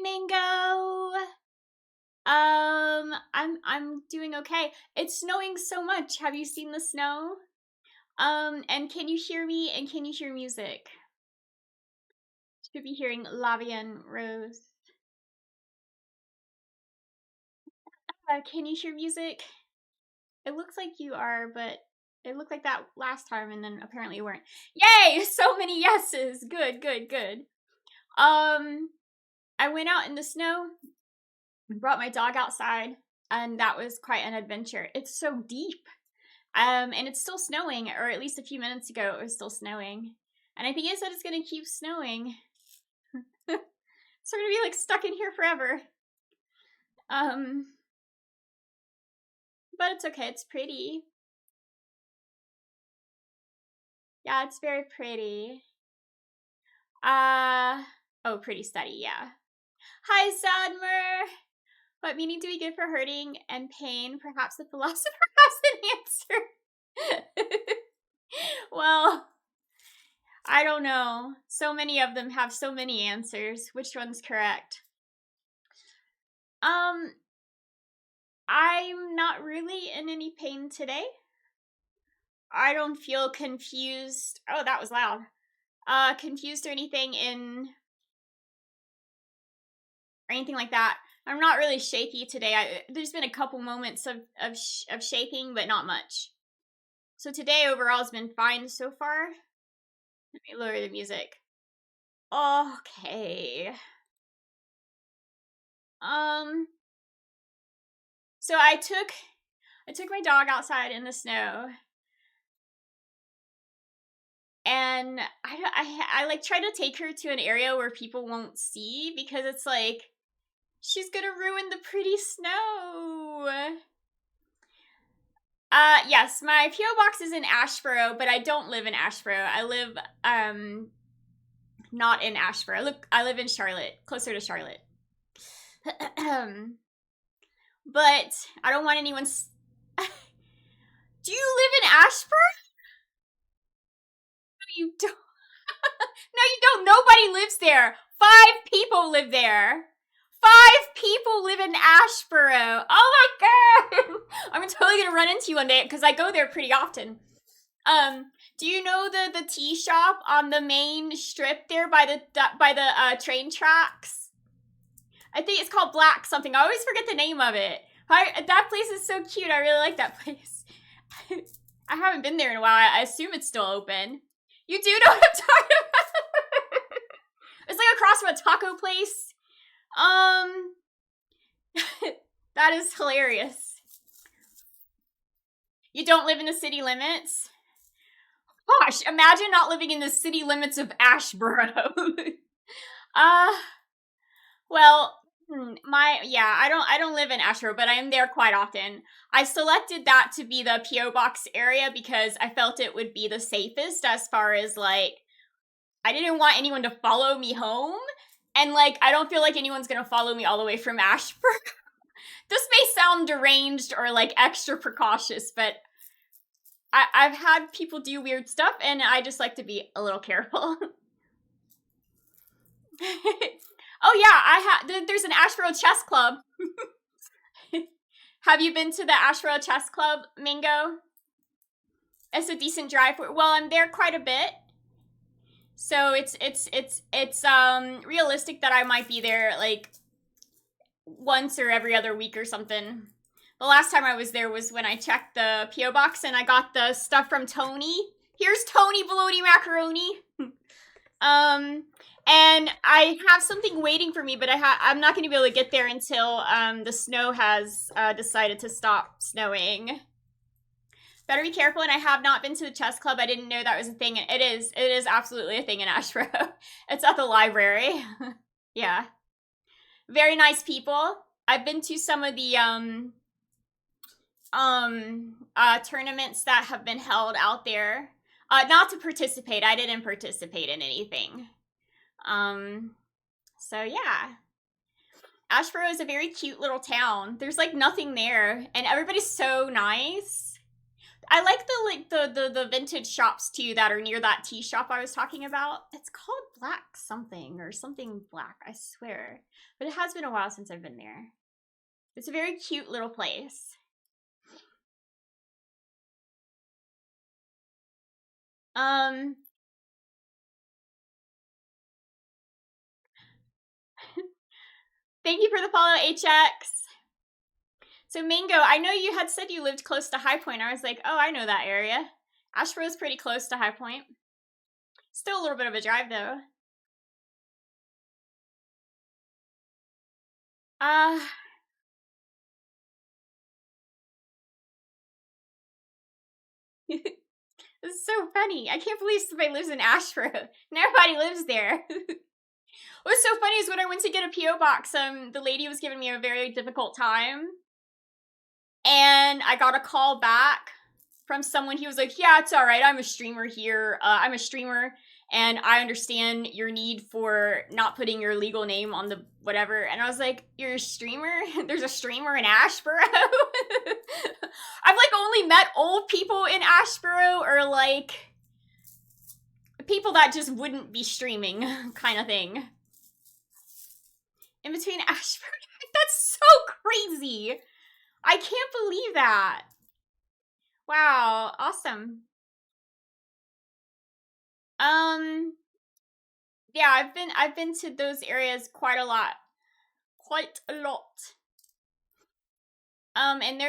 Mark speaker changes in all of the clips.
Speaker 1: Mango. I'm doing okay. It's snowing so much. Have you seen the snow? And can you hear me? And can you hear music? Should be hearing Lavian Rose. Can you hear music? It looks like you are, but it looked like that last time, and then apparently you weren't. Yay! So many yeses. Good, good, good. I went out in the snow, brought my dog outside, and that was quite an adventure. It's so deep. And it's still snowing, or at least a few minutes ago it was still snowing. And I think it said it's gonna keep snowing. So we're gonna be like stuck in here forever. But it's okay, it's pretty. Yeah, it's very pretty. Oh, pretty steady, yeah. Hi, Sadmer! What meaning do we give for hurting and pain? Perhaps the philosopher has an answer. Well, I don't know. So many of them have so many answers. Which one's correct? I'm not really in any pain today. I don't feel confused. Oh, that was loud. Confused or anything or anything like that. I'm not really shaky today. There's been a couple moments of shaking, but not much. So today overall has been fine so far. Let me lower the music. Okay. So I took my dog outside in the snow, and I like try to take her to an area where people won't see, because it's like she's gonna ruin the pretty snow. Yes, my PO box is in Ashboro, but I don't live in Ashboro. I live not in Ashboro. I live in Charlotte, closer to Charlotte. But I don't want anyone. Do you live in Ashboro? No, you don't. No, you don't. Nobody lives there. 5 people live there. 5 people live in Ashboro. Oh my god! I'm totally gonna run into you one day because I go there pretty often. Do you know the tea shop on the main strip there by the train tracks? I think it's called Black something. I always forget the name of it. That place is so cute. I really like that place. I haven't been there in a while. I assume it's still open. You do know what I'm talking about? It's like across from a taco place. That is hilarious. You don't live in the city limits? Gosh, imagine not living in the city limits of Ashboro. Well, I don't live in Ashboro, but I am there quite often. I selected that to be the PO box area because I felt it would be the safest, as far as like I didn't want anyone to follow me home, and like I don't feel like anyone's gonna follow me all the way from Ashboro. This may sound deranged or like extra precautious, but I've had people do weird stuff, and I just like to be a little careful. Oh yeah, there's an Ashboro Chess Club. Have you been to the Ashboro Chess Club, Mingo? It's a decent drive. Well, I'm there quite a bit, so it's realistic that I might be there like once or every other week or something. The last time I was there was when I checked the PO box and I got the stuff from Tony. Here's Tony Baloney Macaroni. And I have something waiting for me, but I'm not going to be able to get there until the snow has decided to stop snowing. Better be careful, and I have not been to the chess club. I didn't know that was a thing. It is absolutely a thing in Ashboro. It's at the library. Yeah. Very nice people. I've been to some of the tournaments that have been held out there. Not to participate. I didn't participate in anything. So yeah. Ashboro is a very cute little town. There's like nothing there, and everybody's so nice. I like the vintage shops too that are near that tea shop I was talking about. It's called Black something or something black, I swear. But it has been a while since I've been there. It's a very cute little place. Thank you for the follow, HX. So Mango, I know you had said you lived close to High Point. I was like, oh, I know that area. Asheboro's pretty close to High Point. Still a little bit of a drive though. This is so funny. I can't believe somebody lives in Asheboro. Nobody lives there. What's so funny is when I went to get a P.O. box, the lady was giving me a very difficult time. And I got a call back from someone. He was like, yeah, it's all right. I'm a streamer here. I'm a streamer, and I understand your need for not putting your legal name on the whatever. And I was like, you're a streamer? There's a streamer in Asheboro? I've like only met old people in Asheboro, or like people that just wouldn't be streaming kind of thing. In between Asheboro? That's so crazy. I can't believe that. Wow, awesome. Yeah, I've been to those areas quite a lot. And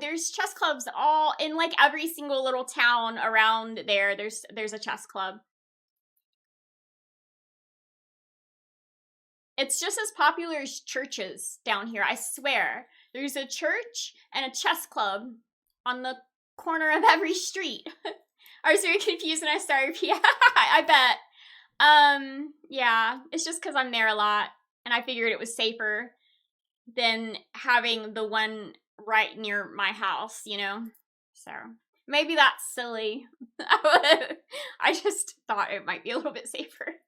Speaker 1: there's chess clubs all in like every single little town around there. There's a chess club. It's just as popular as churches down here, I swear. There's a church and a chess club on the corner of every street. I was very confused when I started. I bet. Yeah, it's just because I'm there a lot, and I figured it was safer than having the one right near my house, you know? So, maybe that's silly. I just thought it might be a little bit safer.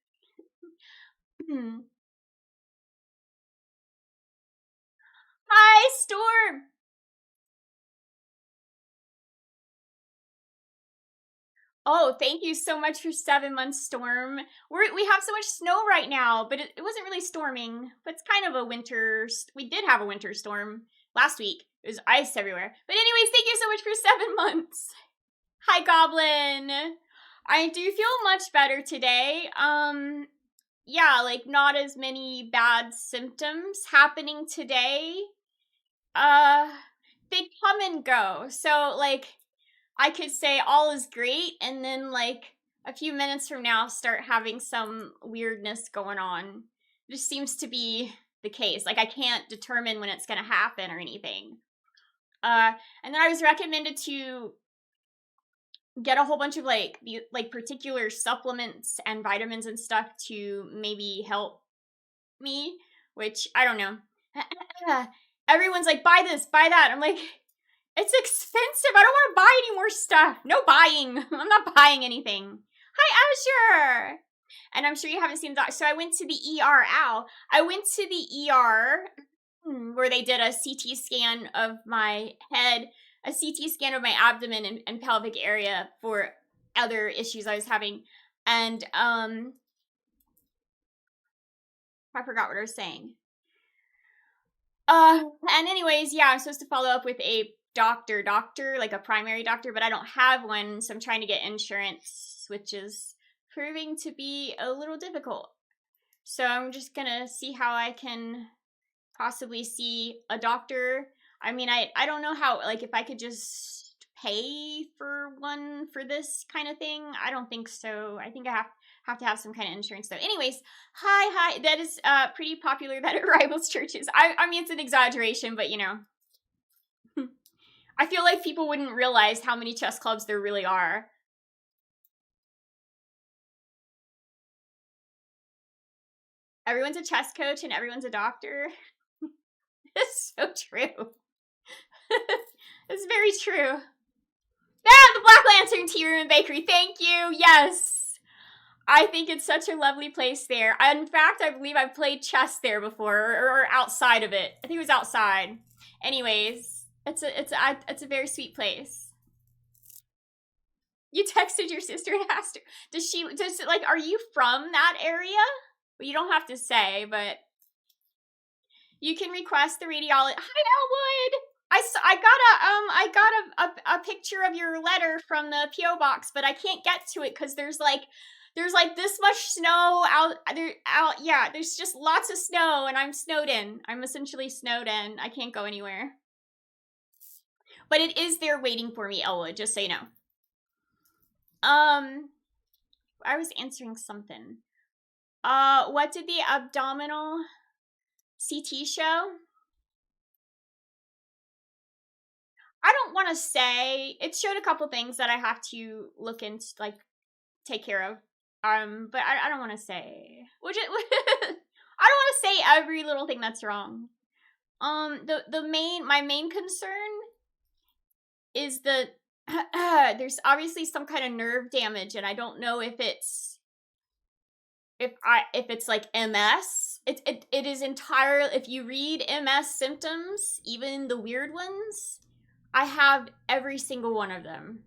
Speaker 1: Hi, Storm! Oh, thank you so much for 7 months, Storm. We have so much snow right now, but it wasn't really storming. But it's kind of a winter. We did have a winter storm last week. It was ice everywhere. But anyways, thank you so much for 7 months. Hi, Goblin. I do feel much better today. Yeah, like not as many bad symptoms happening today. They come and go. So like I could say all is great, and then like a few minutes from now start having some weirdness going on. It just seems to be the case. Like I can't determine when it's gonna happen or anything. And then I was recommended to get a whole bunch of like particular supplements and vitamins and stuff to maybe help me, which I don't know. Everyone's like, buy this, buy that. I'm like, it's expensive. I don't want to buy any more stuff. No buying. I'm not buying anything. Hi, Azure. And I'm sure you haven't seen that. So I went to the ER. Ow. I went to the ER where they did a CT scan of my head, a CT scan of my abdomen and pelvic area for other issues I was having. And I forgot what I was saying. And anyways, yeah, I'm supposed to follow up with a doctor, like a primary doctor, but I don't have one, so I'm trying to get insurance, which is proving to be a little difficult. So I'm just gonna see how I can possibly see a doctor. I mean, I don't know how, like, if I could just pay for one for this kind of thing. I don't think so. I think I have to have some kind of insurance though. Anyways, hi. That is pretty popular that it rivals churches. I mean, it's an exaggeration, but you know. I feel like people wouldn't realize how many chess clubs there really are. Everyone's a chess coach and everyone's a doctor. It's so true. It's very true. The Black Lantern Tea Room and Bakery. Thank you. Yes. I think it's such a lovely place there. In fact, I believe I've played chess there before, or outside of it. I think it was outside. Anyways, it's a very sweet place. You texted your sister and asked her. Are you from that area? Well, you don't have to say, but you can request the radiologist. Hi, Elwood. I got a picture of your letter from the PO box, but I can't get to it because there's like this much snow out there. Yeah, there's just lots of snow, and I'm snowed in. I'm essentially snowed in. I can't go anywhere. But it is there waiting for me, Elwood. Just so you know. I was answering something. What did the abdominal CT show? I don't want to say. It showed a couple things that I have to look into, like, take care of. But I don't want to say. I don't want to say every little thing that's wrong. My main concern is that there's obviously some kind of nerve damage, and I don't know if it's like MS. It is entirely, if you read MS symptoms, even the weird ones, I have every single one of them.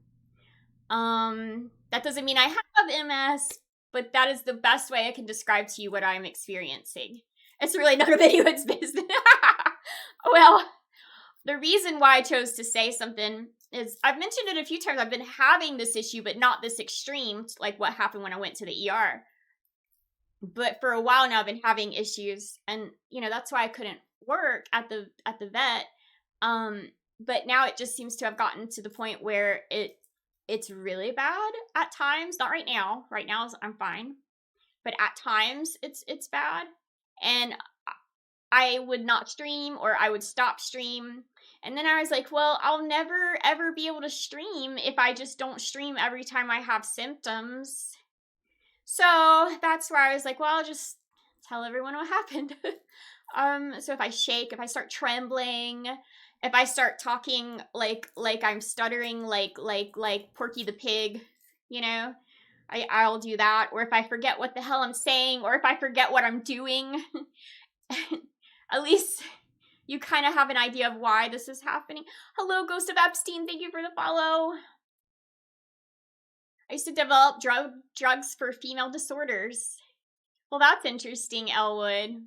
Speaker 1: That doesn't mean I have MS, but that is the best way I can describe to you what I'm experiencing. It's really none of anyone's business. Well, the reason why I chose to say something is I've mentioned it a few times. I've been having this issue, but not this extreme, like what happened when I went to the ER. But for a while now, I've been having issues, and that's why I couldn't work at the vet. But now it just seems to have gotten to the point where it's really bad at times. Not right now. Right now I'm fine, but at times it's bad, and I would not stream, or I would stop stream. And then I was like, well, I'll never ever be able to stream if I just don't stream every time I have symptoms. So that's where I was like, well, I'll just tell everyone what happened. So if I shake, if I start trembling, if I start talking like I'm stuttering, like Porky the Pig, I'll do that. Or if I forget what the hell I'm saying, or if I forget what I'm doing, at least you kind of have an idea of why this is happening. Hello, Ghost of Epstein. Thank you for the follow. I used to develop drugs for female disorders. Well, that's interesting, Elwood.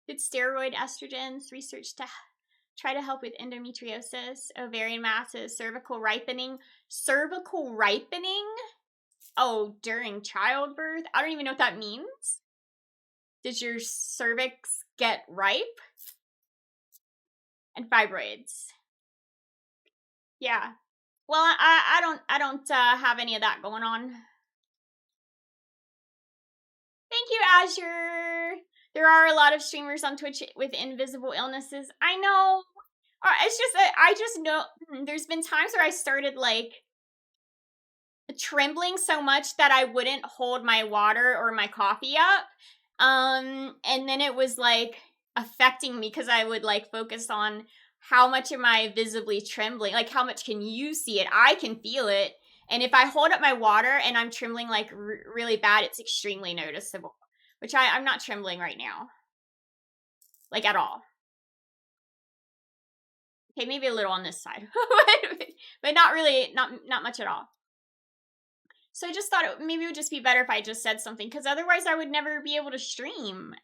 Speaker 1: Did steroid estrogens research to try to help with endometriosis, ovarian masses, cervical ripening? Cervical ripening? Oh, during childbirth? I don't even know what that means. Did your cervix get ripe? And fibroids. Yeah. Well, I don't have any of that going on. Thank you, Azure. There are a lot of streamers on Twitch with invisible illnesses. I know. It's just that I just know there's been times where I started like trembling so much that I wouldn't hold my water or my coffee up. And then it was like affecting me because I would like focus on how much am I visibly trembling? Like, how much can you see it? I can feel it. And if I hold up my water and I'm trembling like really bad, it's extremely noticeable. Which I'm not trembling right now. Like, at all. Okay, maybe a little on this side. But not really, not much at all. So I just thought maybe it would just be better if I just said something, because otherwise I would never be able to stream.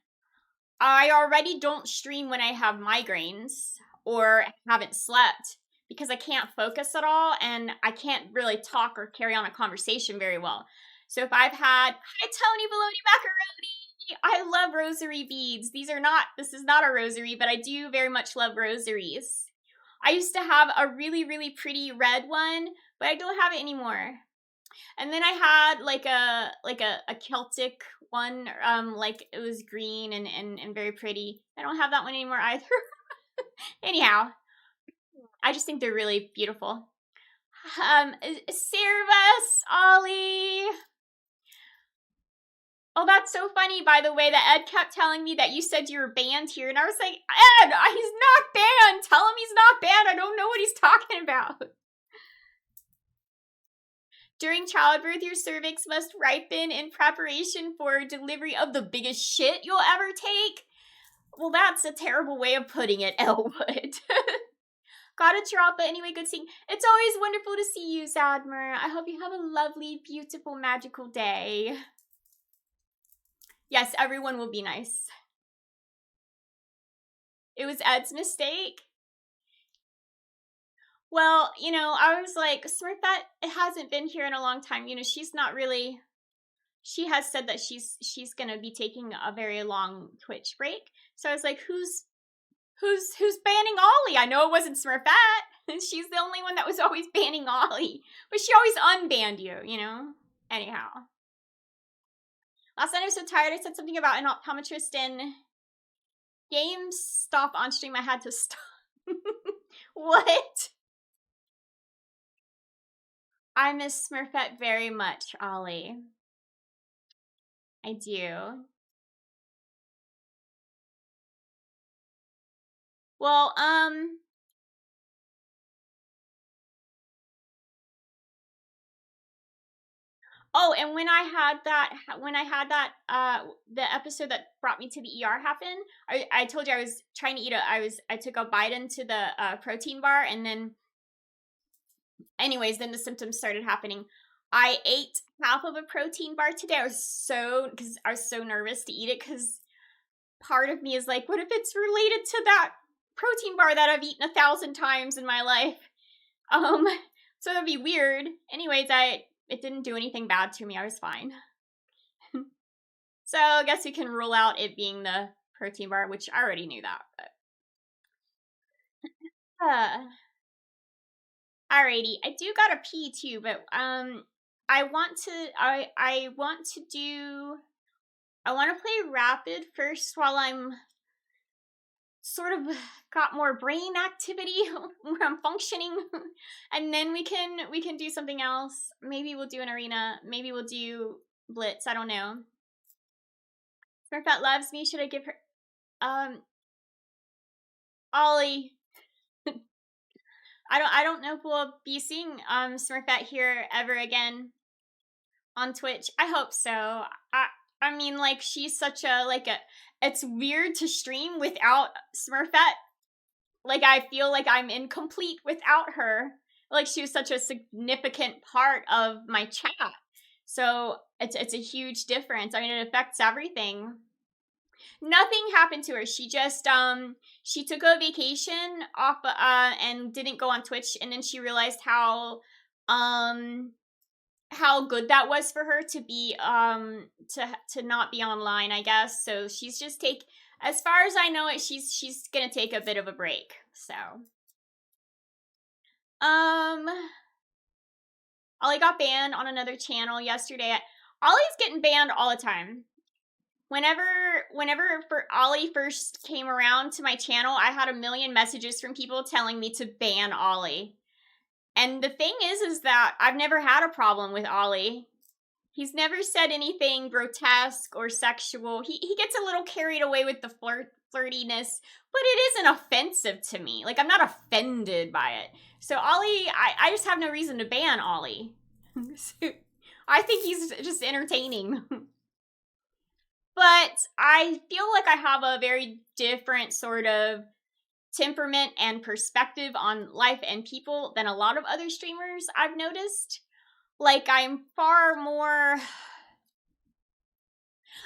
Speaker 1: I already don't stream when I have migraines or haven't slept, because I can't focus at all, and I can't really talk or carry on a conversation very well. So if I've had, hi Tony Baloney Macaroni, I love rosary beads. This is not a rosary, but I do very much love rosaries. I used to have a really, really pretty red one, but I don't have it anymore. And then I had like a Celtic one, like it was green and very pretty. I don't have that one anymore either. Anyhow, I just think they're really beautiful. Servus, Ollie. Oh, that's so funny, by the way, that Ed kept telling me that you said you were banned here, and I was like, Ed, he's not banned. Tell him he's not banned. I don't know what he's talking about. During childbirth, your cervix must ripen in preparation for delivery of the biggest shit you'll ever take. Well, that's a terrible way of putting it, Elwood. Gotta drop, but anyway, good seeing. It's always wonderful to see you, Zadmer. I hope you have a lovely, beautiful, magical day. Yes, everyone will be nice. It was Ed's mistake. Well, you know, I was like, Smurfette hasn't been here in a long time. You know, she's not really. She has said that she's gonna be taking a very long Twitch break. So I was like, who's banning Ollie? I know it wasn't Smurfette. She's the only one that was always banning Ollie, but she always unbanned you. You know. Anyhow, last night I was so tired. I said something about an optometrist in GameStop on stream. I had to stop. What? I miss Smurfette very much, Ollie. I do. Well, oh, and when I had that, the episode that brought me to the ER happened, I told you I was trying to eat I took a bite into the protein bar, and then, anyways, then the symptoms started happening. I ate half of a protein bar today. Because I was so nervous to eat it, because part of me is like, what if it's related to that protein bar that I've eaten 1,000 times in my life? So that'd be weird. Anyways, it didn't do anything bad to me. I was fine. So I guess we can rule out it being the protein bar, which I already knew that. But alrighty, I do gotta pee too, but I want to play Rapid first while I'm sort of got more brain activity where I'm functioning, and then we can do something else. Maybe we'll do an arena. Maybe we'll do Blitz. I don't know. Smurfette loves me. Should I give her Ollie? I don't know if we'll be seeing Smurfette here ever again on Twitch. I hope so. I mean, like, she's such it's weird to stream without Smurfette. Like, I feel like I'm incomplete without her. Like, she was such a significant part of my chat. So, it's a huge difference. I mean, it affects everything. Nothing happened to her. She just, she took a vacation off, and didn't go on Twitch, and then she realized how good that was for her to be, to not be online, I guess. So she's just as far as I know it, she's gonna take a bit of a break. So, Ollie got banned on another channel yesterday. Ollie's getting banned all the time. Whenever Ollie first came around to my channel, I had a million messages from people telling me to ban Ollie. And the thing is that I've never had a problem with Ollie. He's never said anything grotesque or sexual. He gets a little carried away with the flirtiness, but it isn't offensive to me. Like, I'm not offended by it. So Ollie, I just have no reason to ban Ollie. I think he's just entertaining. But I feel like I have a very different sort of temperament and perspective on life and people than a lot of other streamers I've noticed. Like, I'm far more...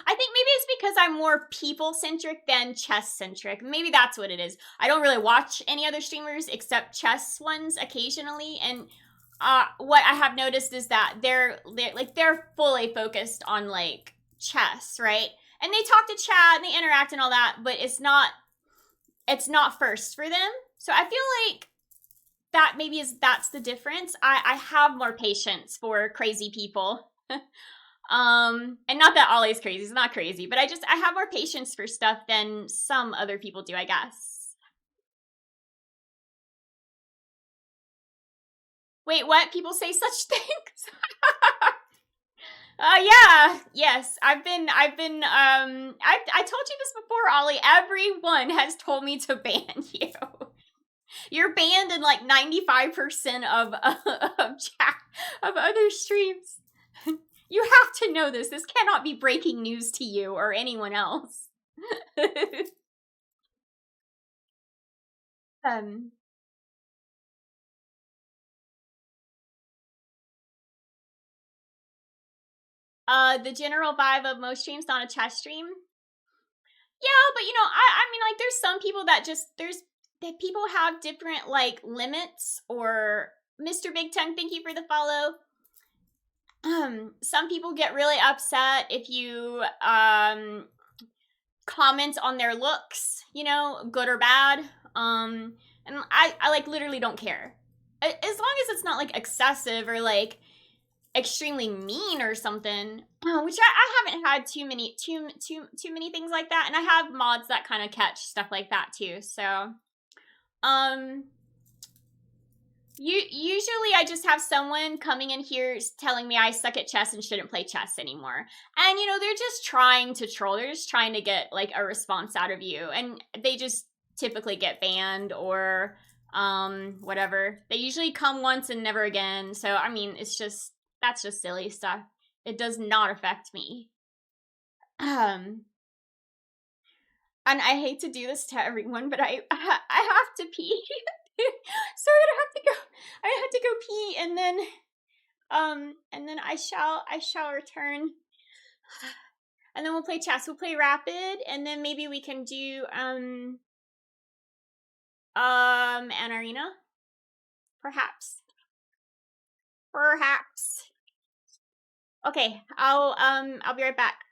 Speaker 1: I think maybe it's because I'm more people-centric than chess-centric. Maybe that's what it is. I don't really watch any other streamers except chess ones occasionally, and what I have noticed is that they're fully focused on, like, chess, right? And they talk to chat and they interact and all that, but it's not first for them. So I feel like that that's the difference. I have more patience for crazy people. And not that Ollie's crazy, he's not crazy, but I have more patience for stuff than some other people do, I guess. Wait, what? People say such things? Yeah, yes. I told you this before, Ollie. Everyone has told me to ban you. You're banned in like 95% of chat. of other streams. You have to know this. This cannot be breaking news to you or anyone else. um, the general vibe of most streams, not a chess stream. Yeah, but I mean, like, there's some people that that people have different, like, limits, or Mr. Big Tongue, thank you for the follow. Some people get really upset if you, comment on their looks, good or bad. And I like, literally don't care. As long as it's not, like, excessive or, like, extremely mean or something, which I haven't had too many things like that, and I have mods that kind of catch stuff like that too. So usually I just have someone coming in here telling me I suck at chess and shouldn't play chess anymore, and they're just trying to troll. They're just trying to get, like, a response out of you, and they just typically get banned or whatever. They usually come once and never again. So I mean, that's just silly stuff. It does not affect me. And I hate to do this to everyone, but I have to pee. So I have to go pee, and then I shall return. And then we'll play chess. We'll play rapid, and then maybe we can do an arena. Perhaps. Okay, I'll be right back.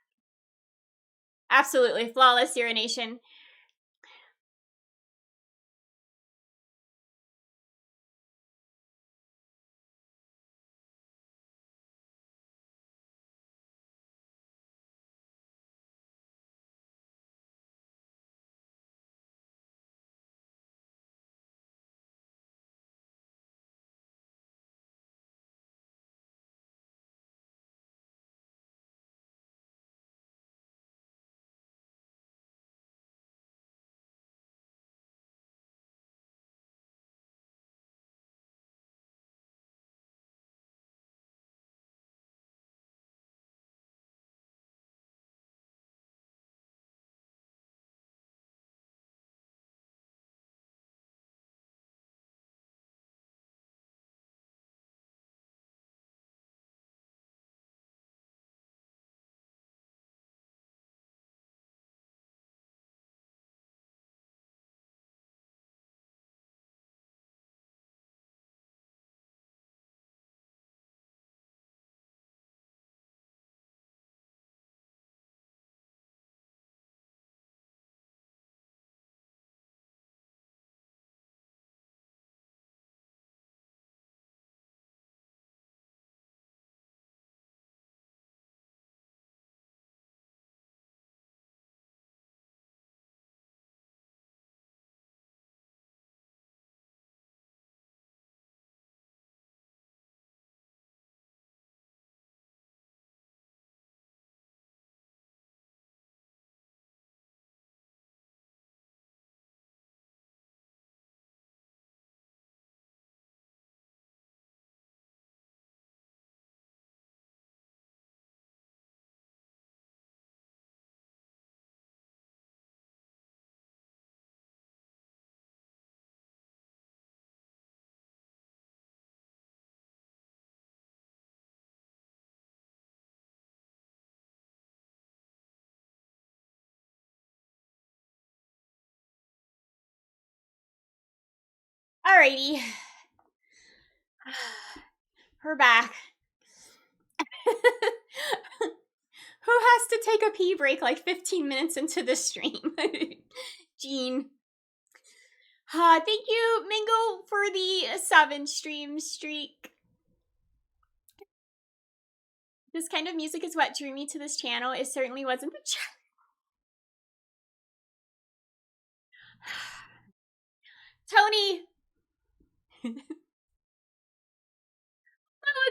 Speaker 1: Absolutely, flawless urination. Alrighty. We're back. Who has to take a pee break like 15 minutes into the stream? Jean. Thank you, Mingo, for the 7 stream streak. This kind of music is what drew me to this channel. It certainly wasn't the Tony!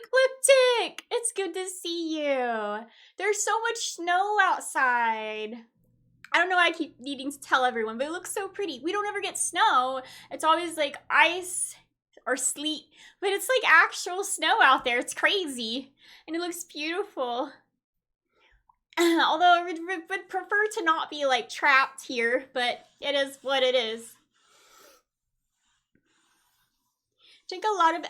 Speaker 1: Ecliptic! It's good to see you. There's so much snow outside. I don't know why I keep needing to tell everyone, but it looks so pretty. We don't ever get snow. It's always like ice or sleet, but it's like actual snow out there. It's crazy, and it looks beautiful. Although I would prefer to not be like trapped here, but it is what it is. Drink a lot of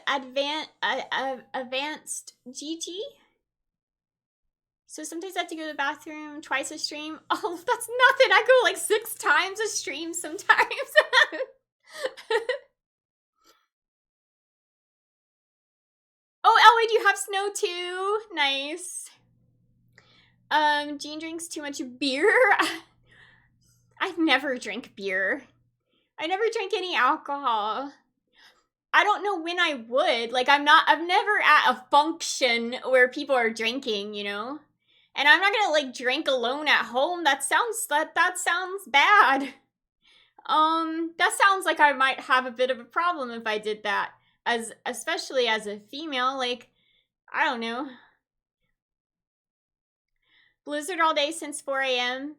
Speaker 1: advanced GG. So sometimes I have to go to the bathroom twice a stream. Oh, that's nothing. I go like 6 times a stream sometimes. Oh, Elway, do you have snow too? Nice. Jean drinks too much beer. I never drink beer. I never drink any alcohol. I don't know when I would. Like, I'm never at a function where people are drinking, you know? And I'm not gonna like drink alone at home. That sounds bad. That sounds like I might have a bit of a problem if I did that. Especially as a female, like, I don't know. Blizzard all day since 4 a.m.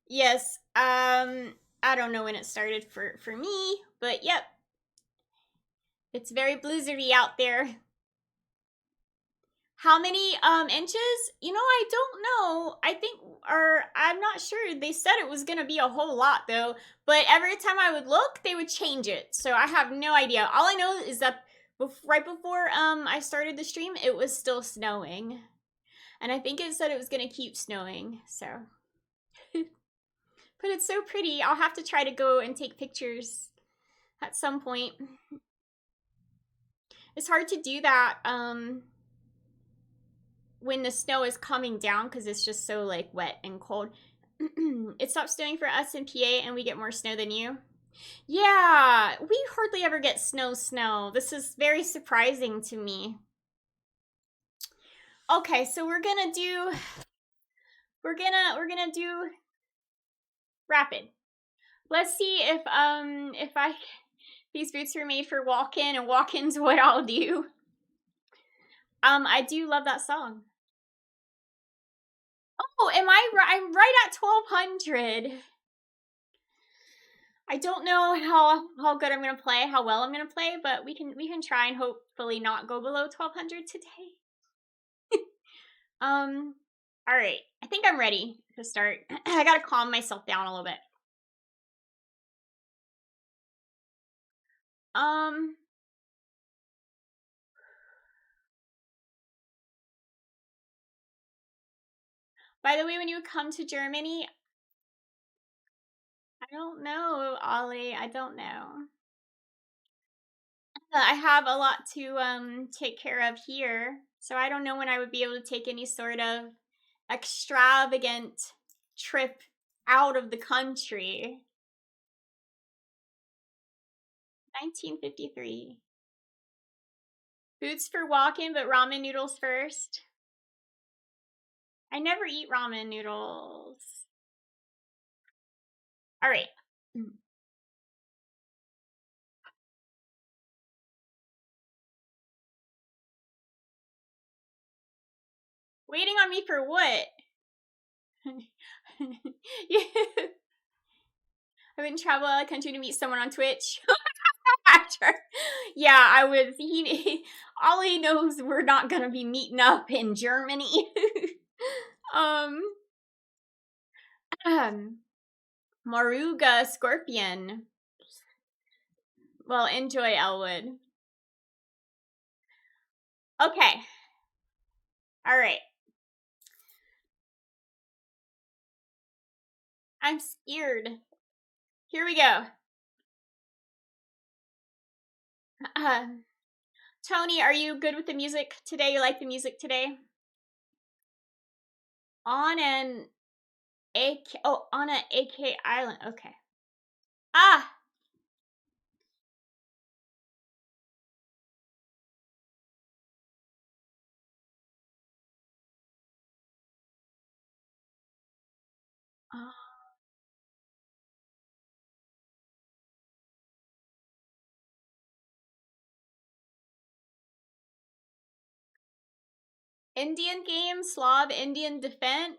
Speaker 1: Yes, I don't know when it started for me, but yep. It's very blizzardy out there. How many inches? You know, I don't know. I think, or I'm not sure. They said it was gonna be a whole lot though, but every time I would look, they would change it. So I have no idea. All I know is that right before I started the stream, it was still snowing. And I think it said it was gonna keep snowing, so. But it's so pretty. I'll have to try to go and take pictures at some point. It's hard to do that when the snow is coming down because it's just so like wet and cold. It stopped snowing for us in PA and we get more snow than you. Yeah, we hardly ever get snow. This is very surprising to me. Okay, so we're gonna do rapid. Let's see if these boots were made for walk-in, and walk-in's what I'll do. I do love that song. Oh, I'm right at 1200. I don't know how good I'm gonna play, how well I'm gonna play, but we can try and hopefully not go below 1200 today. All right. I think I'm ready to start. I gotta calm myself down a little bit. By the way, when you come to Germany, I don't know, Ollie. I don't know. I have a lot to take care of here, so I don't know when I would be able to take any sort of extravagant trip out of the country. 1953. Boots for walking, but ramen noodles first. I never eat ramen noodles. All right. Waiting on me for what? Yeah. I wouldn't travel out of the country to meet someone on Twitch. Yeah, I would. All he knows we're not gonna be meeting up in Germany. Maruga Scorpion. Well, enjoy Elwood. Okay. All right. I'm scared. Here we go. Tony, are you good with the music today? You like the music today? On an on an AK island. Okay. Ah! Indian game, Slav Indian defense.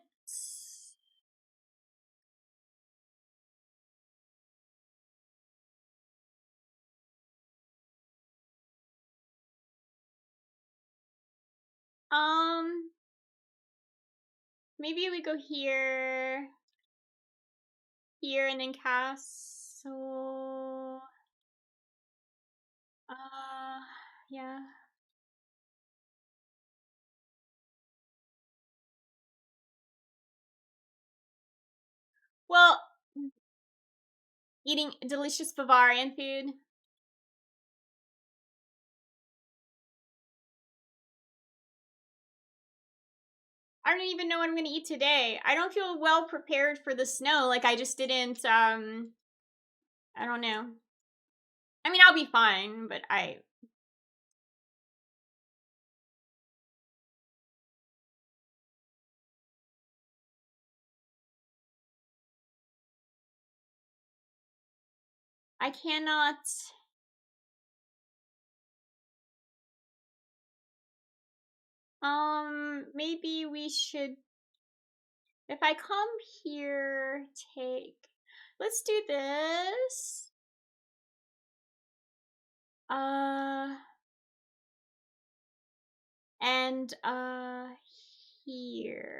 Speaker 1: Maybe we go here, and then castle. Yeah. Well, eating delicious Bavarian food. I don't even know what I'm gonna eat today. I don't feel well prepared for the snow. Like I just didn't. I don't know. I mean, I'll be fine, but I cannot. Maybe we should. If I come here, take. Let's do this. And here.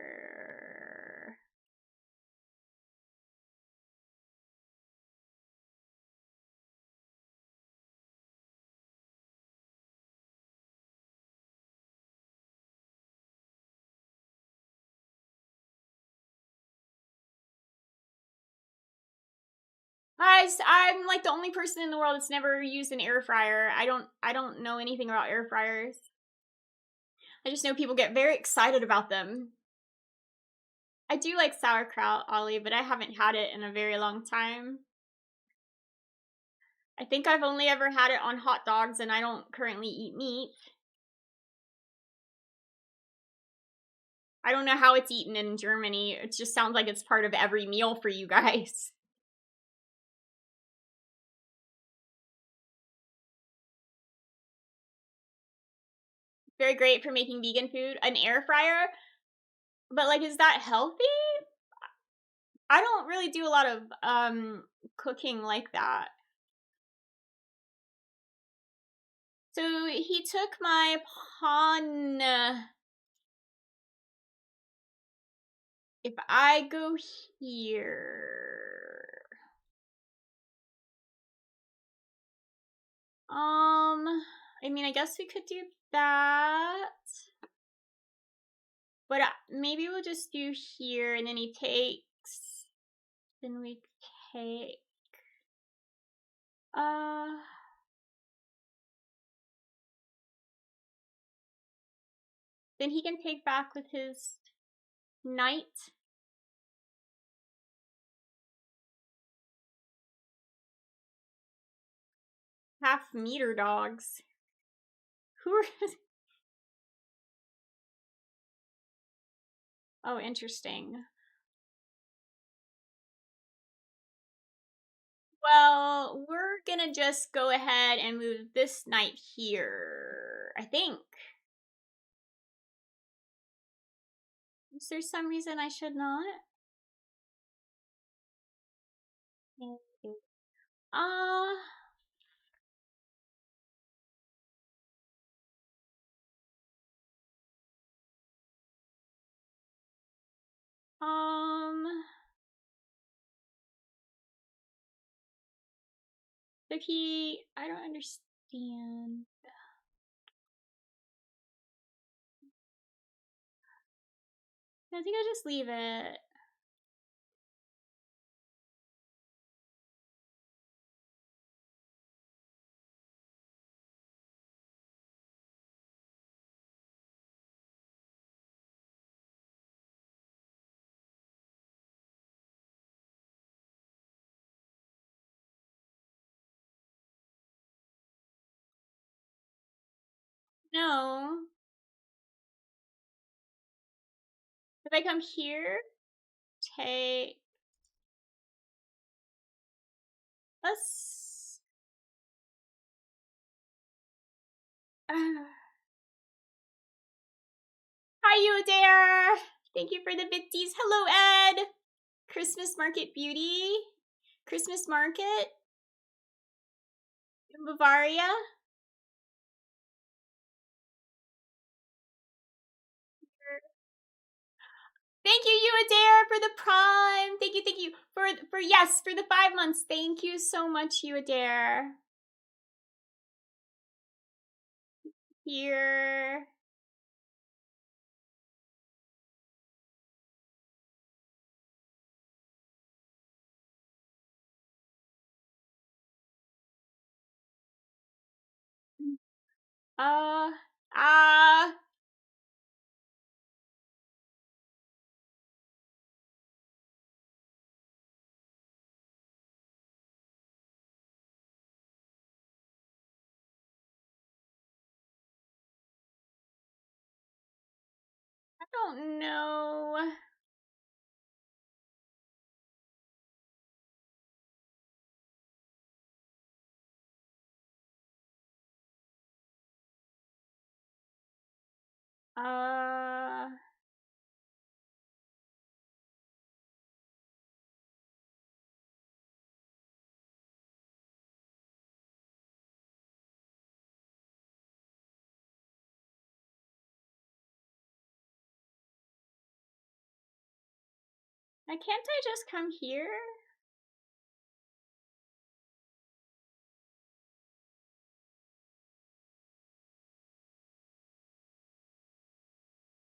Speaker 1: I'm like the only person in the world that's never used an air fryer. I don't know anything about air fryers. I just know people get very excited about them. I do like sauerkraut, Ollie, but I haven't had it in a very long time. I think I've only ever had it on hot dogs, and I don't currently eat meat. I don't know how it's eaten in Germany. It just sounds like it's part of every meal for you guys. Very great for making vegan food. An air fryer? But like, is that healthy? I don't really do a lot of cooking like that. So he took my pawn. If I go here, I mean, I guess we could do that, but maybe we'll just do here, and then he takes. Then we take. Then he can take back with his knight. Half meter dogs. Who are. Oh, interesting. Well, we're gonna just go ahead and move this knight here, I think. Is there some reason I should not? Uh, um, if he, I don't understand. I think I'll just leave it. No. If I come here, take. Let's. Hi, you there. Thank you for the bitties. Hello, Ed. Christmas Market Beauty. Christmas Market in Bavaria. Thank you, you Adair, for the prime. Thank you for yes, for the 5 months. Thank you so much, you Adair. Here. Uh, I don't know. Uh, can't I just come here?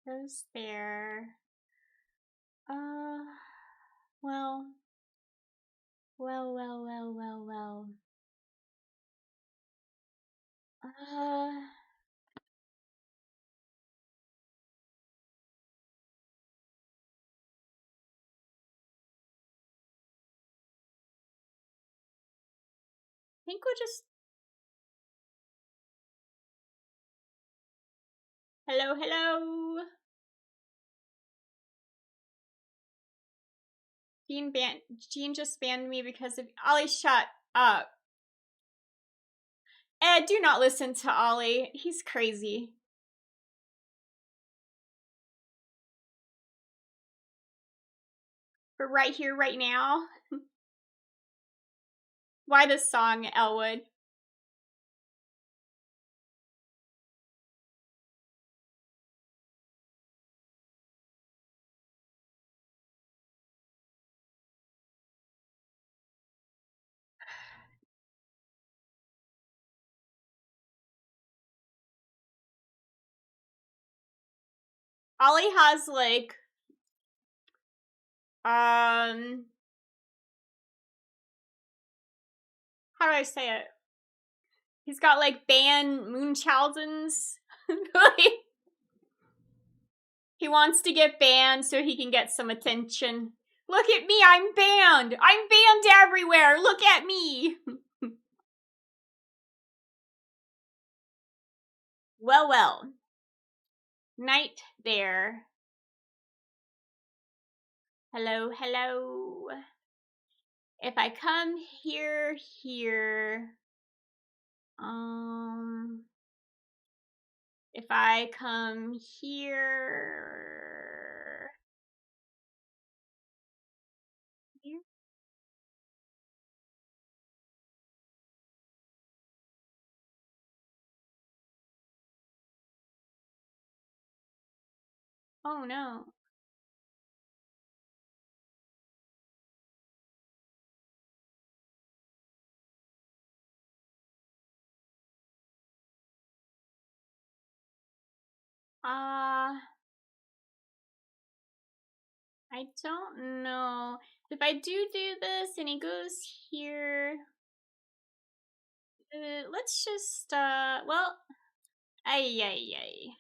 Speaker 1: Goes there. Well. Well. I think we'll just. Hello. Jean just banned me because of Ollie. Shut up. Ed, do not listen to Ollie. He's crazy. But right here, right now. Why this song, Elwood? Ollie has like how do I say it? He's got like banned Munchausens. He wants to get banned so he can get some attention. Look at me, I'm banned! I'm banned everywhere! Look at me! Well. Night there. Hello. If I come here, if I come here, oh no. I don't know. If I do this and he goes here, let's just, well, ay.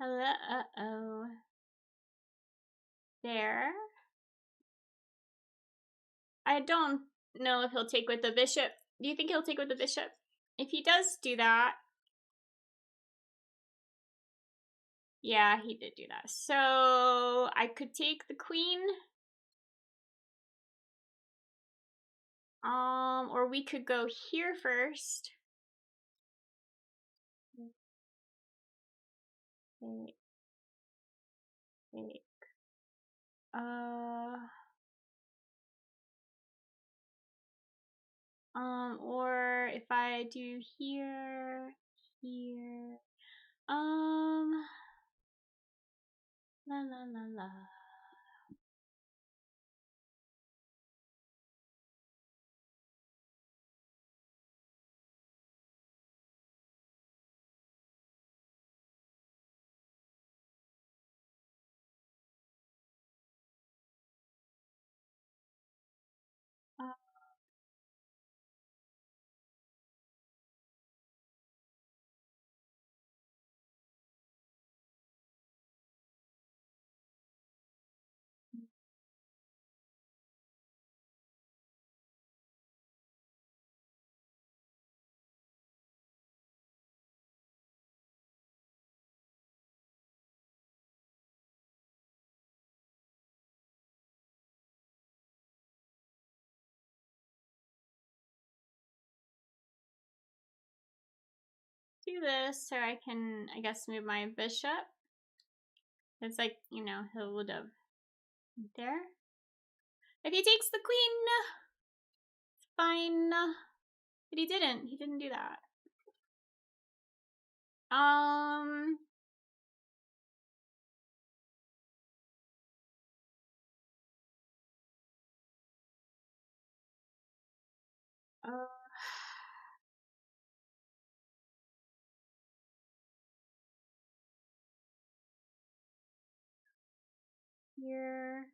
Speaker 1: Hello, uh-oh. There. I don't know if he'll take with the bishop. Do you think he'll take with the bishop? If he does do that, yeah, he did do that. So I could take the queen. Or we could go here first. Wait. Or if I do here. La la la la. Do this so I can, I guess, move my bishop. It's like, you know, he would have there. If he takes the queen, it's fine. But he didn't. He didn't do that. Uh, here.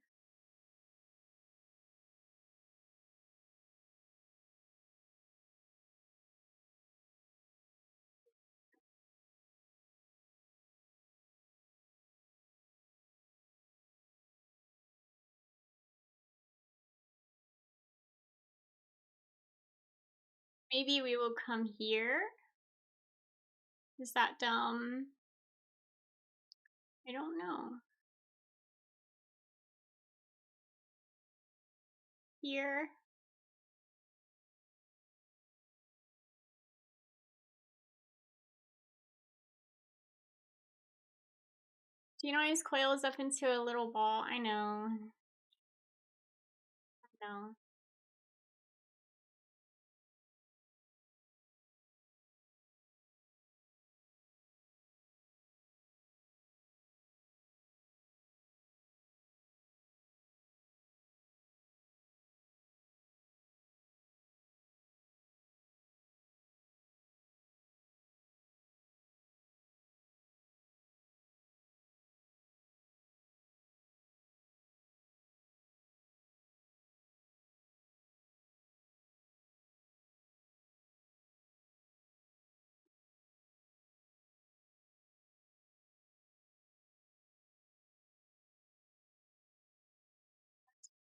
Speaker 1: Maybe we will come here. Is that dumb? I don't know. Here. Do you know his coils up into a little ball? I know. I know.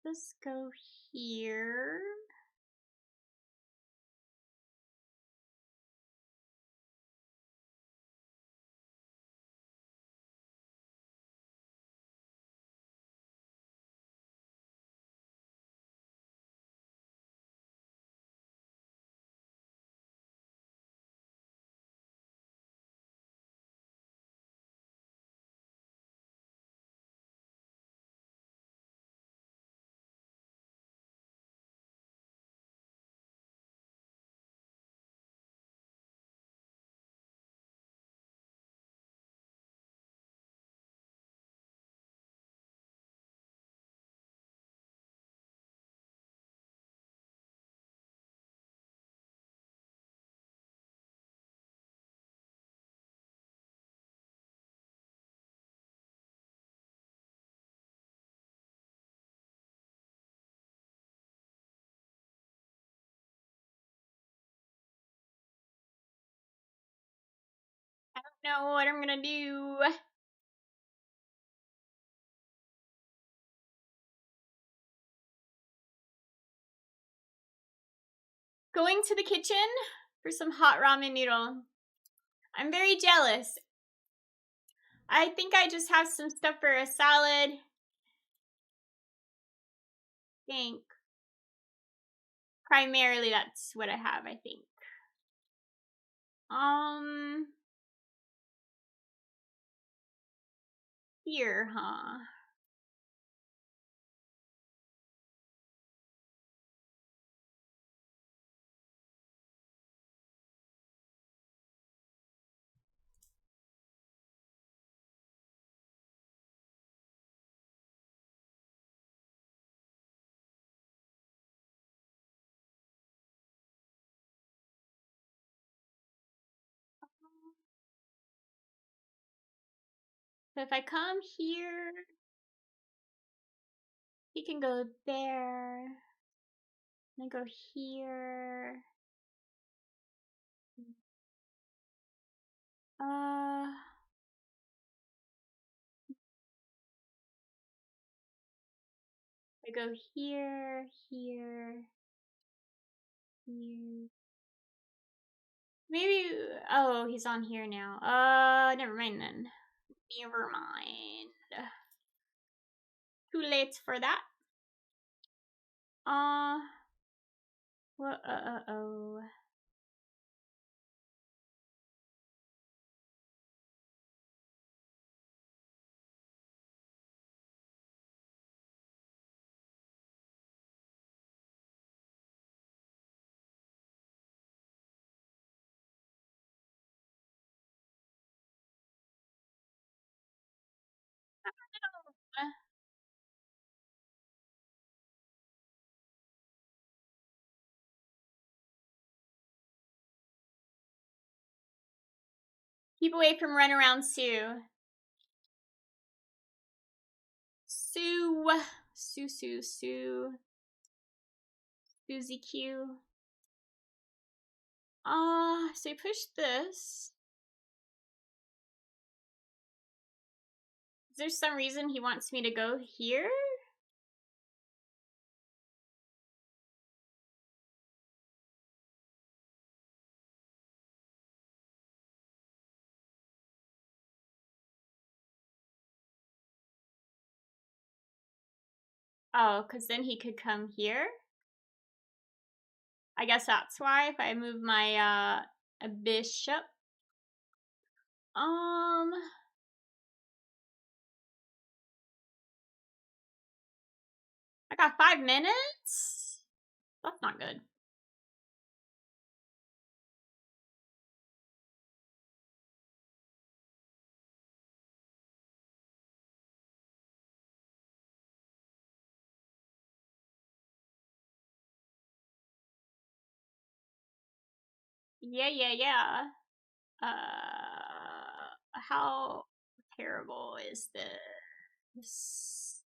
Speaker 1: Let's go here. I don't know what I'm gonna do. Going to the kitchen for some hot ramen noodle. I'm very jealous. I think I just have some stuff for a salad. Think. Primarily that's what I have, I think. Here, huh? So if I come here, he can go there. And go here. I go here, here, here. Maybe, oh, he's on here now. Never mind then. Never mind. Too late for that. What, oh. Keep away from Runaround Sue. Sue. Sue. Susie Q. So you push this. Is there some reason he wants me to go here? Oh, because then he could come here? I guess that's why, if I move my, bishop. I got 5 minutes? That's not good. Yeah. How terrible is this?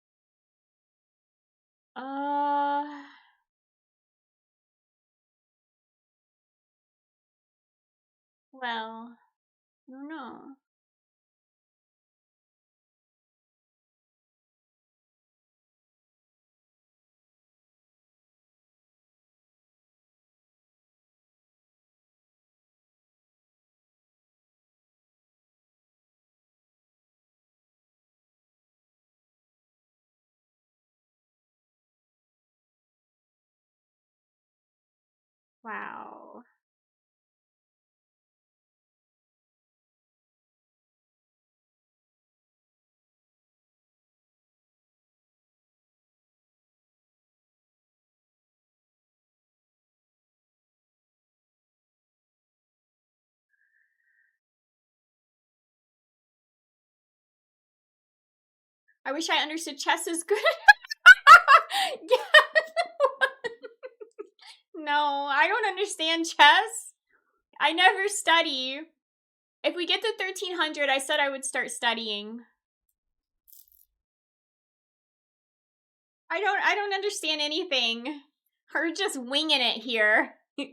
Speaker 1: Well, I don't know. Wow. I wish I understood chess as good. No, I don't understand chess. I never study. If we get to 1300, I said I would start studying. I don't understand anything. We're just winging it here. we're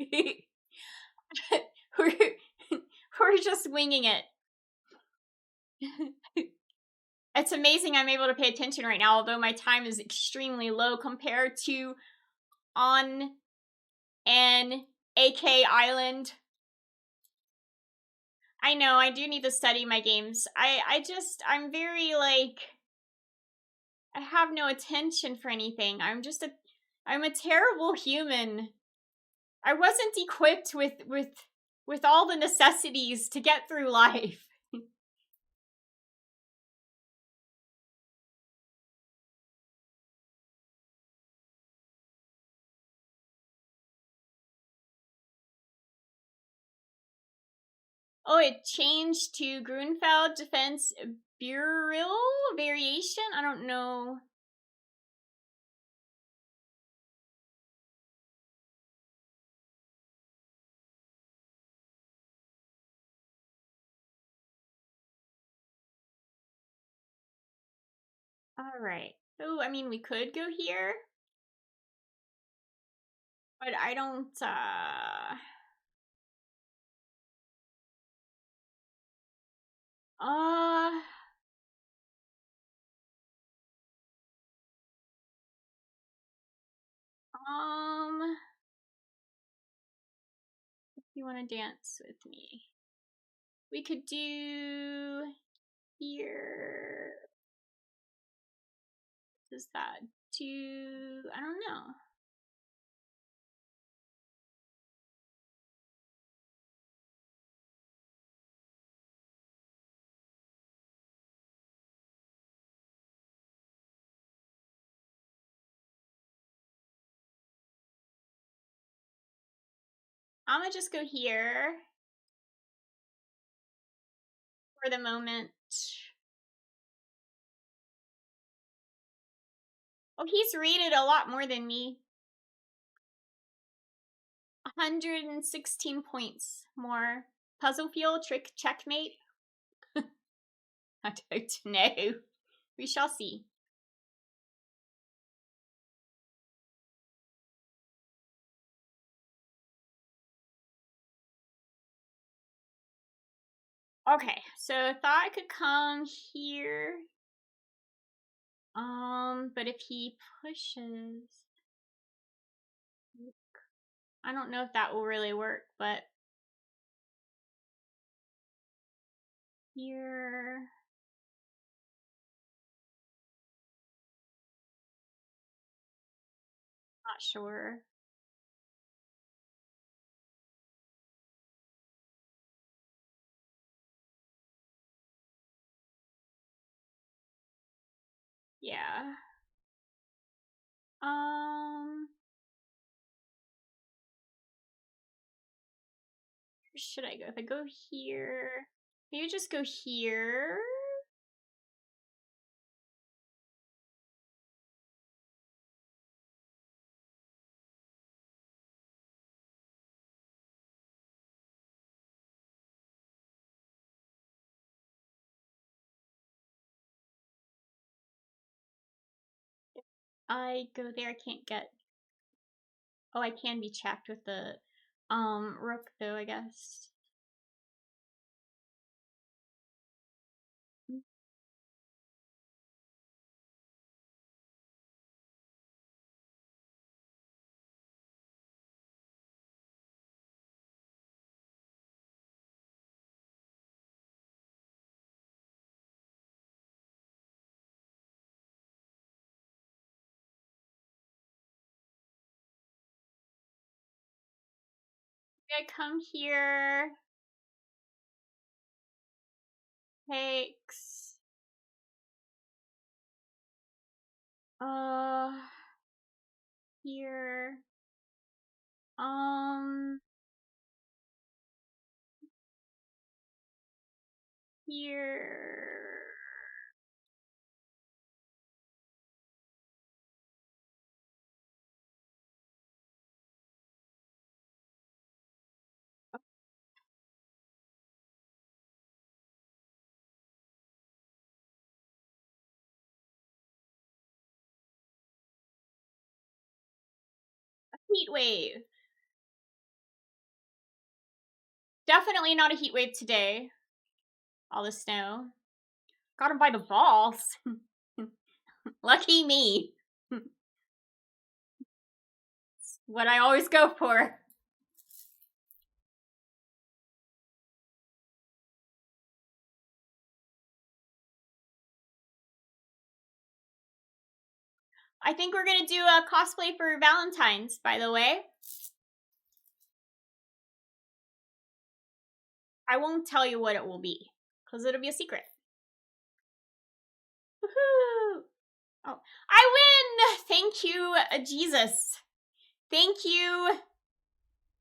Speaker 1: just winging it. It's amazing I'm able to pay attention right now, although my time is extremely low compared to on an AK island. I know, I do need to study my games. I'm very, like, I have no attention for anything. I'm a terrible human. I wasn't equipped with all the necessities to get through life. Oh, it changed to Grunfeld Defense Bureau variation? I don't know. All right. Oh, I mean, we could go here. But I don't, uh... If you want to dance with me, we could do here. What is that? I don't know. I'm gonna just go here for the moment. Oh, he's rated a lot more than me. 116 points more. Puzzle field, trick, checkmate. I don't know. We shall see. Okay, so I thought I could come here. But if he pushes, I don't know if that will really work, but here. Not sure. Yeah. Where should I go? If I go here, maybe just go here. If I go there, I can't get. Oh, I can be checked with the rook though, I guess. I come here. Takes. Here. Here. Heat wave. Definitely not a heat wave today. All the snow. Got him by the balls. Lucky me. What I always go for. I think we're gonna do a cosplay for Valentine's, by the way. I won't tell you what it will be, because it'll be a secret. Woohoo! Oh, I win! Thank you, Jesus. Thank you.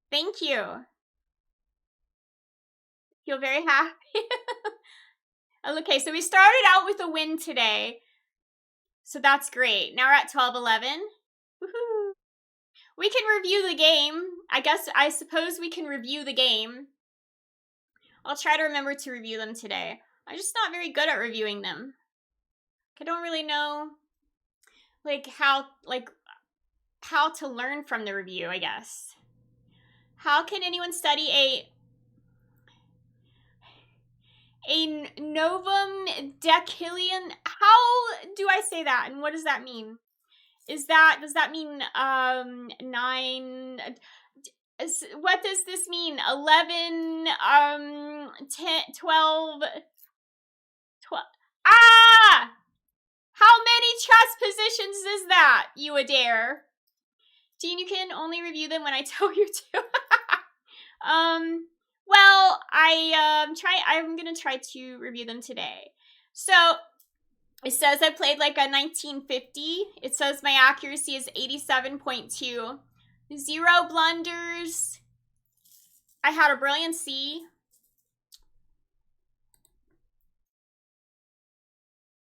Speaker 1: Thank you. Feel very happy. Okay, so we started out with a win today. So that's great. Now we're at 12-11. Woohoo! We can review the game. I suppose we can review the game. I'll try to remember to review them today. I'm just not very good at reviewing them. I don't really know, like, how to learn from the review, I guess. How can anyone study a novum decilion? How do I say that, and what does that mean? Does that mean 9? What does this mean? 11, 10, 12, 12. Ah! How many chess positions is that, you Adair? Jean, you can only review them when I tell you to. Well, I'm gonna try to review them today. So, it says I played like a 1950. It says my accuracy is 87.2. 0 blunders. I had a brilliancy.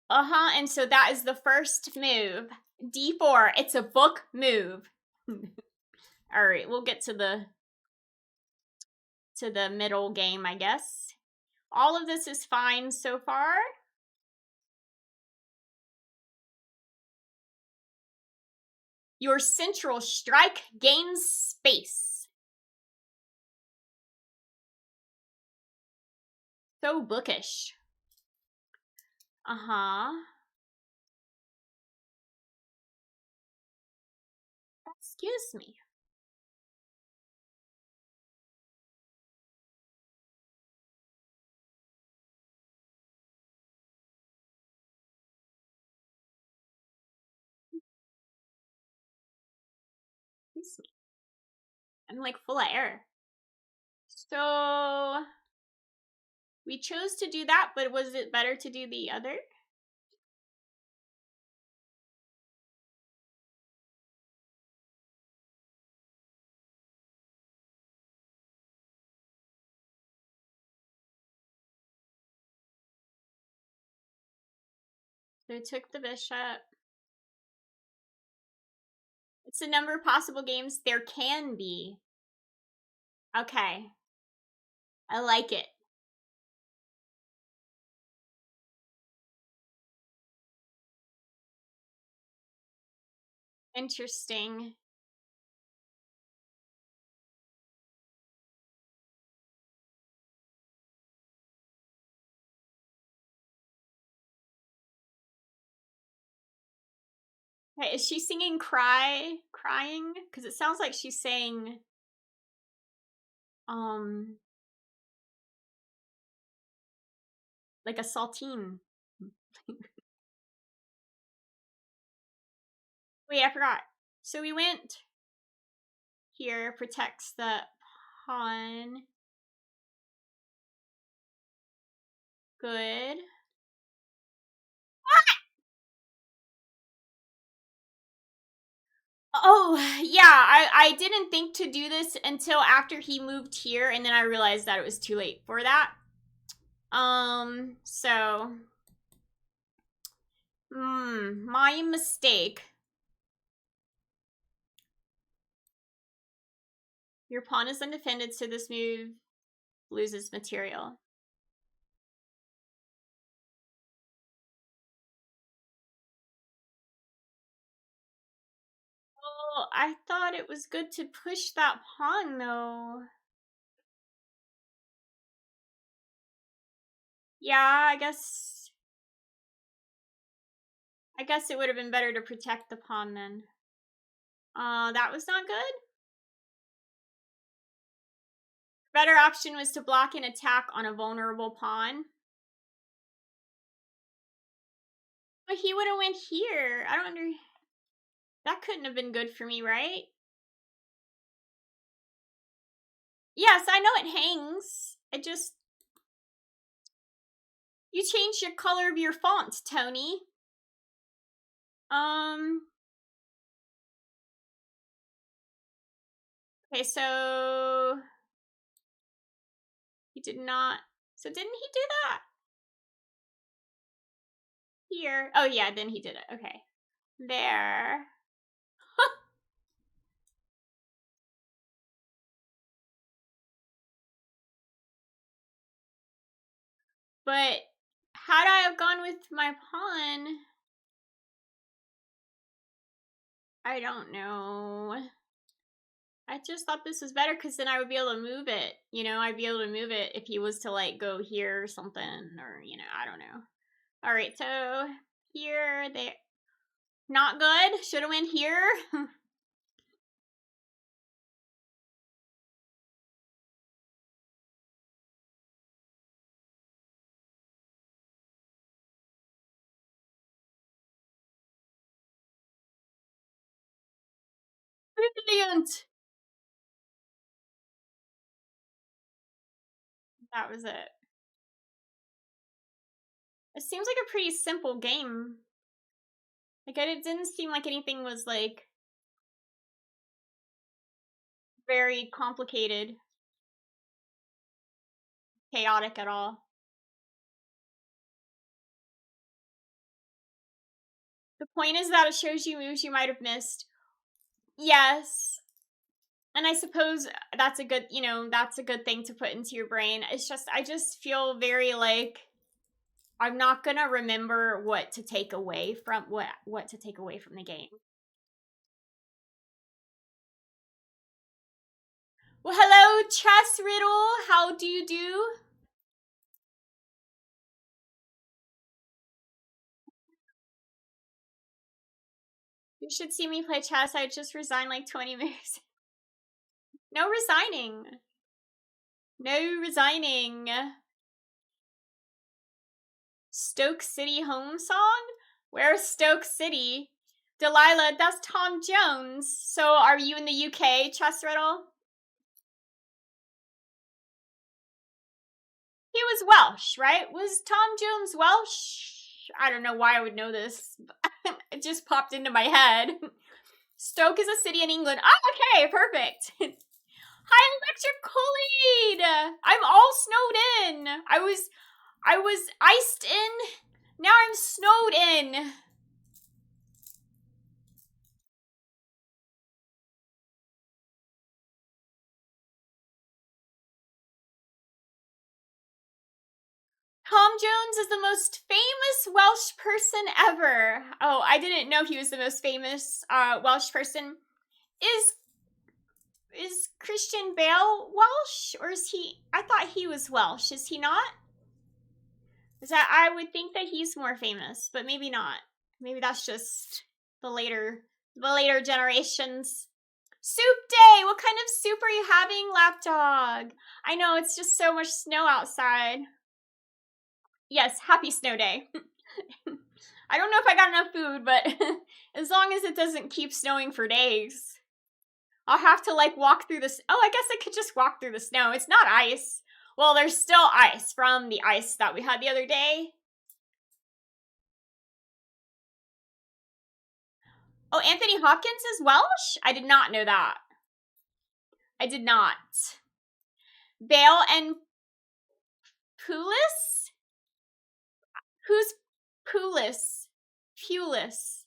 Speaker 1: And so that is the first move. D4. It's a book move. All right, we'll get to the middle game, I guess. All of this is fine so far. Your central strike gains space. So bookish. Excuse me. Excuse me. I'm like full of air. So we chose to do that, but was it better to do the other? So we took the bishop. It's the number of possible games there can be. Okay. I like it. Interesting. Okay, is she singing crying? Because it sounds like she's saying, like a saltine. Wait, I forgot. So we went here, protects the pawn. Good. Oh, yeah, I didn't think to do this until after he moved here, and then I realized that it was too late for that. So... my mistake. Your pawn is undefended, so this move loses material. Oh, I thought it was good to push that pawn, though. Yeah, I guess it would have been better to protect the pawn then. That was not good. Better option was to block an attack on a vulnerable pawn. But he would have went here. I don't that couldn't have been good for me, right? Yes, I know it hangs. It just... You changed your color of your font, Tony. Okay, so... He did not... So didn't he do that? Here. Oh, yeah, then he did it. Okay. There. But had I have gone with my pawn... I don't know. I just thought this was better because then I would be able to move it. You know, I'd be able to move it if he was to like go here or something, or you know, I don't know. All right, so here, there. Not good. Should have went here. Brilliant. That was it. It seems like a pretty simple game. Like, it didn't seem like anything was, like, very complicated, chaotic at all. The point is that it shows you moves you might have missed. Yes. And I suppose that's a good, you know, that's a good thing to put into your brain. It's just, I just feel very, like, I'm not gonna remember what to take away from, what to take away from the game. Well, hello, Chess Riddle. How do you do? You should see me play chess. I just resigned like 20 moves. No resigning. No resigning. Stoke City home song? Where's Stoke City? Delilah, that's Tom Jones. So are you in the UK, Chess Riddle? He was Welsh, right? Was Tom Jones Welsh? I don't know why I would know this. It just popped into my head. Stoke is a city in England. Oh, okay, perfect. Hi, Electric Kool-Aid! I'm all snowed in. I was iced in. Now I'm snowed in. Tom Jones is the most famous Welsh person ever. Oh, I didn't know he was the most famous Welsh person. Is Christian Bale Welsh, or is he? I thought he was Welsh. Is he not? Is that I would think that he's more famous, but maybe not. Maybe that's just the later generations. Soup day! What kind of soup are you having, Lapdog? I know, it's just so much snow outside. Yes, happy snow day. I don't know if I got enough food, but as long as it doesn't keep snowing for days. I'll have to, like, walk through this. Oh, I guess I could just walk through the snow. It's not ice. Well, there's still ice from the ice that we had the other day. Oh, Anthony Hopkins is Welsh? I did not know that. I did not. Bale and Pulis? Who's Pulis? Pulis.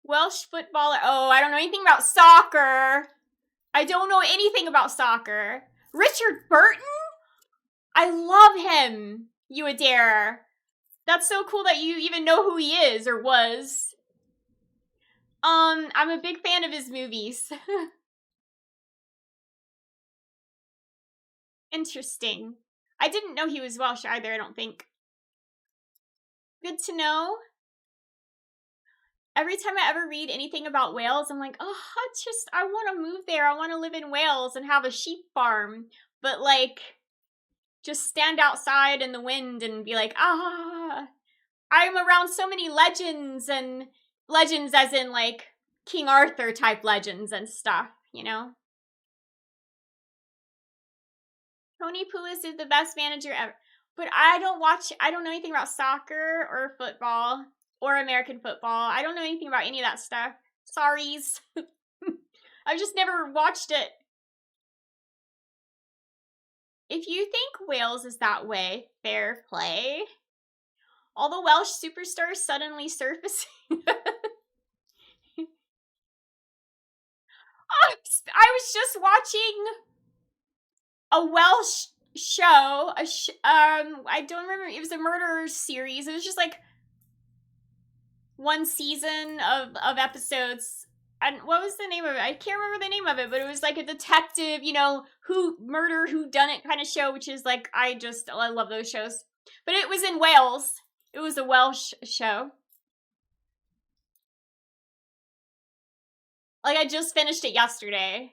Speaker 1: Welsh footballer. Oh, I don't know anything about soccer. I don't know anything about soccer. Richard Burton? I love him. You a dare. That's so cool that you even know who he is or was. I'm a big fan of his movies. Interesting. I didn't know he was Welsh either, I don't think. Good to know. Every time I ever read anything about Wales, I'm like, oh, I want to move there. I want to live in Wales and have a sheep farm. But, like, just stand outside in the wind and be like, I'm around so many legends, and legends as in, like, King Arthur type legends and stuff, you know? Tony Pulis is the best manager ever. But I don't know anything about soccer or football or American football. I don't know anything about any of that stuff. Sorries. I've just never watched it. If you think Wales is that way, fair play. All the Welsh superstars suddenly surfacing. I was just watching a Welsh show. I don't remember. It was a murder series. It was just like one season of episodes. and what was the name of it? I can't remember the name of it, but it was like a detective, you know, who done it kind of show, which is like I love those shows. But it was in Wales. It was a Welsh show. Like I just finished it yesterday.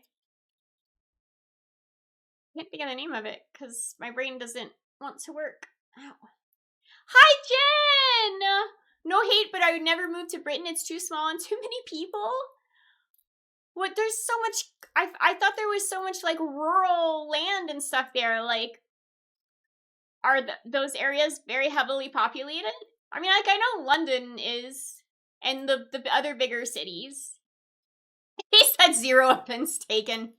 Speaker 1: I can't think of the name of it because my brain doesn't want to work. Ow. Hi, Jen! No hate, but I would never move to Britain. It's too small and too many people. What? There's so much. I thought there was so much like rural land and stuff there. Like, are those areas very heavily populated? I mean, like I know London is, and the other bigger cities. He said 0 offense taken.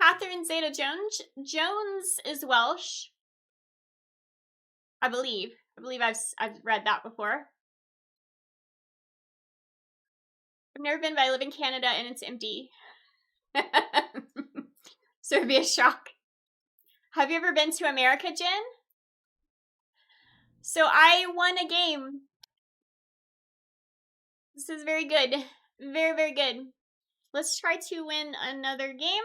Speaker 1: Catherine Zeta-Jones. Jones is Welsh. I believe. I've read that before. I've never been, but I live in Canada and it's empty. So it'd be a shock. Have you ever been to America, Jen? So I won a game. This is very good. Very, very good. Let's try to win another game.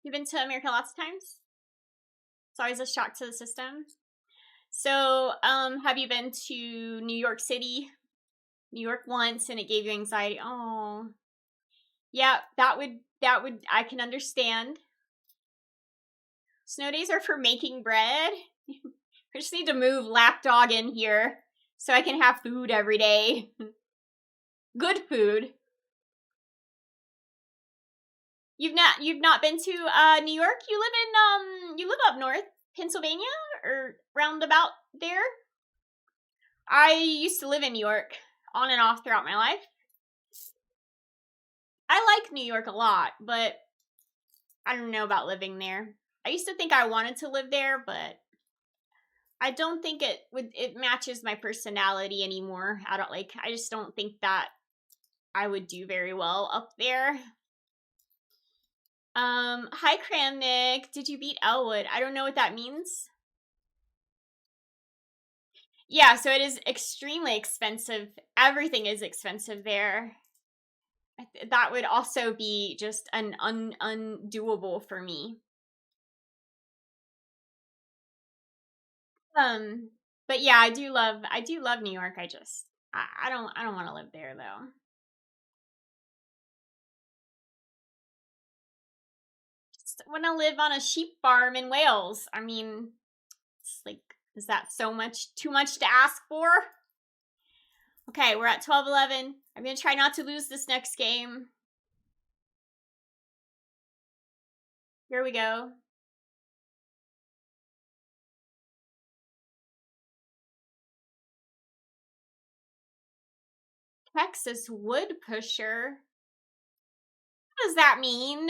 Speaker 1: You've been to America lots of times? It's always a shock to the system. So, have you been to New York City? New York once and it gave you anxiety. Oh. Yeah, that would I can understand. Snow days are for making bread. I just need to move lapdog in here so I can have food every day. Good food. You've not been to New York? You live up north, Pennsylvania or roundabout there? I used to live in New York on and off throughout my life. I like New York a lot, but I don't know about living there. I used to think I wanted to live there, but I don't think it matches my personality anymore. I just don't think that I would do very well up there. Hi Kramnik. Did you beat Elwood? I don't know what that means. Yeah, so it is extremely expensive. Everything is expensive there. That would also be just an undoable for me. But yeah, I do love New York. I don't want to live there though. Just want to live on a sheep farm in Wales. I mean, it's like, is that too much to ask for? Okay, we're at 12-11. I'm gonna try not to lose this next game. Here we go. Texas wood pusher. What does that mean?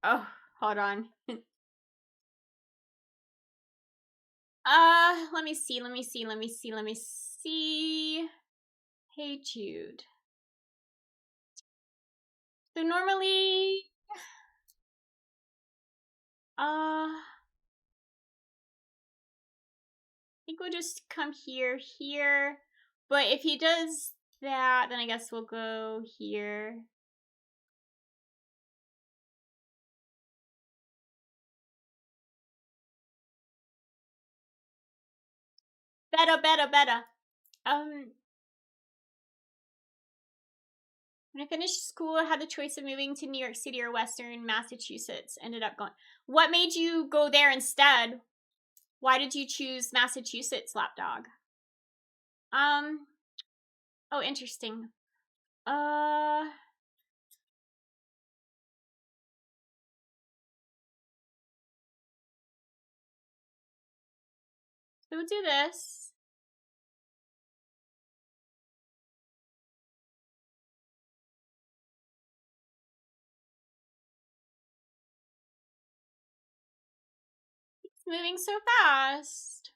Speaker 1: Oh, hold on. Let me see. Hey Jude. So normally, I think we'll just come here. But if he does that, then I guess we'll go here. Better. When I finished school, I had the choice of moving to New York City or Western Massachusetts. Ended up going. What made you go there instead? Why did you choose Massachusetts, Lapdog? Oh, interesting. So we'll do this. It's moving so fast.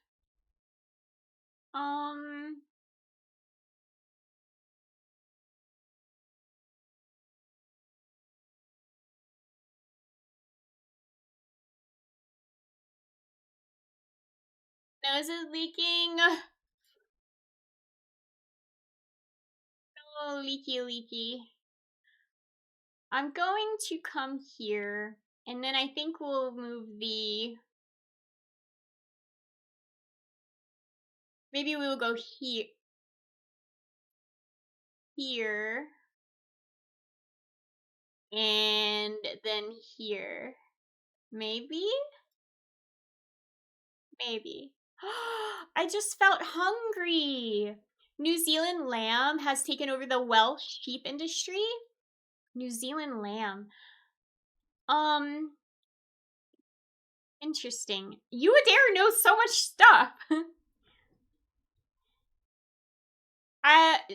Speaker 1: Nose is leaking. Oh, leaky, leaky. I'm going to come here, and then I think we'll move the... Maybe we will go here. Here. And then here. Maybe? Maybe. I just felt hungry. New Zealand lamb has taken over the Welsh sheep industry. New Zealand lamb. Interesting. You Adair knows so much stuff.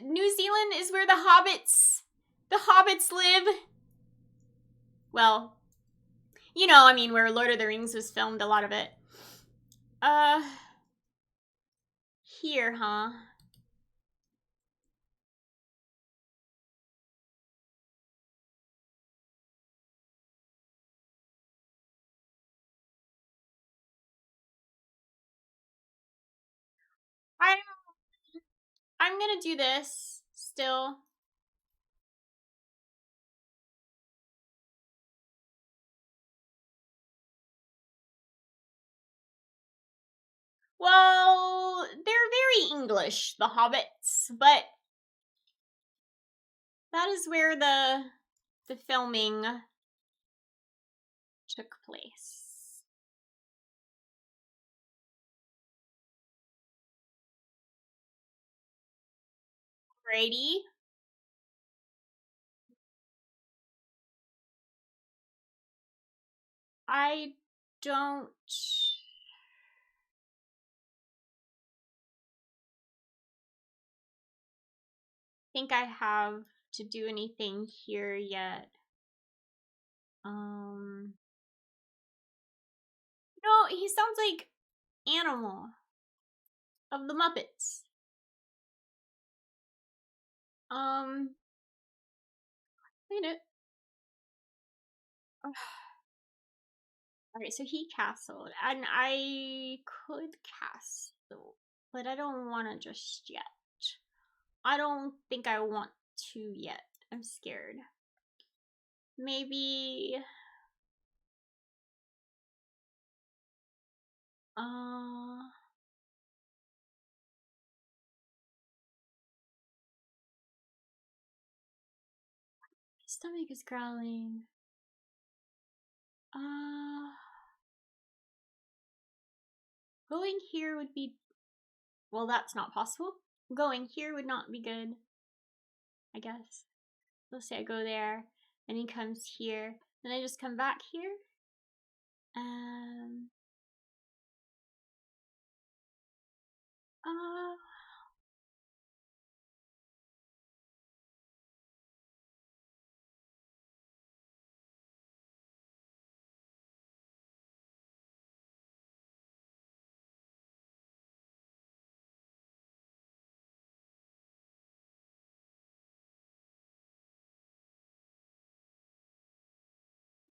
Speaker 1: New Zealand is where the hobbits live. Well, you know, I mean, where Lord of the Rings was filmed, a lot of it. Here, huh? I'm gonna do this still. Well, they're very English, the hobbits, but that is where the filming took place. Brady. I don't think I have to do anything here yet. No, he sounds like Animal of the Muppets. Wait it. Alright, so he castled, and I could castle, but I don't want to just yet. I don't think I want to yet. I'm scared. Maybe... My stomach is growling. Going here would be... Well, that's not possible. Going here would not be good, I guess. Let's say I go there, and he comes here, then I just come back here.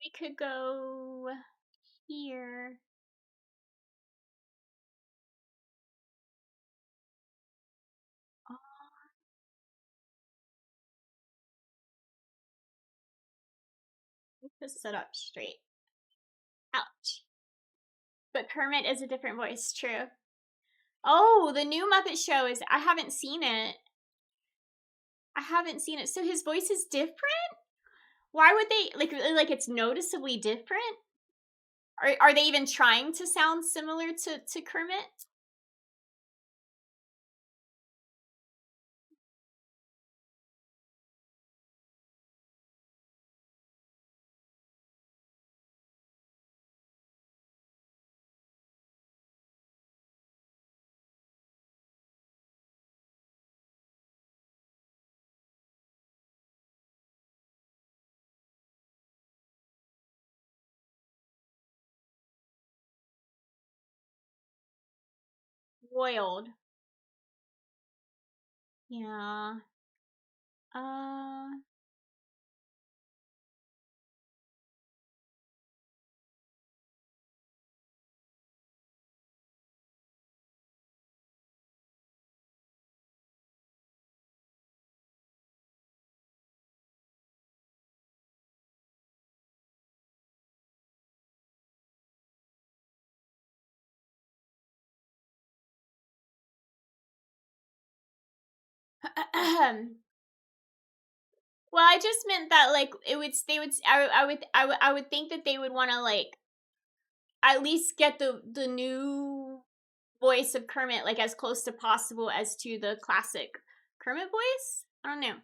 Speaker 1: We could go here. Just sit up straight. Ouch. But Kermit is a different voice, true. Oh, the new Muppet Show is... I haven't seen it. So his voice is different? Why would they... Like it's noticeably different? Are they even trying to sound similar to Kermit? Spoiled. Yeah. Well, I just meant that like it would they would I would think that they would want to like at least get the new voice of Kermit like as close to possible as to the classic Kermit voice. I don't know.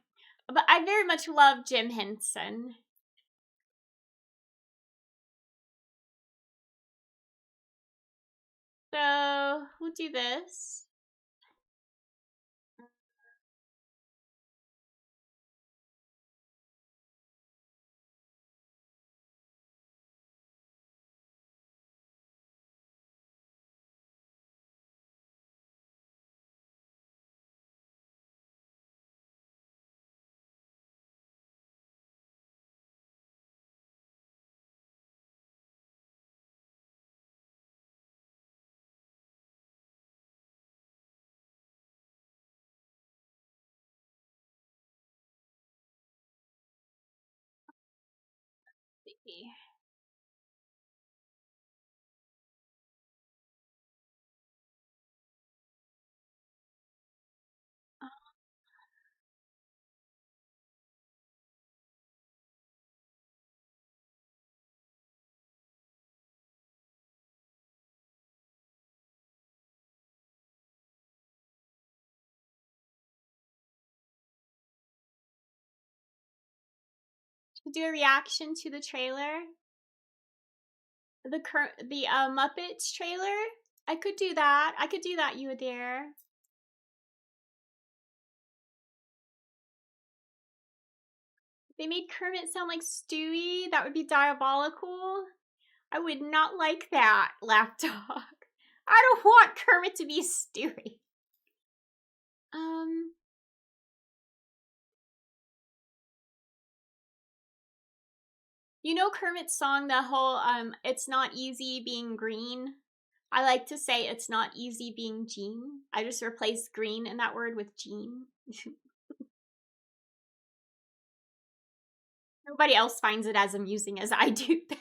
Speaker 1: But I very much love Jim Henson. So we'll do this. Do a reaction to the trailer, the Muppets trailer. I could do that. I could do that. You were there. They made Kermit sound like Stewie. That would be diabolical. I would not like that, Lapdog. I don't want Kermit to be Stewie. You know Kermit's song, the whole it's not easy being green. I like to say it's not easy being Gene. I just replaced green in that word with Gene. Nobody else finds it as amusing as I do though.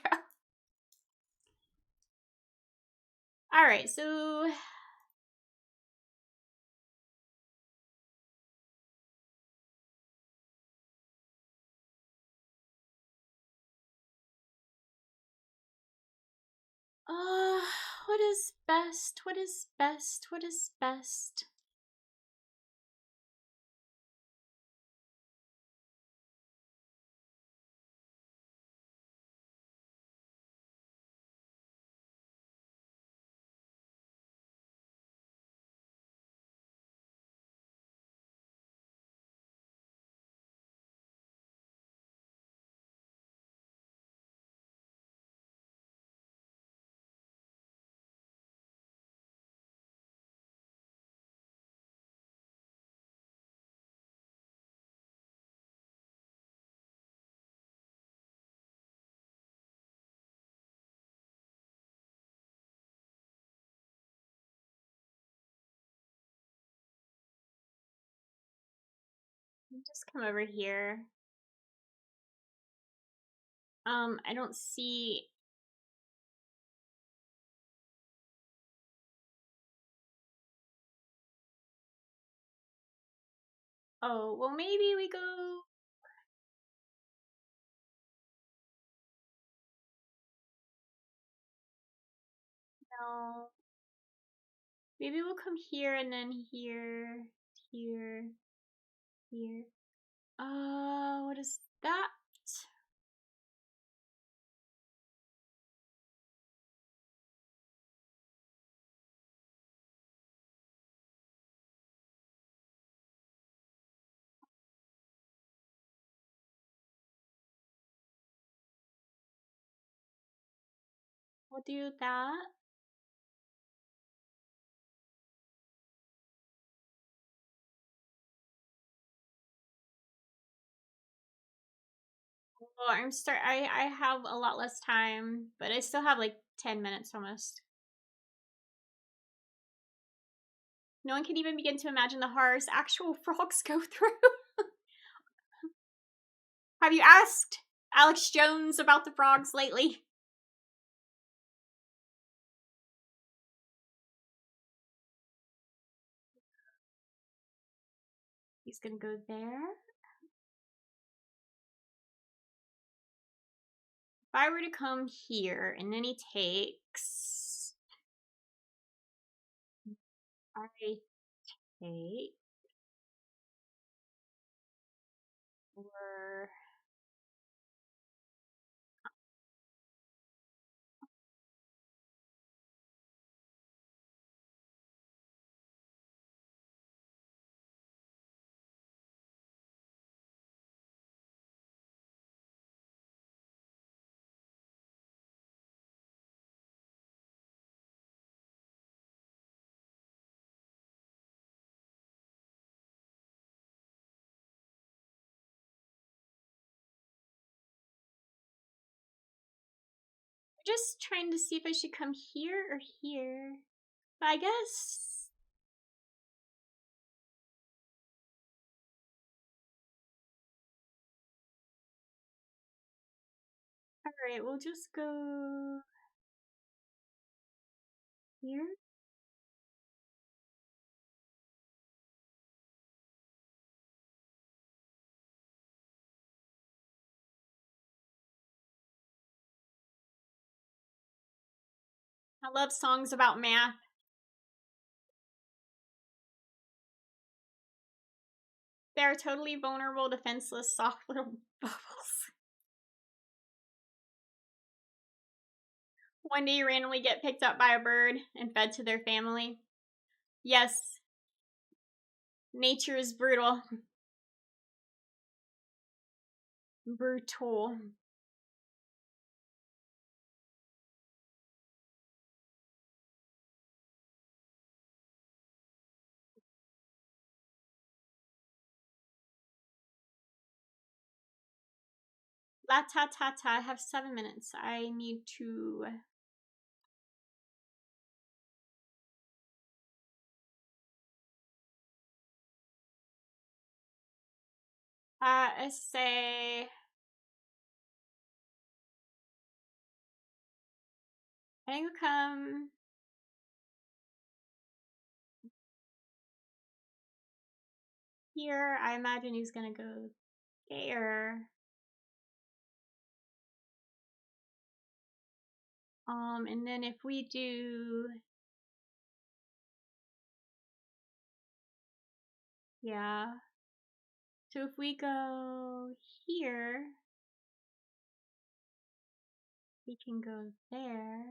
Speaker 1: Alright, so what is best? What is best? What is best? Just come over here. I don't see. Oh, well, maybe we go. No. Maybe we'll come here and then here, here, here. What is that? We'll do that. Well, I have a lot less time, but I still have like 10 minutes almost. No one can even begin to imagine the horrors actual frogs go through. Have you asked Alex Jones about the frogs lately? He's gonna go there. If I were to come here and then he takes. I take. Or. Just trying to see if I should come here or here. But I guess. Alright, we'll just go here. I love songs about math. They're totally vulnerable, defenseless, soft little bubbles. One day you randomly get picked up by a bird and fed to their family. Yes, nature is brutal. Brutal. La ta ta ta. I have 7 minutes. I need to. I say. I think we'll come here. I imagine he's gonna go there. And then if we do. Yeah. So if we go here, we can go there.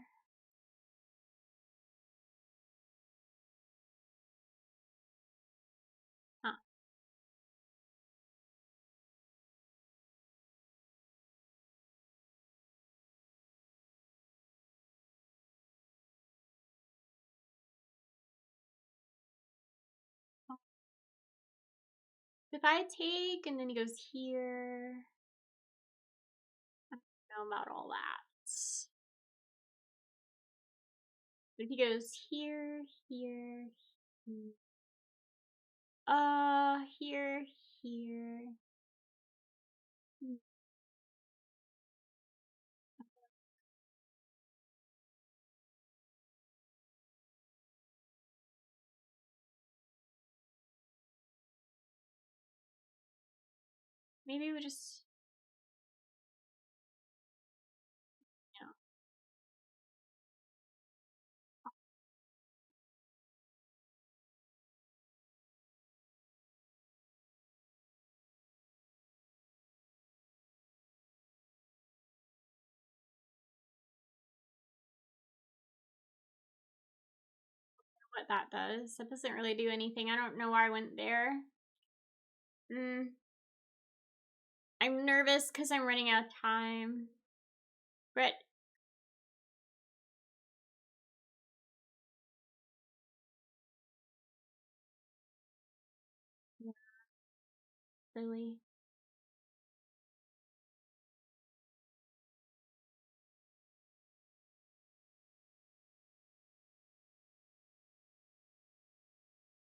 Speaker 1: Huh. If I take and then he goes here, I don't know about all that. But if he goes here, here, here, here. Maybe we just, you know, what that does. That doesn't really do anything. I don't know why I went there. I'm nervous because I'm running out of time. But really,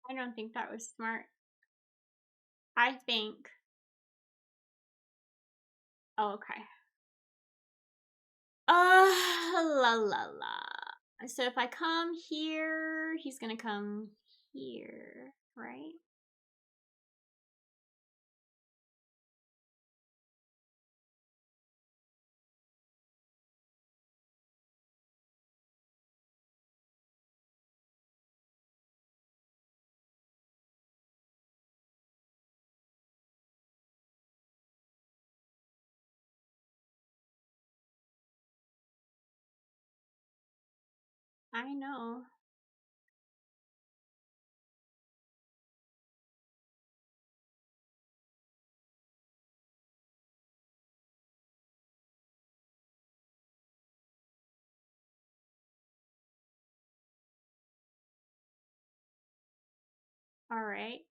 Speaker 1: I don't think that was smart. I think. Oh, okay. La la la. So if I come here, he's gonna come here, right? I know. All right.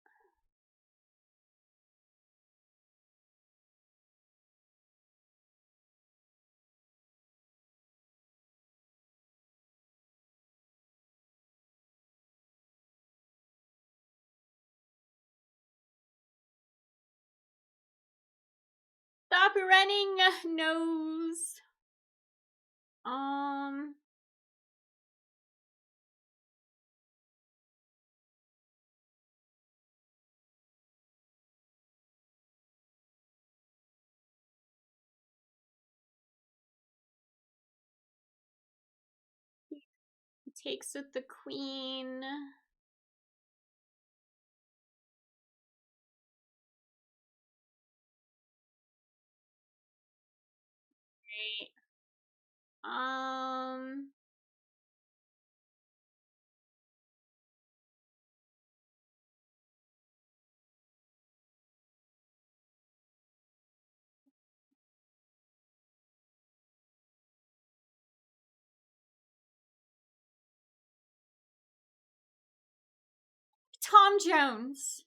Speaker 1: Stop running, nose. Um. He takes with the queen. Right. Tom Jones.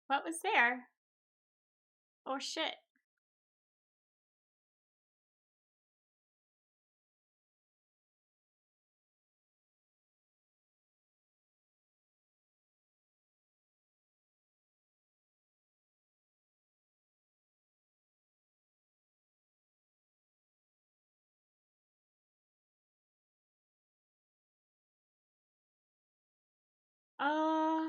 Speaker 1: What was there? Oh shit. Uh.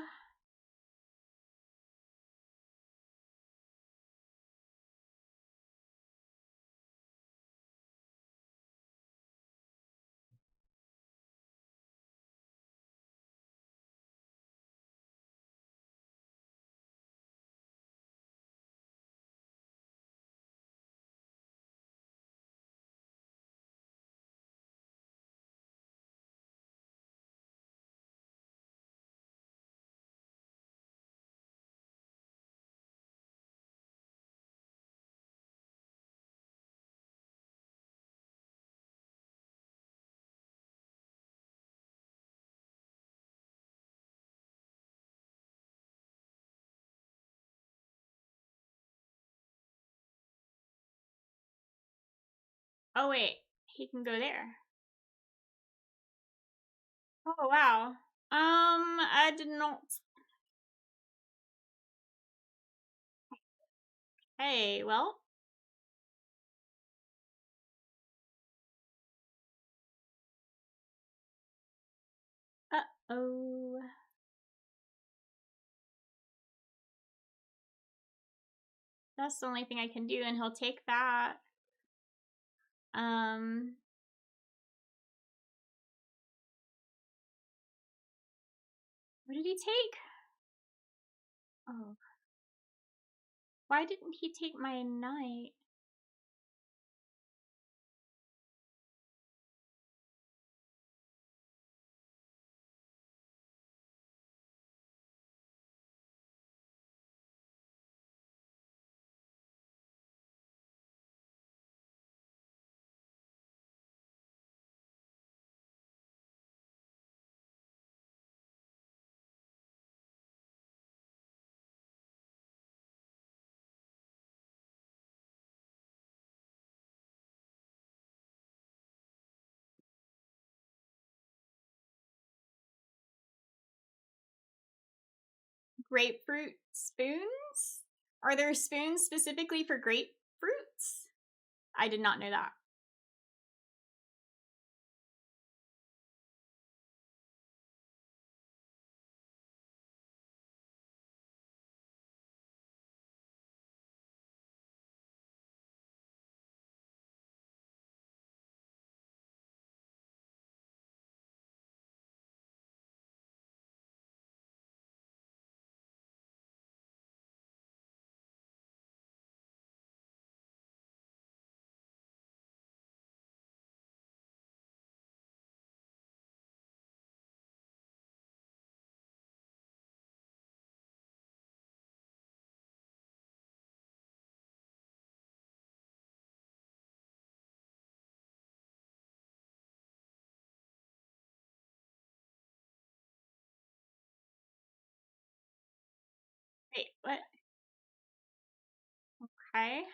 Speaker 1: Oh wait, he can go there. Oh wow. I did not. Hey, well. Uh-oh. That's the only thing I can do, and he'll take that. Um. What did he take? Oh. Why didn't he take my knight? Grapefruit spoons? Are there spoons specifically for grapefruits? I did not know that. Wait, what? Okay.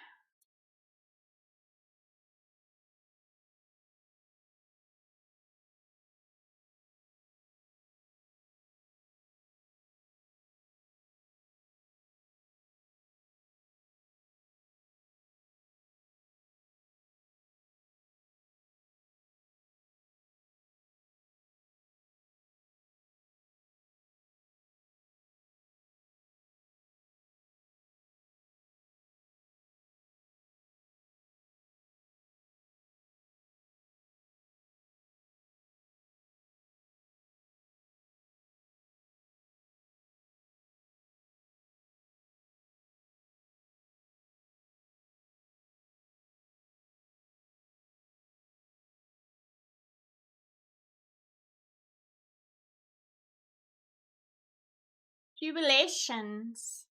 Speaker 1: Jubilations.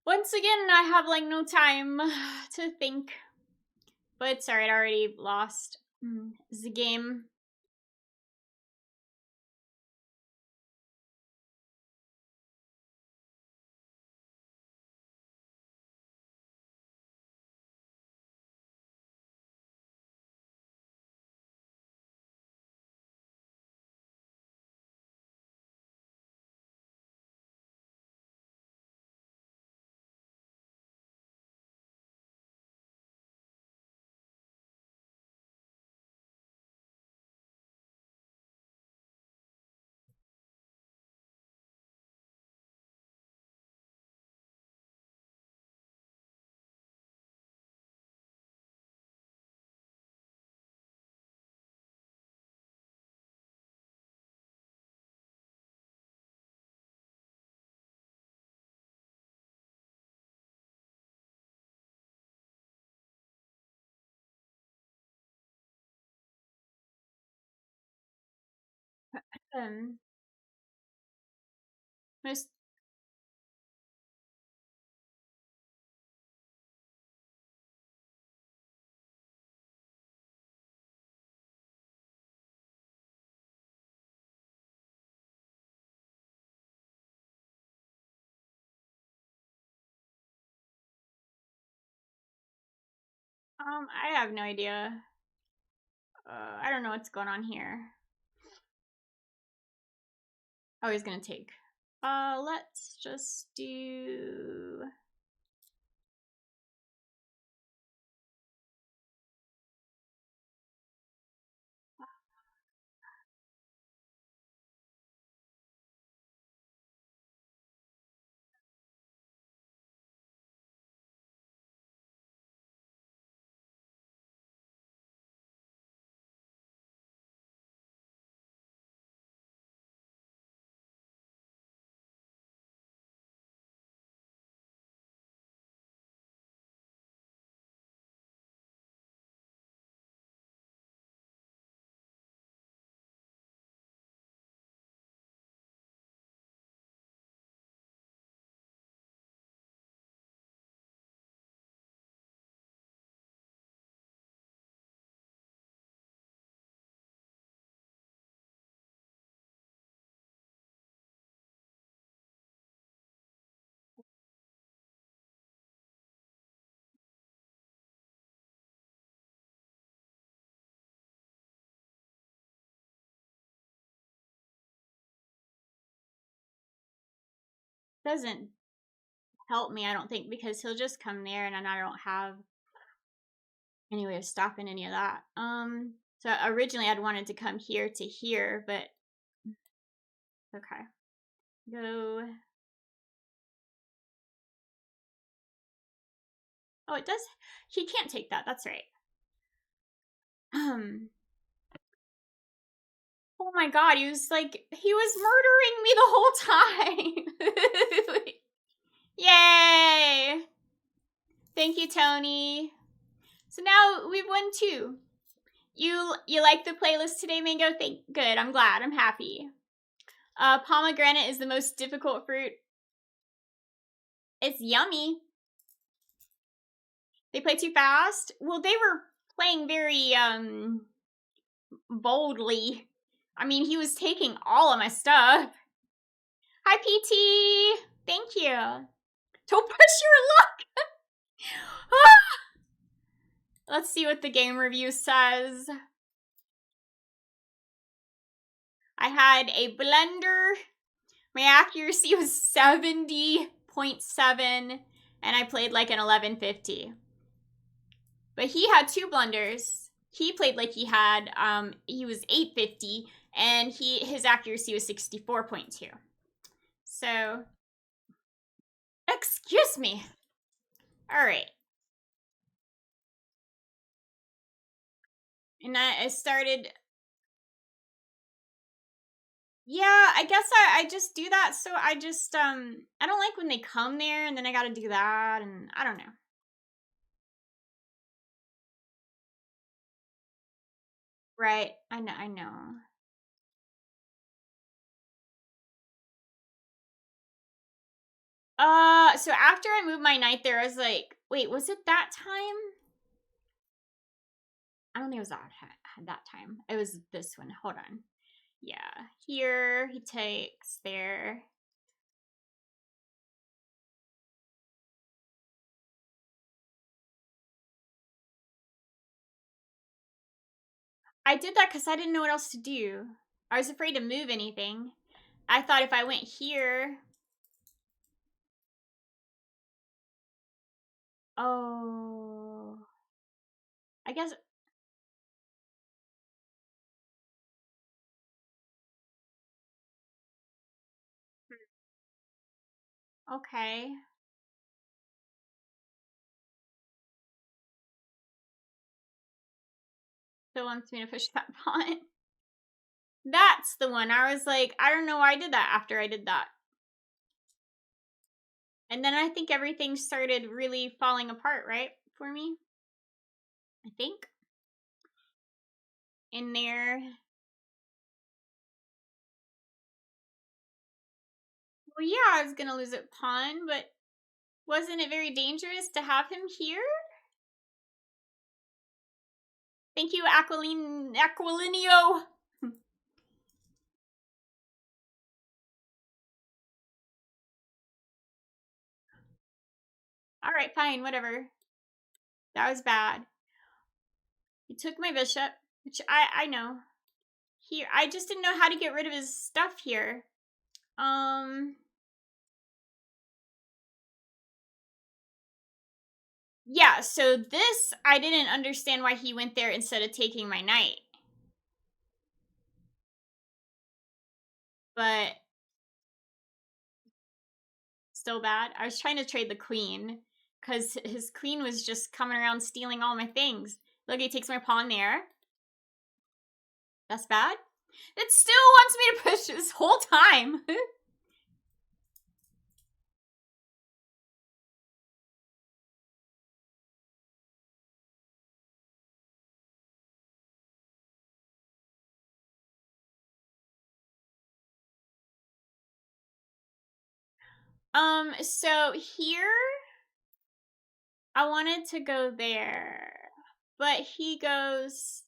Speaker 1: Once again, I have like no time to think. But it's alright, I already lost the game. Um, most I have no idea. I don't know what's going on here. Oh, he's gonna take. Let's just do. doesn't help me, I don't think, because he'll just come there and I don't have any way of stopping any of that. So originally I'd wanted to come here to here, but okay. Go. Oh, it does. He can't take that. That's right. Oh my god, he was murdering me the whole time. Yay! Thank you, Tony. So now we've won 2. You like the playlist today, Mango? Good. I'm glad. I'm happy. Pomegranate is the most difficult fruit. It's yummy. They play too fast? Well, they were playing very boldly. I mean, he was taking all of my stuff. Hi, PT. Thank you. Don't push your luck. Let's see what the game review says. I had a blender. My accuracy was 70.7, and I played like an 1150. But he had 2 blunders. He played like he was 850, and his accuracy was 64.2. So, excuse me. All right. And I started. Yeah, I guess I just do that. So I just I don't like when they come there and then I got to do that, and I don't know. Right. I know. So after I moved my knight there, I was like, wait, was it that time? I don't think it was that time. It was this one. Hold on. Yeah. Here, he takes there. I did that because I didn't know what else to do. I was afraid to move anything. I thought if I went here. Oh. I guess. Okay. Still wants me to push that pawn. That's the one. I was like, I don't know why I did that after I did that. And then I think everything started really falling apart, right? For me. I think. In there. Well, yeah, I was gonna lose a pawn, but wasn't it very dangerous to have him here? Thank you, Aquilinio. Alright, fine, whatever. That was bad. He took my bishop, which I know. Here, I just didn't know how to get rid of his stuff here. Yeah, so this, I didn't understand why he went there instead of taking my knight. But still bad. I was trying to trade the queen because his queen was just coming around stealing all my things. Look, he takes my pawn there. That's bad. It still wants me to push this whole time. So here, I wanted to go there, but he goes,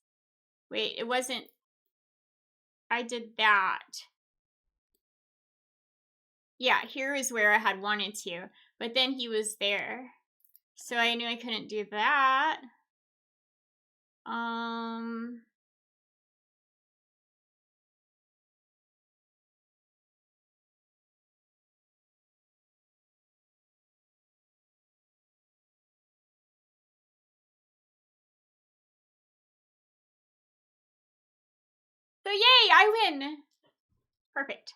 Speaker 1: wait, it wasn't, I did that. Yeah, here is where I had wanted to, but then he was there. So I knew I couldn't do that. So yay, I win. Perfect.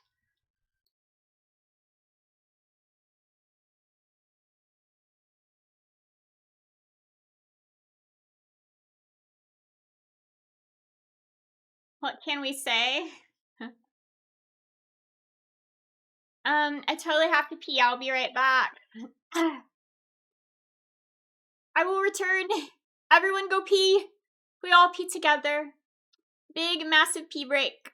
Speaker 1: What can we say? I totally have to pee. I'll be right back. I will return. Everyone go pee. We all pee together. Big, massive pee break.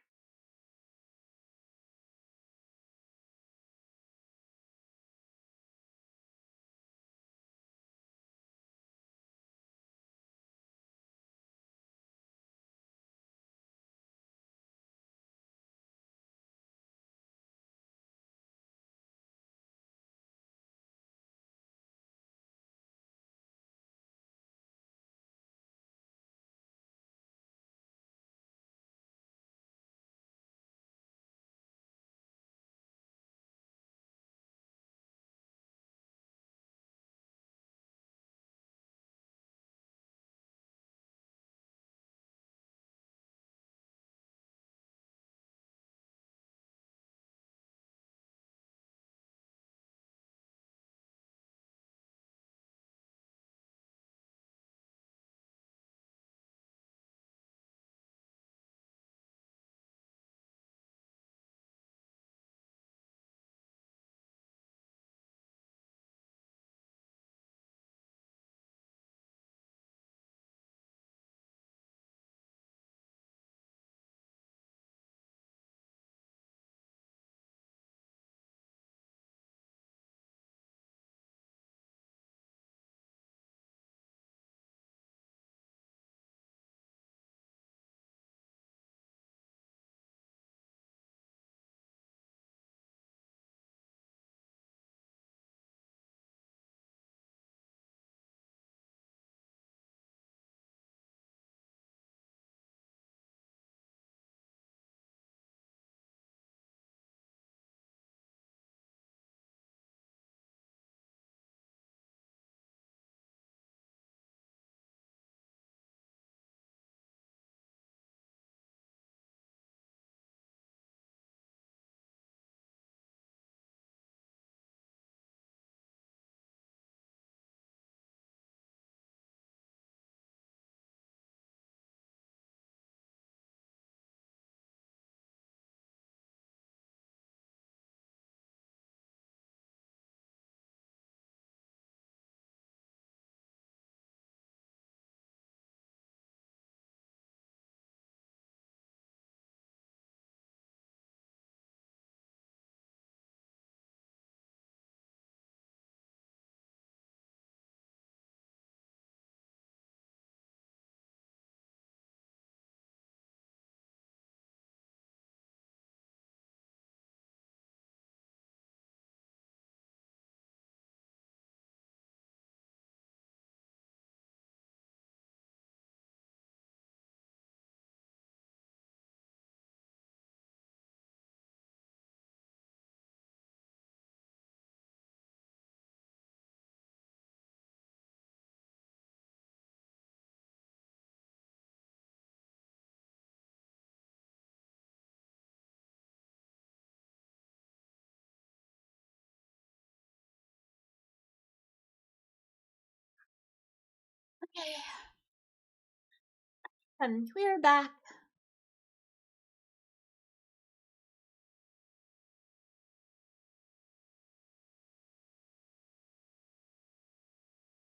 Speaker 1: Okay. We're back.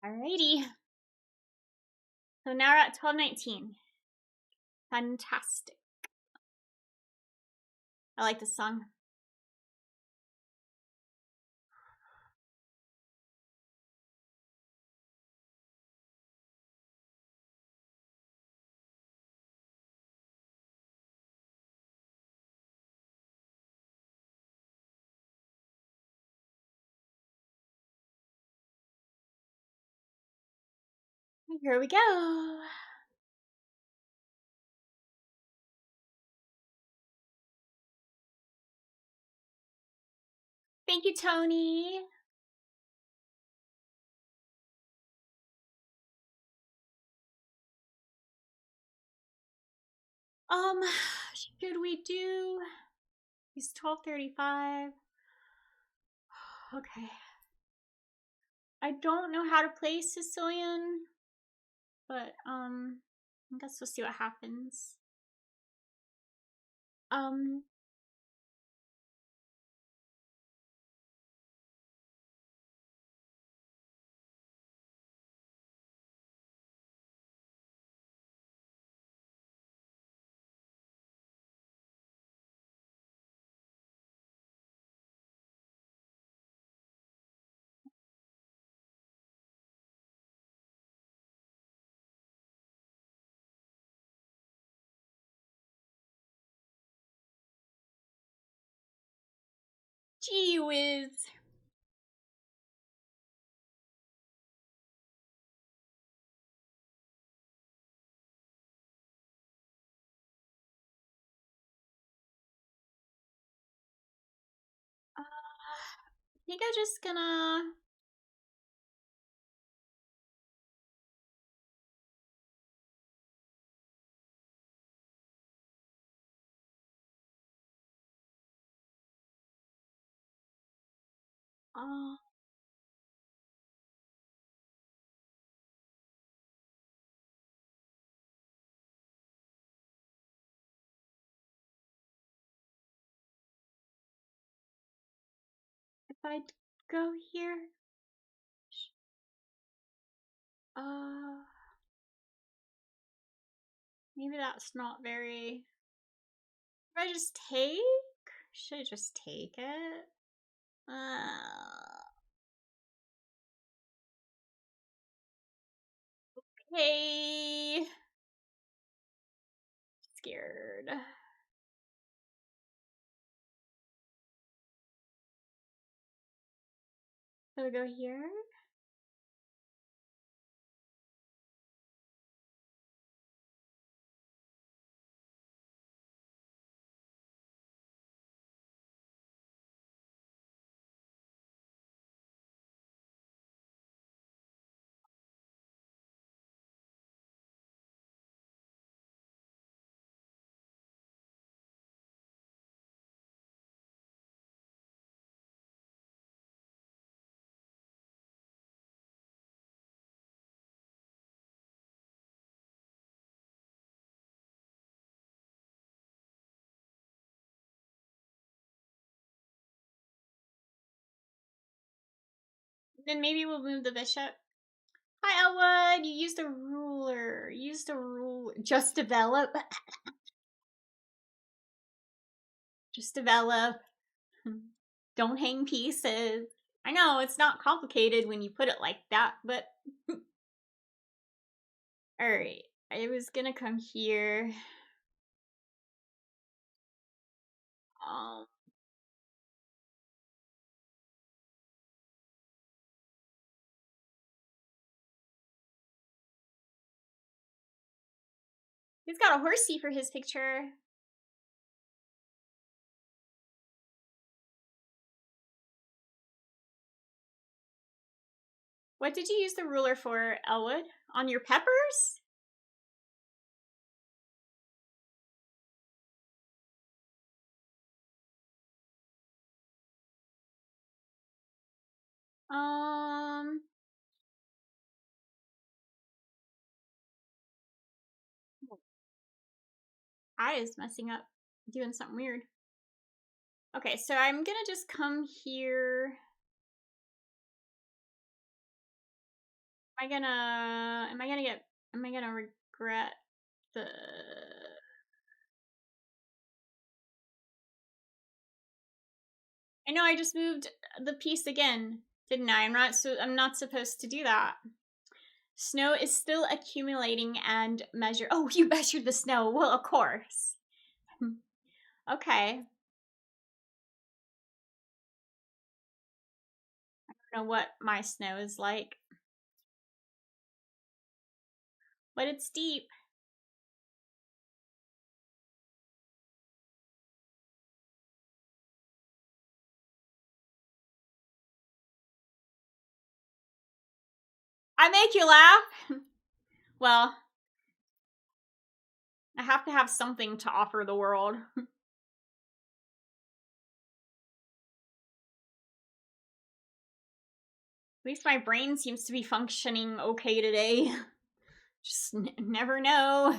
Speaker 1: Alrighty. So now we're at 12:19. Fantastic. I like this song. Here we go. Thank you, Tony. Should we do... It's 12:35. Okay. I don't know how to play Sicilian, but, I guess we'll see what happens. Gee whiz. I think I'm just gonna... if I go here... maybe that's not very... Should I just take? Should I just take it? Okay. Scared. So we go here. Then maybe we'll move the bishop. Hi, Elwood. You used a ruler. Use the ruler. Just develop. Just develop. Don't hang pieces. I know, it's not complicated when you put it like that, but... Alright, I was gonna come here. He's got a horsey for his picture. What did you use the ruler for, Elwood? On your peppers? Eye is messing up, doing something weird. Okay, so I'm gonna just come here. Am I gonna regret the... I know I just moved the piece again, didn't I? I'm not supposed to do that. Snow is still accumulating and measure. Oh, you measured the snow. Well, of course. Okay. I don't know what my snow is like, but it's deep. I make you laugh. Well, I have to have something to offer the world. At least my brain seems to be functioning okay today. Just never know.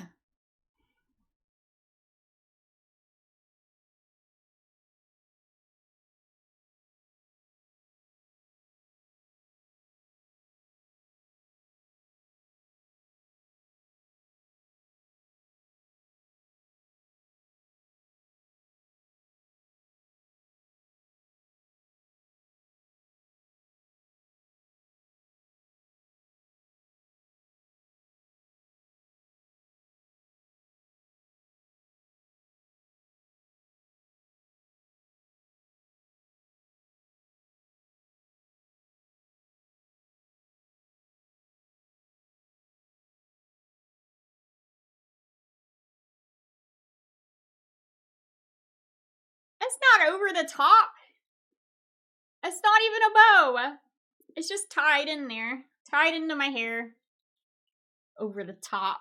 Speaker 1: It's not over the top. It's not even a bow. It's just tied in there. Tied into my hair. Over the top.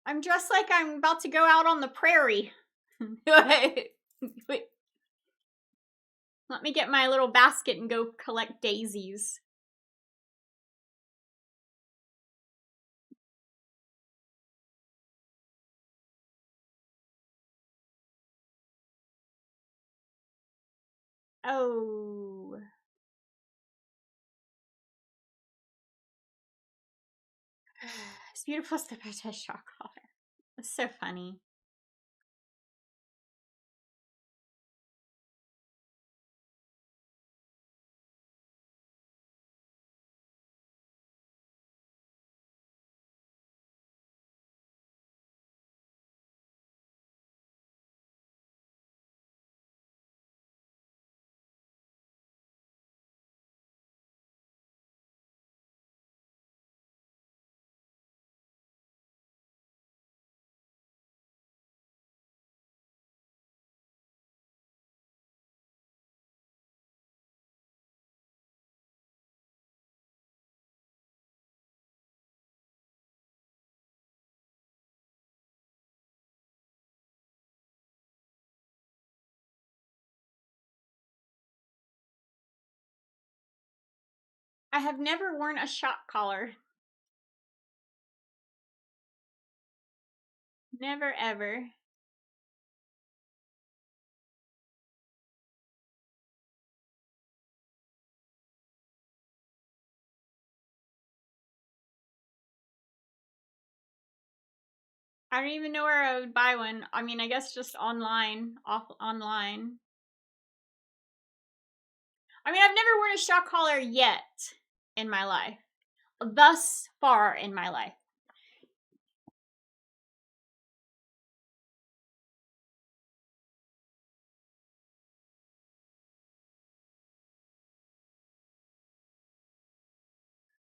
Speaker 1: I'm dressed like I'm about to go out on the prairie. Wait. Let me get my little basket and go collect daisies. Oh. It's beautiful stuff I touched shot collar. It's so funny. I have never worn a shock collar. Never ever. I don't even know where I would buy one. I mean, I guess just online. Online. I mean, I've never worn a shock collar yet in my life. Thus far in my life.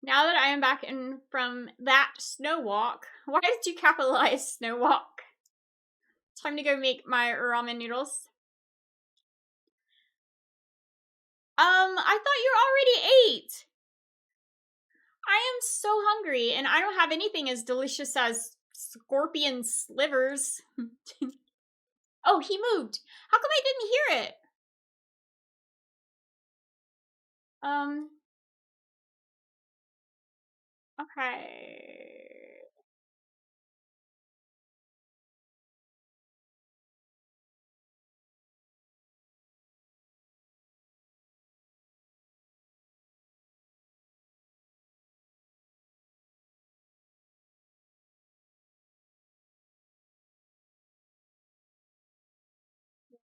Speaker 1: Now that I am back in from that snow walk, why did you capitalize snow walk? Time to go make my ramen noodles. I thought you already ate. I am so hungry, and I don't have anything as delicious as scorpion slivers. Oh, he moved. How come I didn't hear it? Okay.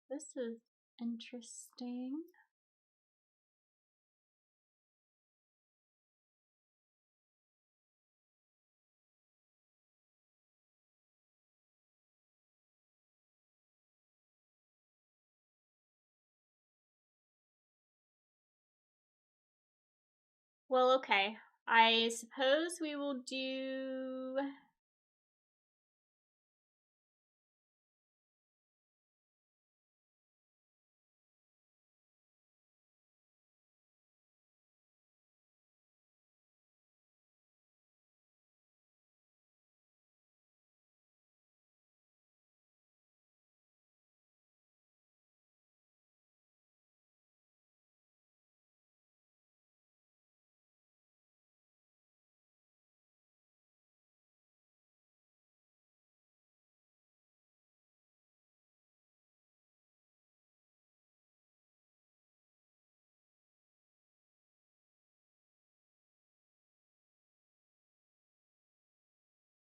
Speaker 1: This is interesting. Well, okay. I suppose we will do...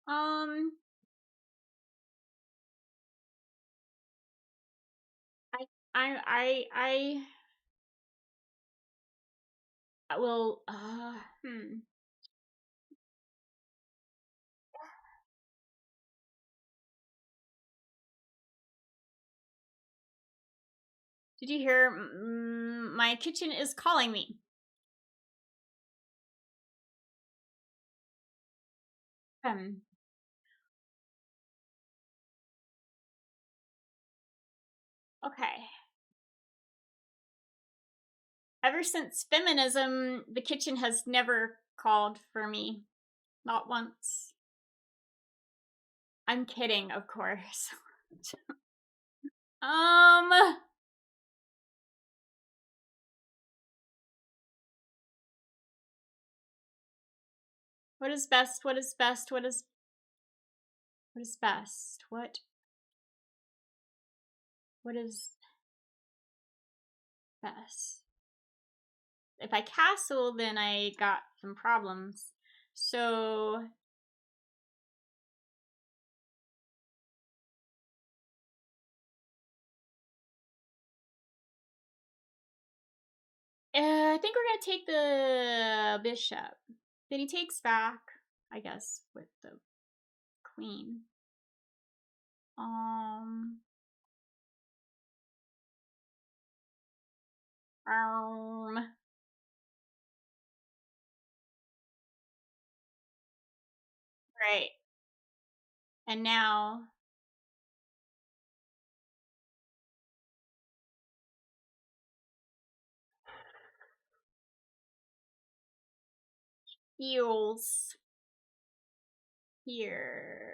Speaker 1: Um, I will. Did you hear? My kitchen is calling me. Um. Okay. Ever since feminism, the kitchen has never called for me. Not once. I'm kidding, of course. um. What is best? What is best? What is best? What is best? If I castle, then I got some problems. So I think we're gonna take the bishop. Then he takes back, I guess, with the queen. Um. Um. Right. And now heals here.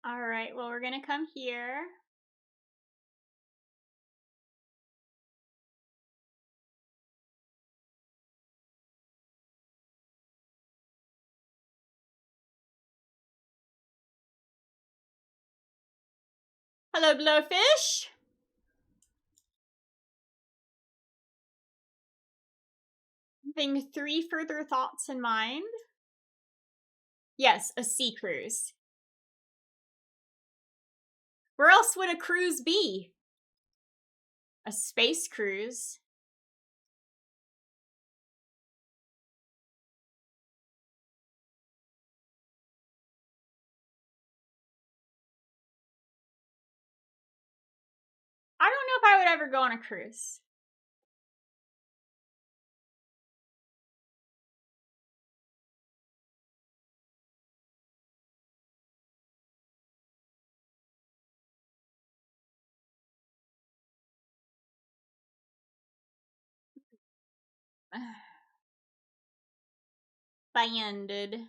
Speaker 1: All right. Well, we're gonna come here. Hello, blowfish. Having 3 further thoughts in mind. Yes, a sea cruise. Where else would a cruise be? A space cruise. I don't know if I would ever go on a cruise. Banded.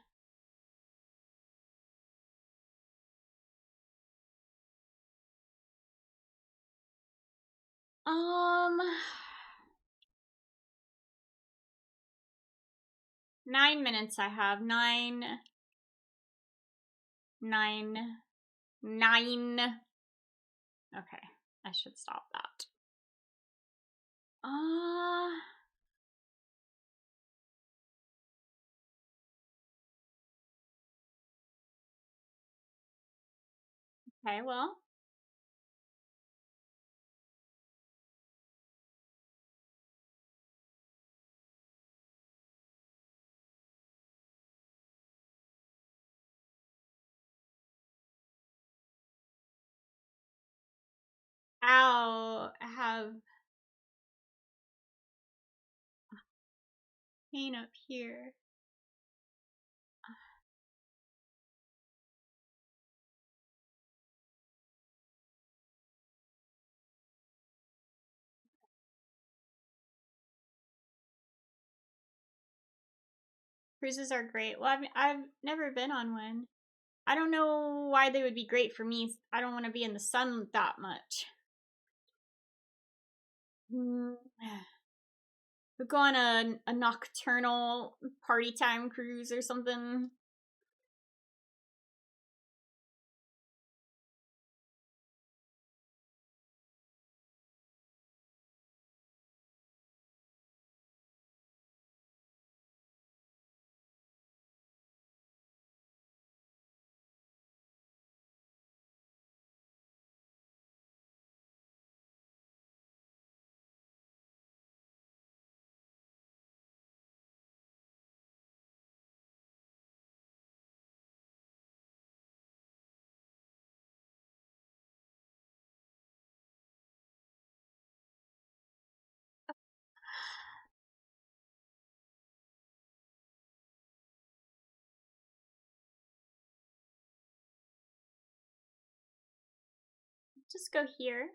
Speaker 1: Um, 9 minutes I have. 9. 9. 9. Okay, I should stop that. Okay, well. I'll have paint up here. Cruises are great. Well, I've never been on one. I don't know why they would be great for me. I don't want to be in the sun that much. We'll go on a nocturnal party time cruise or something. Just go here.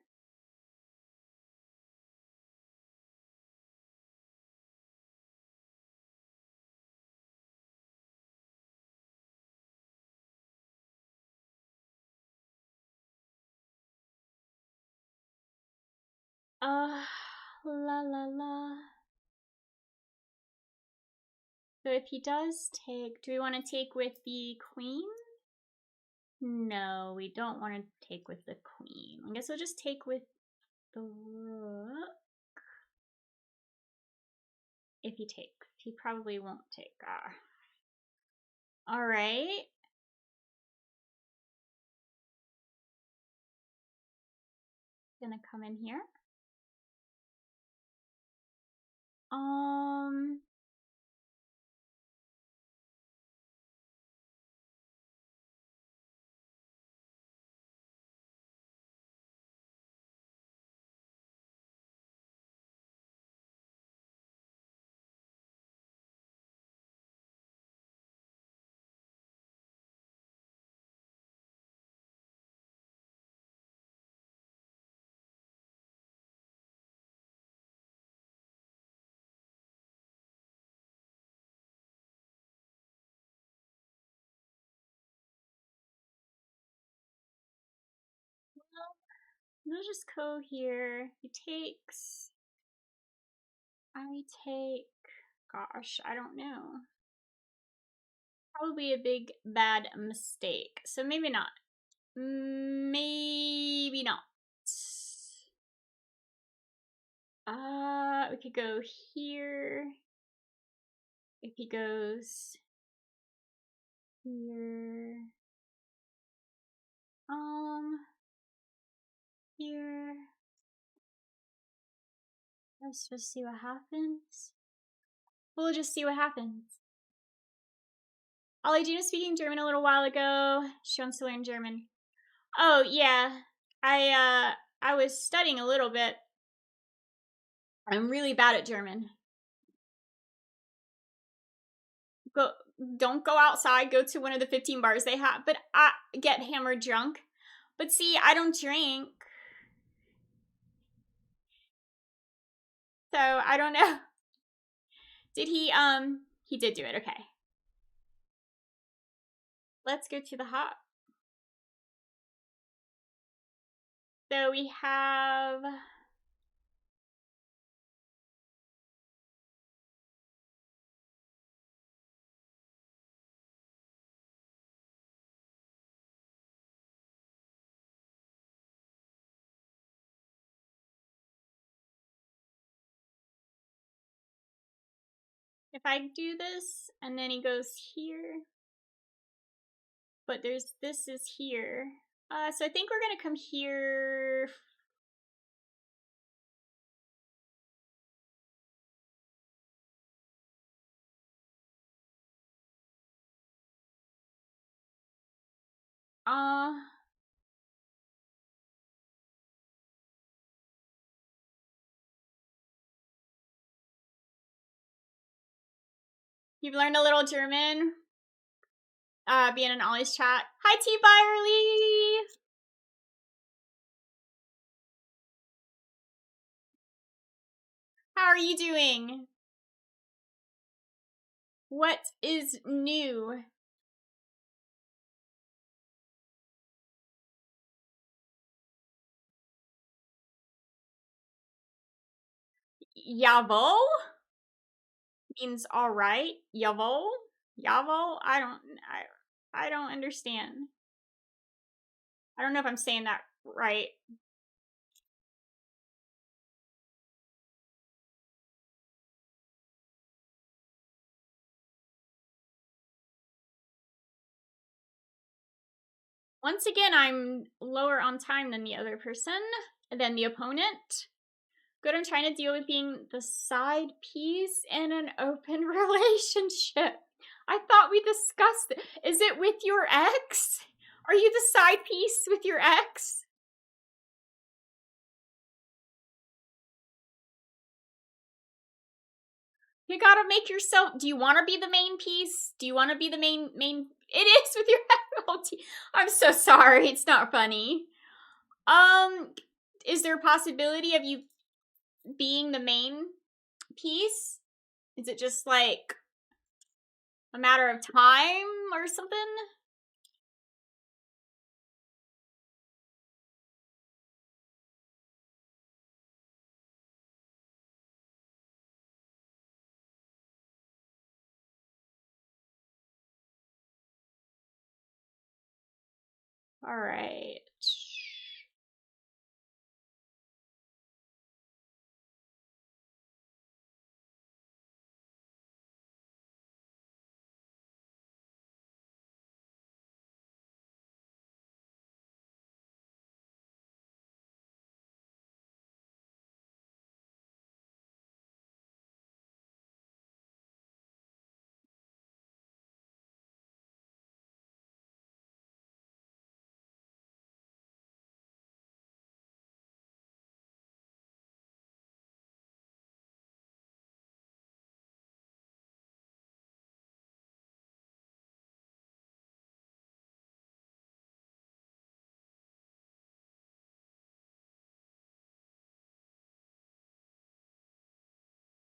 Speaker 1: La la la. So if he does take, do we want to take with the queen? No, we don't want to take with the queen. I guess we'll just take with the rook. If he takes. He probably won't take. Alright. Gonna come in here. We'll just go here. He takes. I take. Gosh, I don't know. Probably a big bad mistake. So maybe not. Maybe not. We could go here. If he goes here. Here. Let's just see what happens. We'll just see what happens. Ollie, Gina speaking German a little while ago. She wants to learn German. Oh yeah, I was studying a little bit. I'm really bad at German. Don't go outside. Go to one of the 15 bars they have. But I get hammered drunk. But see, I don't drink. So I don't know. Did he did do it, okay. Let's go to the hop. So we have if I do this and then he goes here, but this is here. So I think we're gonna come here. You've learned a little German. Being in Ollie's chat. Hi, T. Byerly. How are you doing? What is new? Jawohl means all right. Jawohl, jawohl. I don't understand. I don't know if I'm saying that right. Once again, I'm lower on time than the other person, than the opponent. Good, I'm trying to deal with being the side piece in an open relationship. I thought we discussed it. Is it with your ex? Are you the side piece with your ex? You gotta make yourself. Do you want to be the main piece? Do you want to be the main? It is with your ex. I'm so sorry. It's not funny. Is there a possibility of you being the main piece? Is it just like a matter of time or something? All right.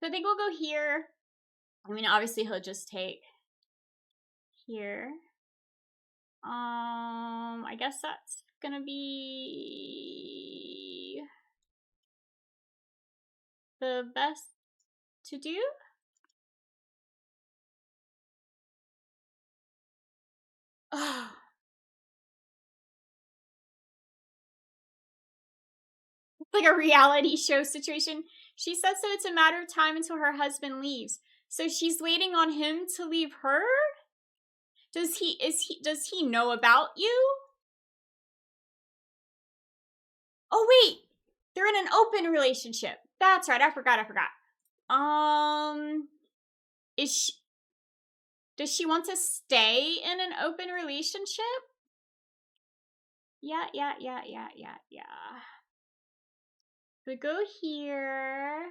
Speaker 1: So I think we'll go here. I mean, obviously he'll just take here. I guess that's gonna be the best to do. Like a reality show situation. She says so it's a matter of time until her husband leaves. So she's waiting on him to leave her? Does he know about you? Oh wait, they're in an open relationship. That's right. I forgot. Is she does she want to stay in an open relationship? Yeah. We go here.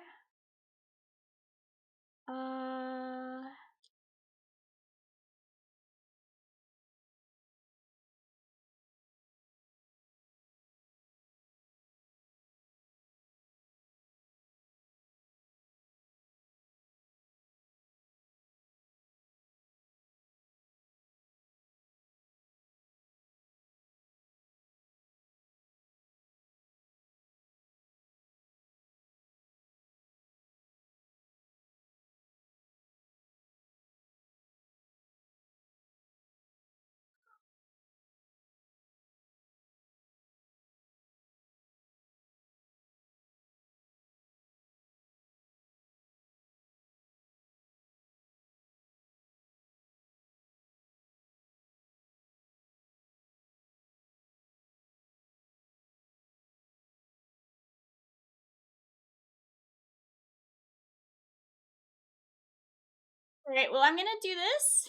Speaker 1: All right, well, I'm gonna do this.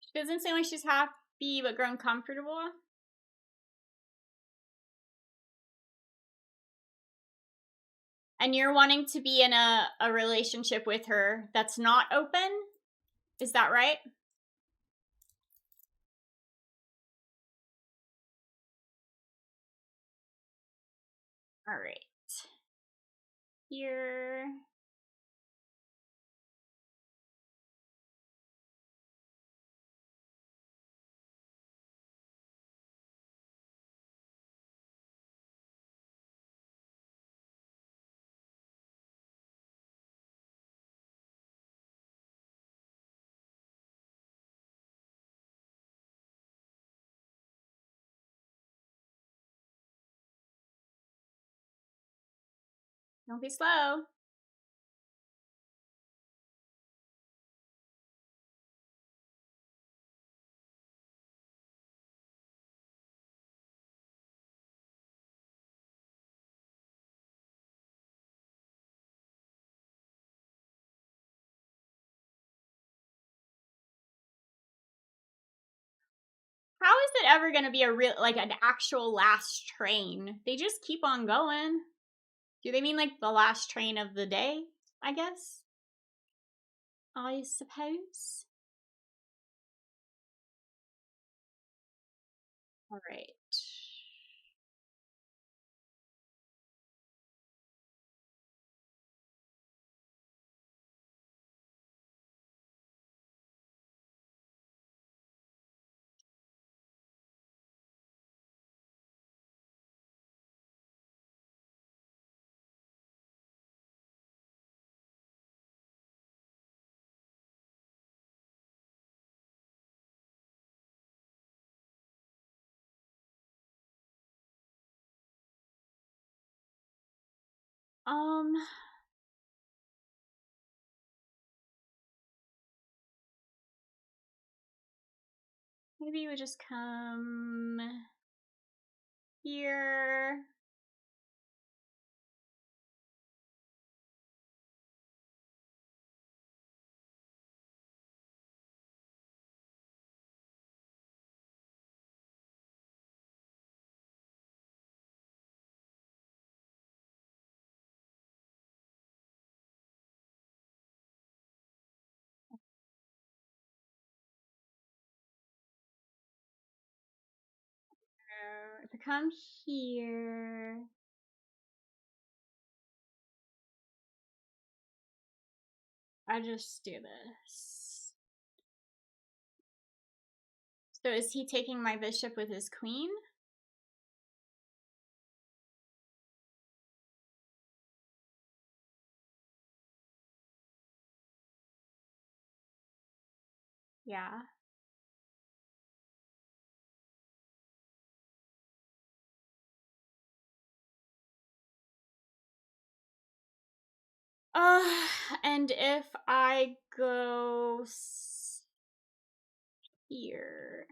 Speaker 1: She doesn't seem like she's happy but grown comfortable. And you're wanting to be in a relationship with her that's not open? Is that right? All right. Here. Don't be slow. How is it ever going to be a real, like an actual last train? They just keep on going. Do they mean like the last train of the day, I guess? I suppose. All right. Um, maybe you would just come here. If I come here, I just do this. So is he taking my bishop with his queen? Yeah. And if I go here.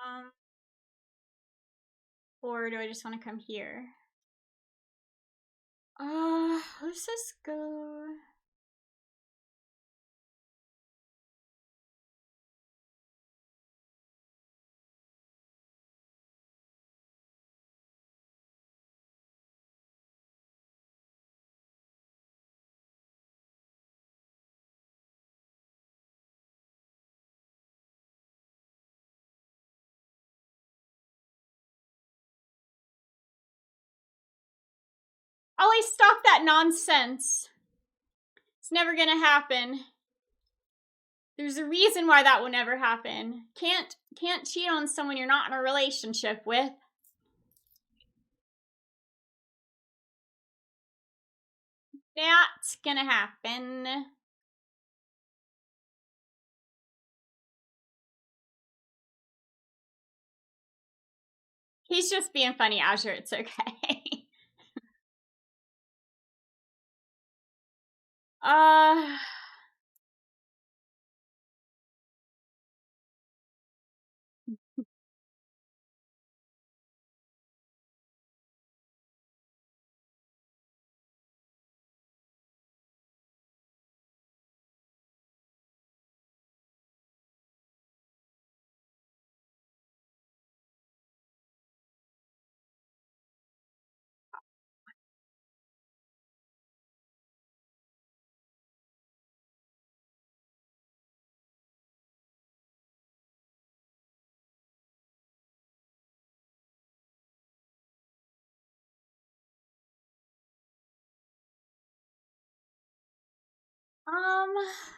Speaker 1: Um, or do I just want to come here? Let's just go. Ollie, stop that nonsense. It's never gonna happen. There's a reason why that will never happen. Can't cheat on someone you're not in a relationship with. That's gonna happen. He's just being funny, Azure. It's okay. uh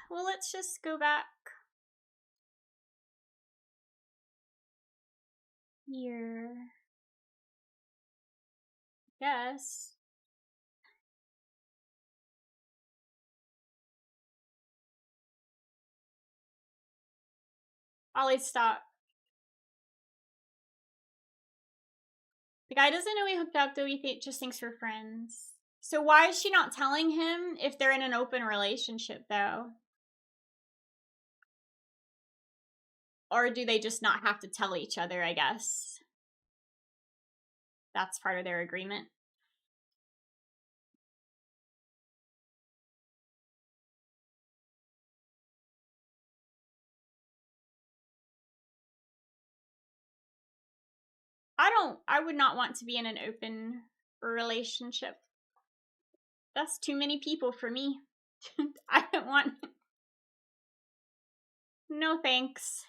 Speaker 1: Well, let's just go back here. Yes. Ollie, stop. The guy doesn't know we hooked up, though. He just thinks we're friends. So why is she not telling him if they're in an open relationship, though? Or do they just not have to tell each other, I guess? That's part of their agreement. I would not want to be in an open relationship. That's too many people for me. I don't want. No thanks.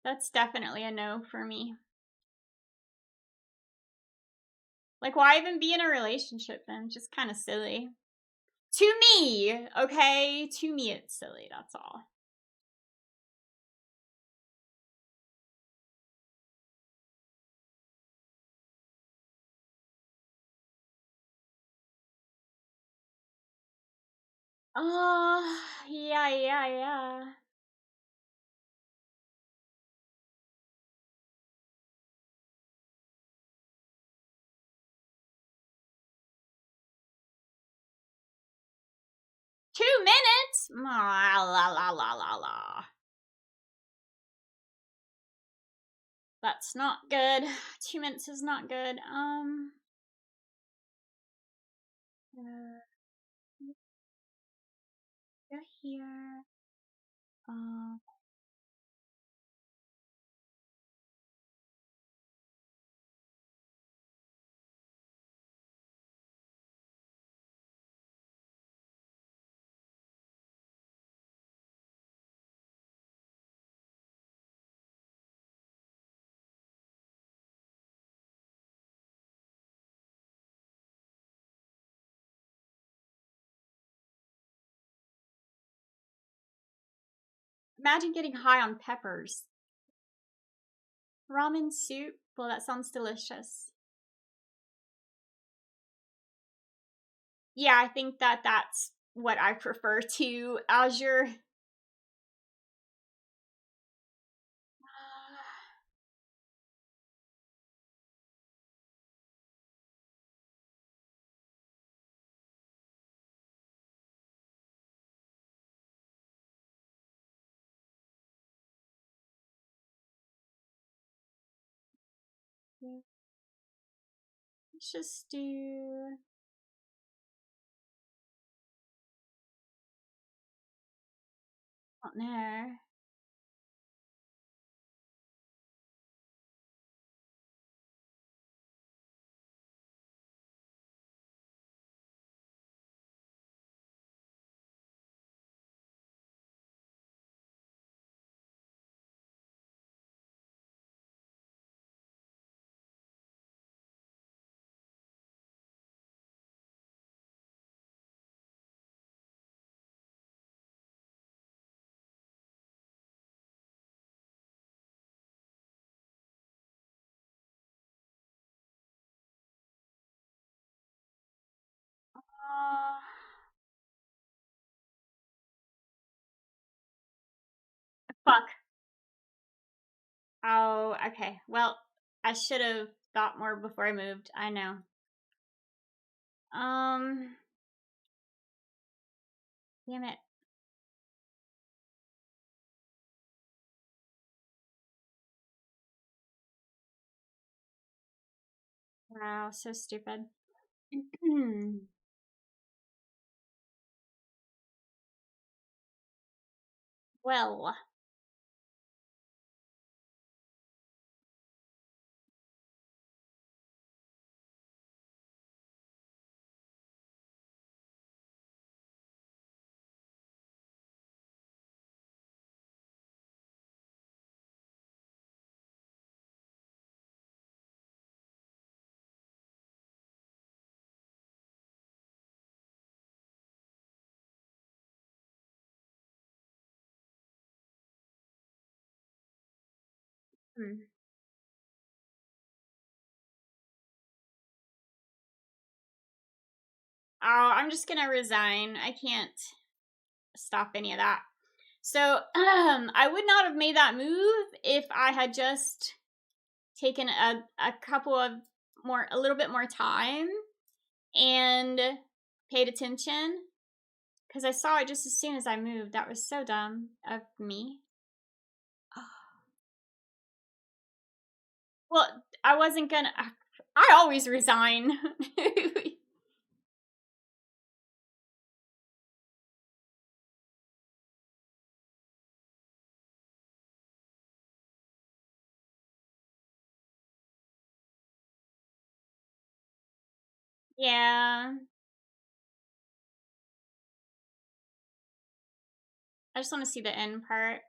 Speaker 1: That's definitely a no for me. Like, why even be in a relationship then? Just kind of silly. To me, okay? To me, it's silly, that's all. Oh, yeah. 2 minutes? La. That's not good. 2 minutes is not good. Go here. Imagine getting high on peppers. Ramen soup? Well, that sounds delicious. Yeah, I think that's what I prefer to Azure. Let's just do... I don't know. Fuck. Oh, okay. Well, I should have thought more before I moved. I know. Damn it. Wow, so stupid. Well, Hmm. Oh, I'm just gonna resign. I can't stop any of that. So, I would not have made that move if I had just taken a couple of a little bit more time and paid attention. Because I saw it just as soon as I moved. That was so dumb of me. Well, I wasn't gonna. I always resign. Yeah. I just want to see the end part.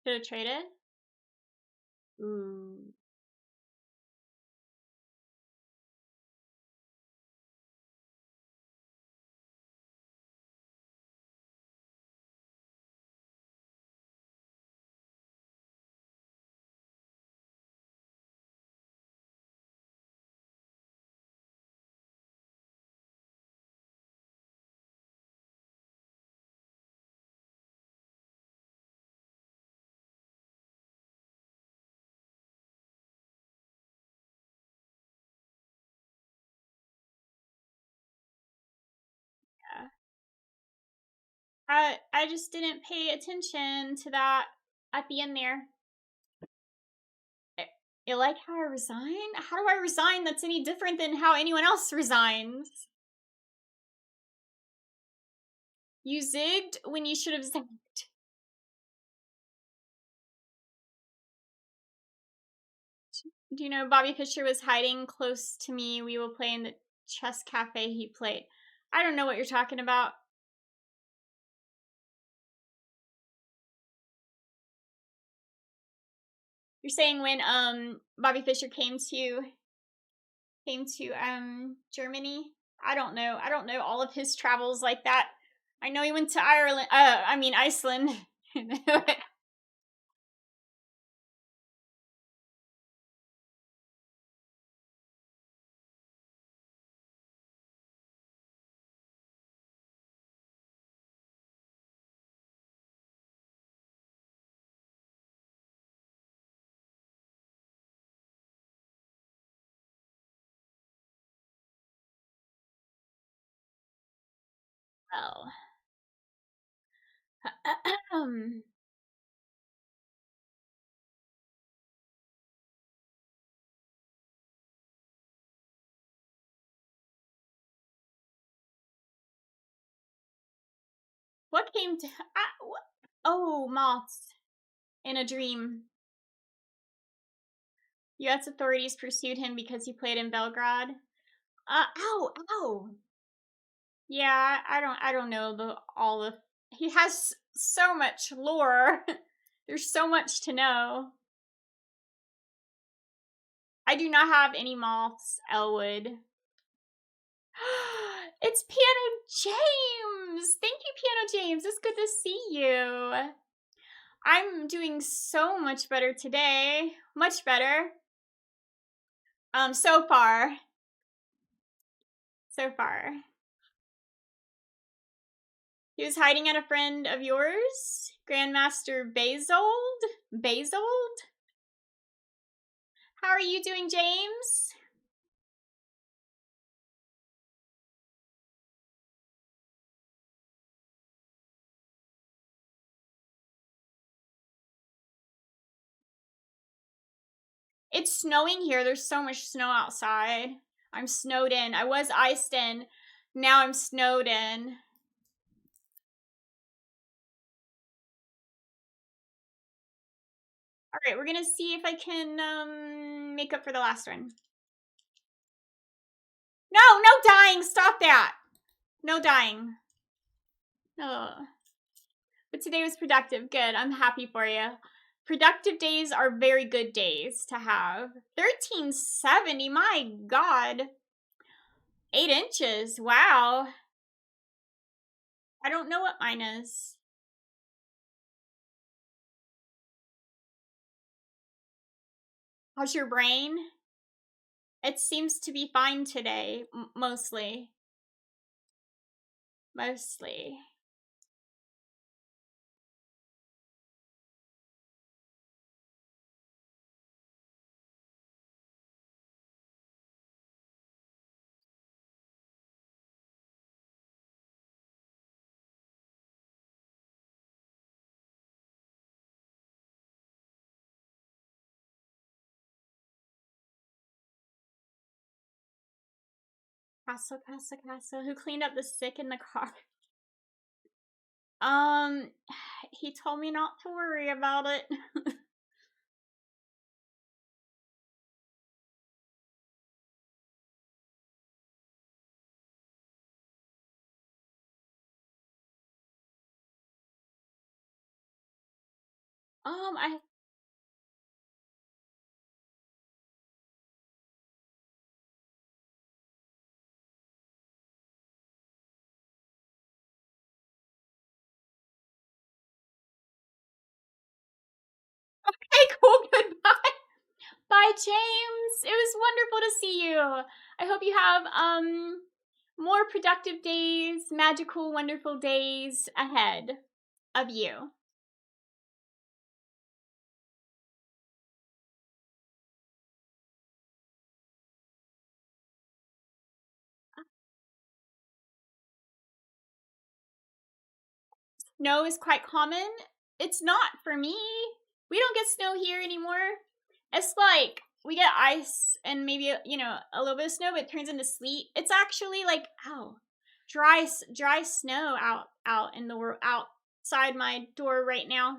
Speaker 1: Should have traded? Ooh. Yeah. I just didn't pay attention to that at the end there. You like how I resign? How do I resign that's any different than how anyone else resigns? You zigged when you should have zagged. Do you know Bobby Fischer was hiding close to me? We will play in the chess cafe he played. I don't know what you're talking about. You're saying when Bobby Fischer came to Germany? I don't know. I don't know all of his travels like that. I know he went to Ireland. Iceland. Well. What came to? Oh, moths in a dream. U.S. authorities pursued him because he played in Belgrade. Ow. Yeah, I don't know all the. He has so much lore. There's so much to know. I do not have any moths, Elwood. It's Piano James! Thank you, Piano James. It's good to see you. I'm doing so much better today. Much better. So far. So far. He was hiding at a friend of yours? Grandmaster Basold? Basold? How are you doing, James? It's snowing here. There's so much snow outside. I'm snowed in. I was iced in. Now I'm snowed in. All right, we're going to see if I can make up for the last one. No dying. Stop that. No dying. No. But today was productive. Good. I'm happy for you. Productive days are very good days to have. 1370. My God. 8 inches. Wow. I don't know what mine is. How's your brain? It seems to be fine today, mostly. Mostly. Casa. Who cleaned up the sick in the car? He told me not to worry about it. I Hey, cool, goodbye. Bye, James. It was wonderful to see you. I hope you have more productive days, magical, wonderful days ahead of you. Snow is quite common. It's not for me. We don't get snow here anymore. It's like we get ice and maybe a little bit of snow, but it turns into sleet. It's actually like dry snow out in the world outside my door right now.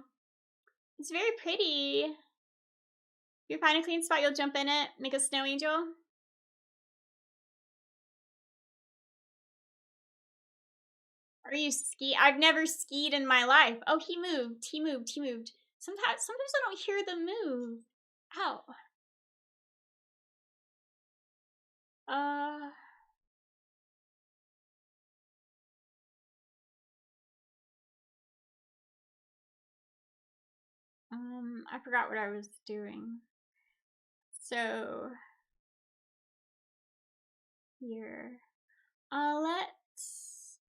Speaker 1: It's very pretty. If you find a clean spot, you'll jump in it, make a snow angel. Are you ski? I've never skied in my life. Oh, he moved. Sometimes I don't hear them move. Ow. Uh, I forgot what I was doing. So here, let's.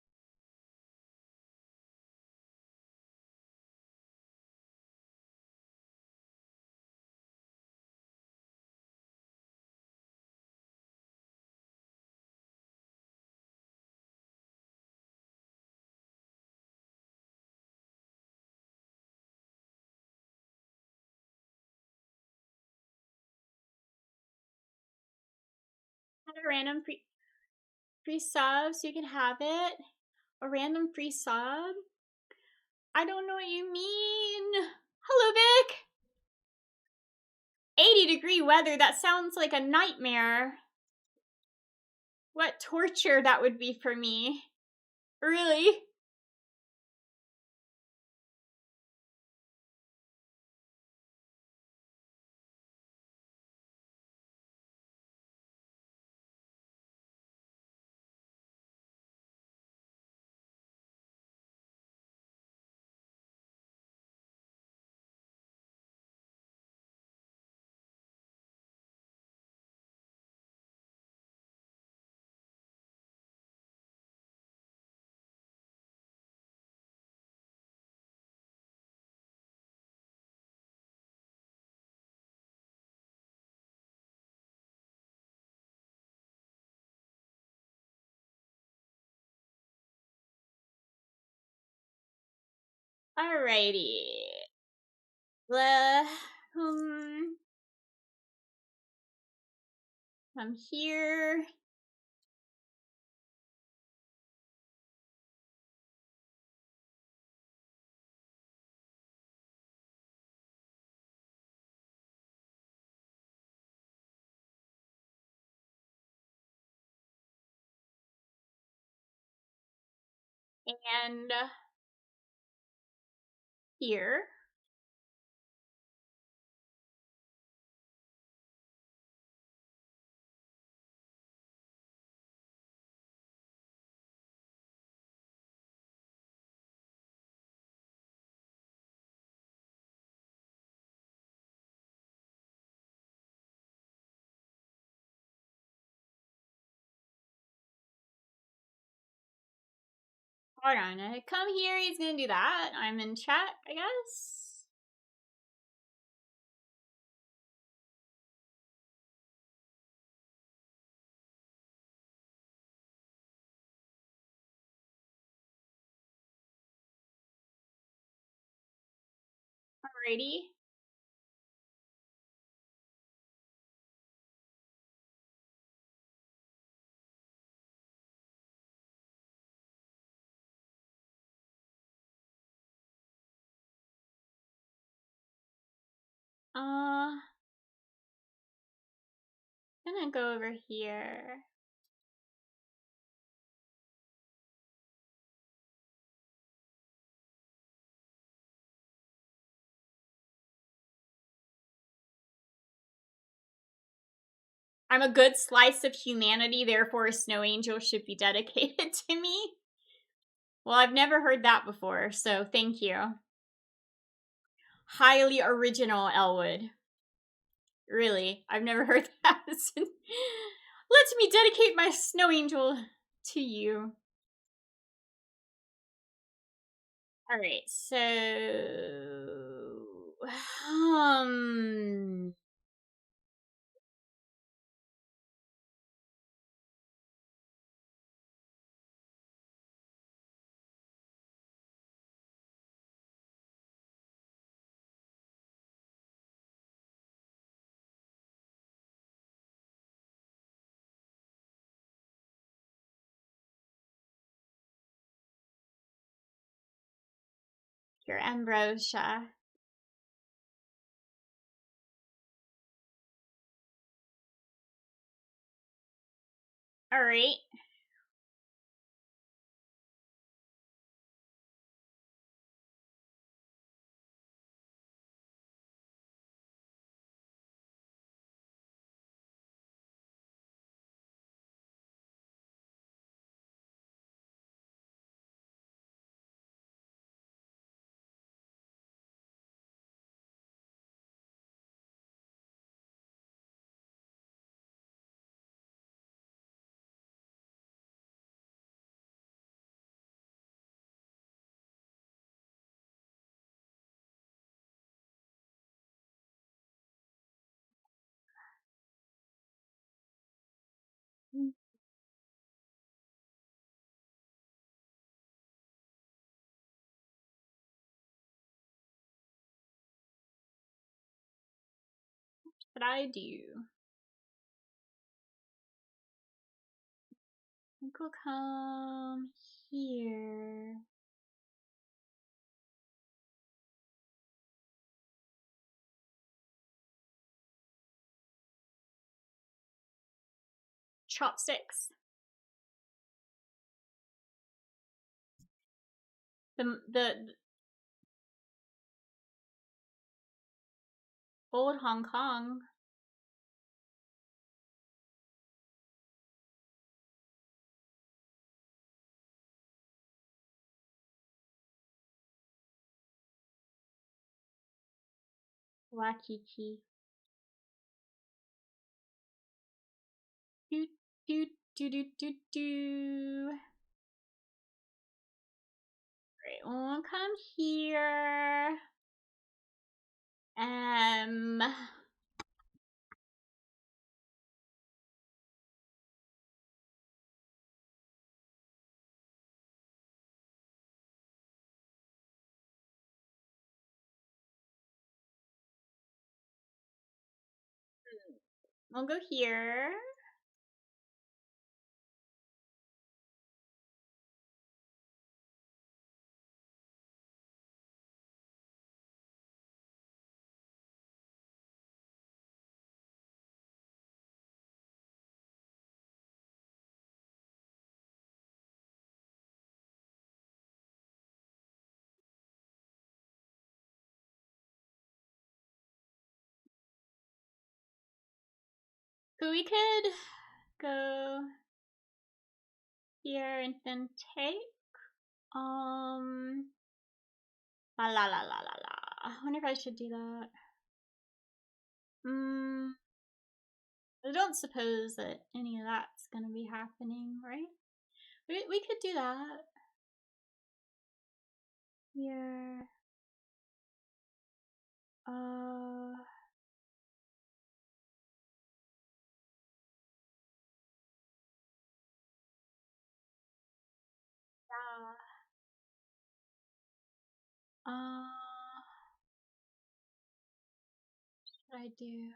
Speaker 1: Add a random free sub so you can have it. A random free sub? I don't know what you mean. Hello, Vic. 80-degree weather, that sounds like a nightmare. What torture that would be for me. Really? Alrighty. I'm here. And here. Hold on. Come here. He's gonna do that. I'm in chat, I guess. Alrighty. Gonna go over here. I'm a good slice of humanity, therefore a snow angel should be dedicated to me. Well, I've never heard that before, so thank you. Highly original, Elwood. Really, I've never heard that. Let me dedicate my snow angel to you. Alright, so... Your ambrosia. Alright. What should I do? I think we'll come here. Chopsticks. The old Hong Kong. Waikiki. Do do do do do do. Great. We'll come here. We'll go here. So we could go here and then take la la la la la la. I wonder if I should do that. I don't suppose that any of that's gonna be happening, right? We could do that. Here. Yeah. What should I do?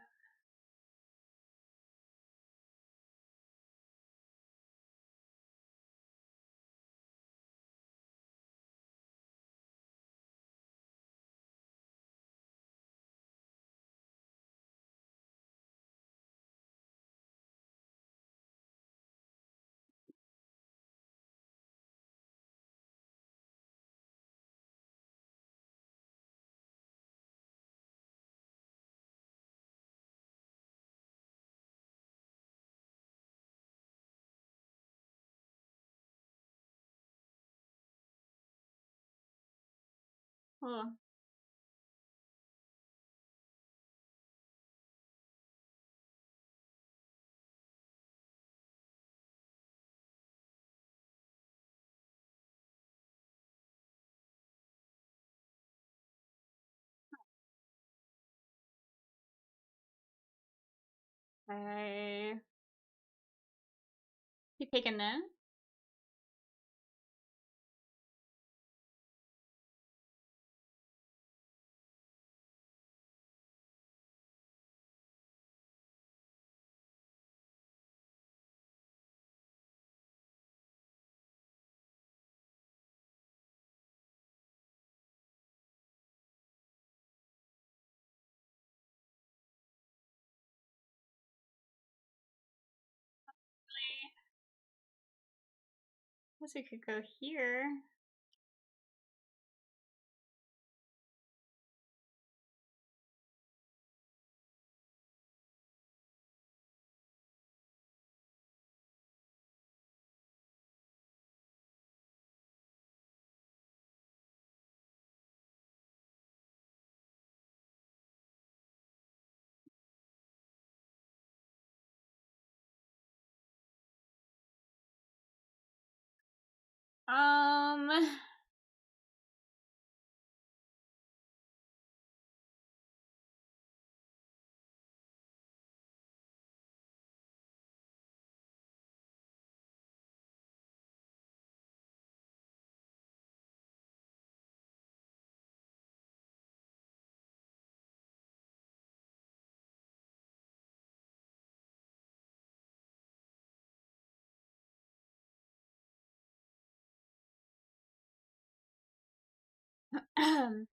Speaker 1: Oh. Okay. You taking that? Guess we could go here. Um. um.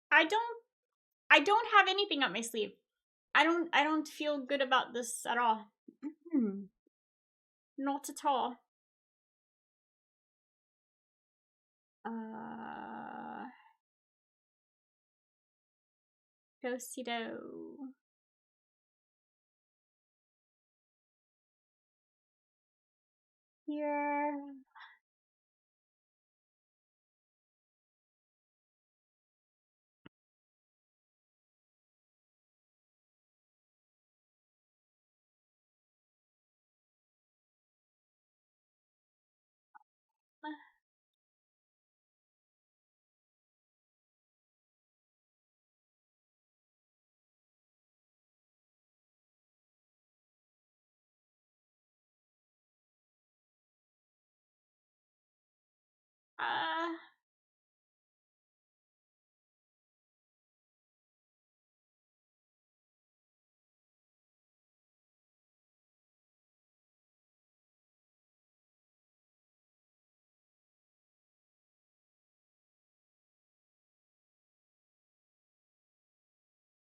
Speaker 1: I don't. I don't have anything up my sleeve. I don't feel good about this at all. Not at all. Do-si-do. Here.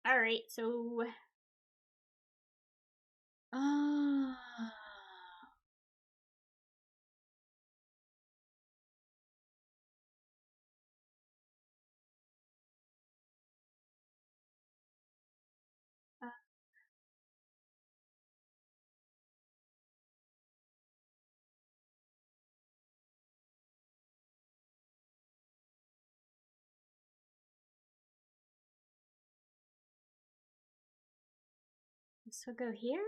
Speaker 1: Alright, so uh, so go here.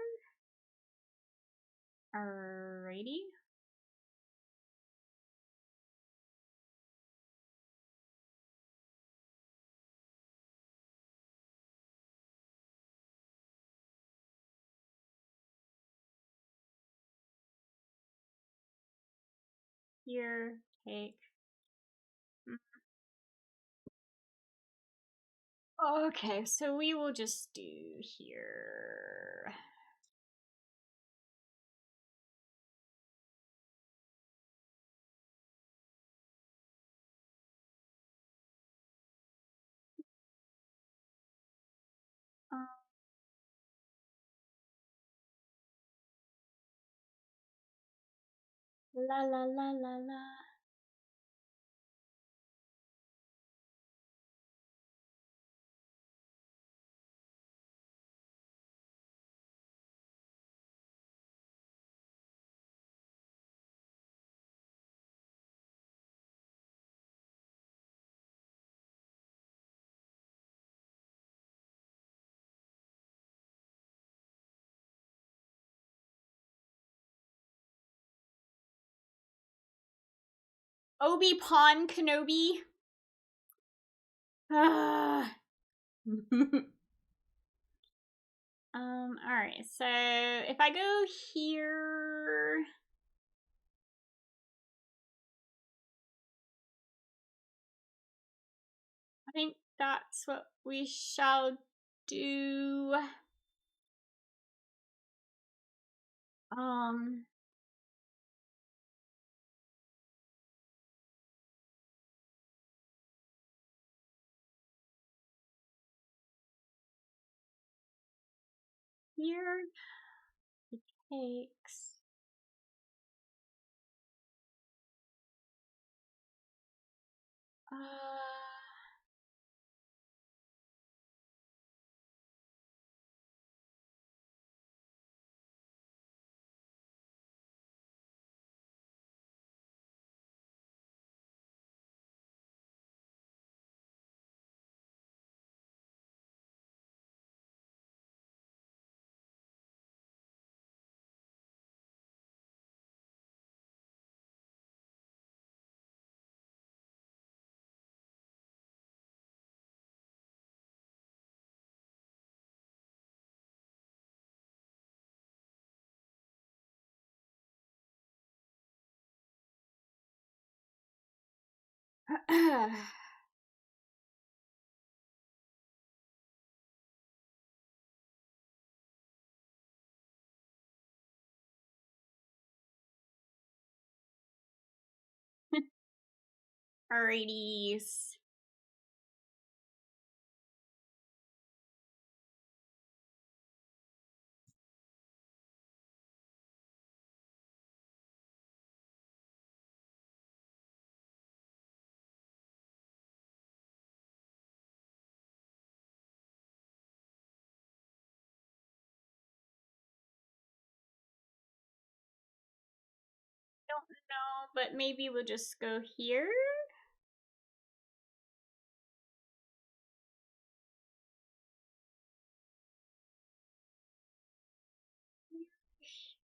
Speaker 1: Alrighty. Here, take. Okay, so we will just do here. La la la la la. Obi-Wan Kenobi. Alright, so if I go here, I think that's what we shall do. Here it takes. Alrighties. Don't know, but maybe we'll just go here.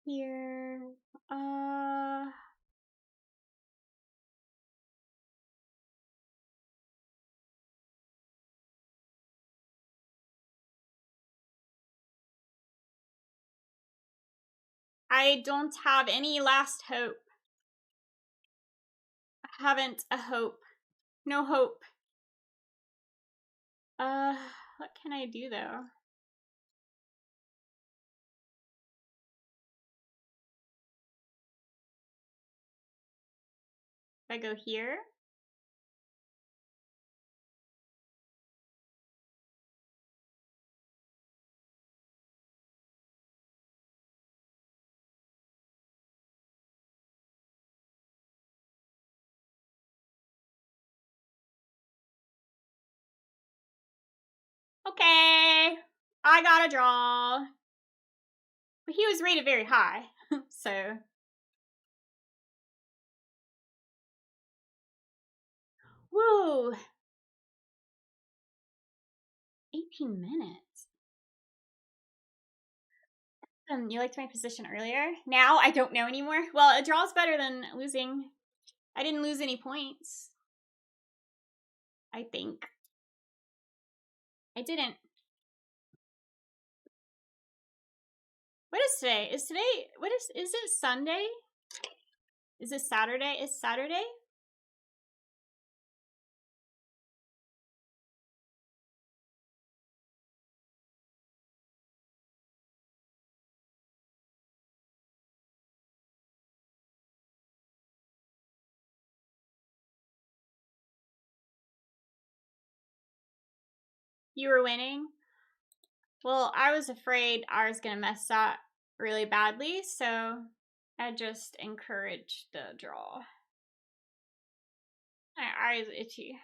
Speaker 1: Here. I don't have any last hope. Haven't a hope. No hope. What can I do though? If I go here. Okay. I got a draw. But he was rated very high. So. Woo. 18 minutes. You liked my position earlier. Now I don't know anymore. Well, a draw's better than losing. I didn't lose any points. I think. I didn't. What is today? Is it Sunday? Is it Saturday? Is Saturday? You were winning? Well, I was afraid I was gonna mess up really badly, so I just encouraged the draw. My eyes itchy.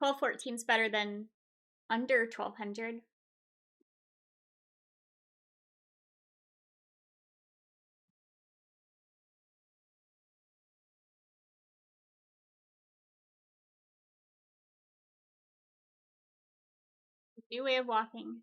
Speaker 1: 1214's better than under 1200. New way of walking.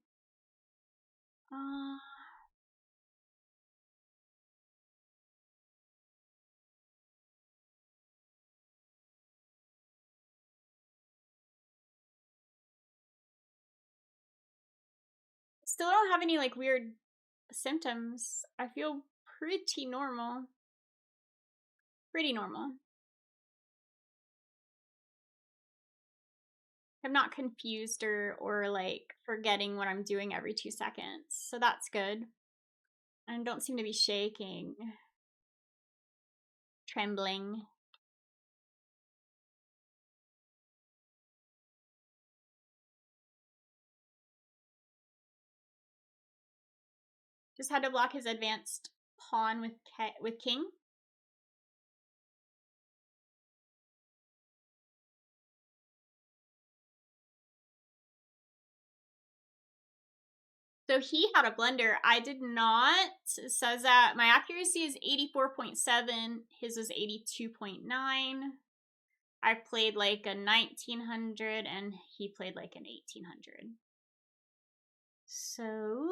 Speaker 1: Still don't have any like weird symptoms. I feel pretty normal. Pretty normal. I'm not confused or like forgetting what I'm doing every 2 seconds. So that's good. And don't seem to be shaking. Trembling. Just had to block his advanced pawn with king. So he had a blunder. I did not. It says that my accuracy is 84.7. His was 82.9. I played like a 1900 and he played like an 1800. So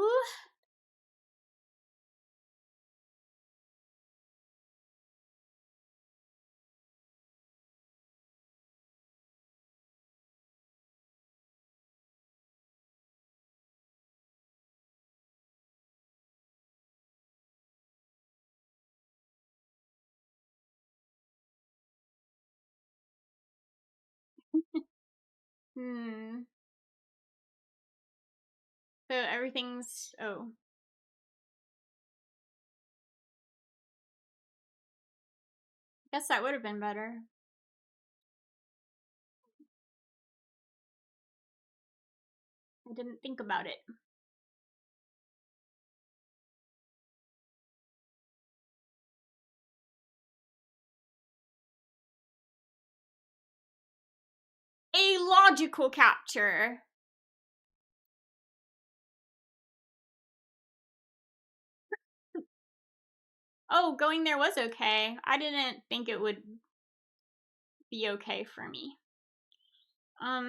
Speaker 1: So everything's I guess that would have been better. I didn't think about it. A logical capture. Oh, going there was okay. I didn't think it would be okay for me. I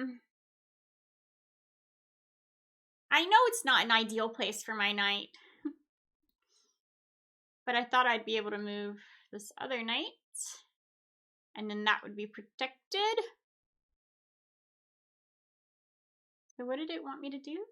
Speaker 1: know it's not an ideal place for my knight. But I thought I'd be able to move this other knight. And then that would be protected. So what did it want me to do?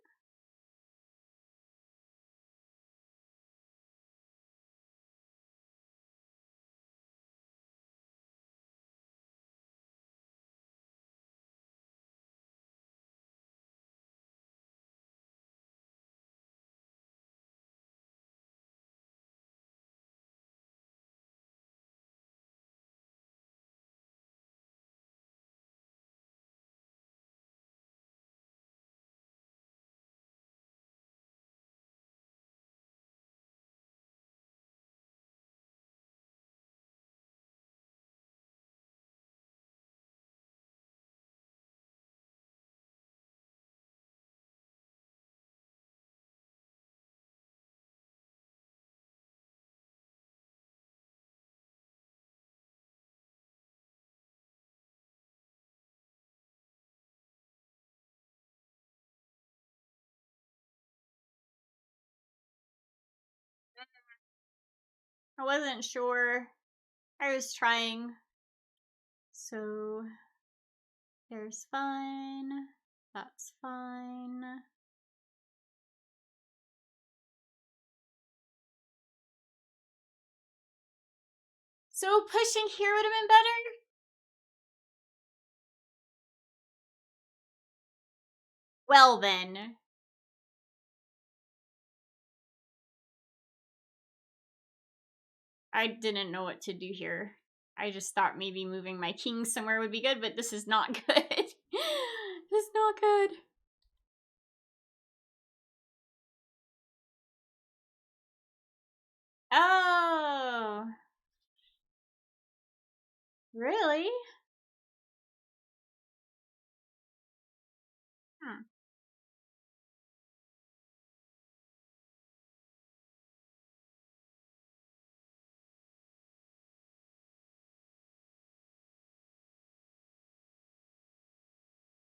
Speaker 1: I wasn't sure. I was trying. So there's fine. That's fine. So pushing here would have been better? Well then. I didn't know what to do here. I just thought maybe moving my king somewhere would be good, but this is not good. This is not good. Oh. Really? Hmm.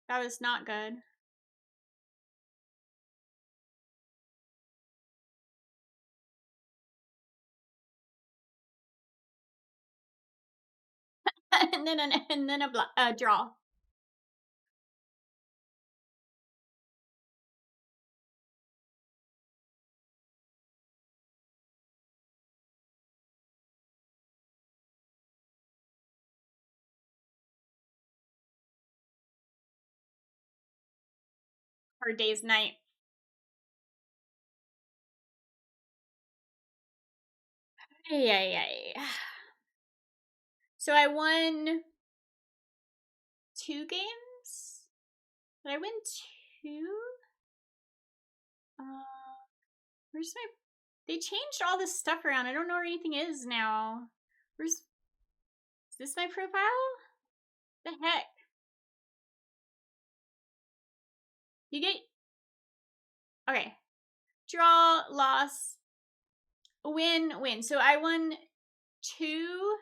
Speaker 1: That was not good. and then a draw. Or day's night. Yay. So I won 2 games? Did I win 2? Where's my... They changed all this stuff around. I don't know where anything is now. Where's... Is this my profile? The heck? You get... Okay. Draw, loss, win, win. So I won 2...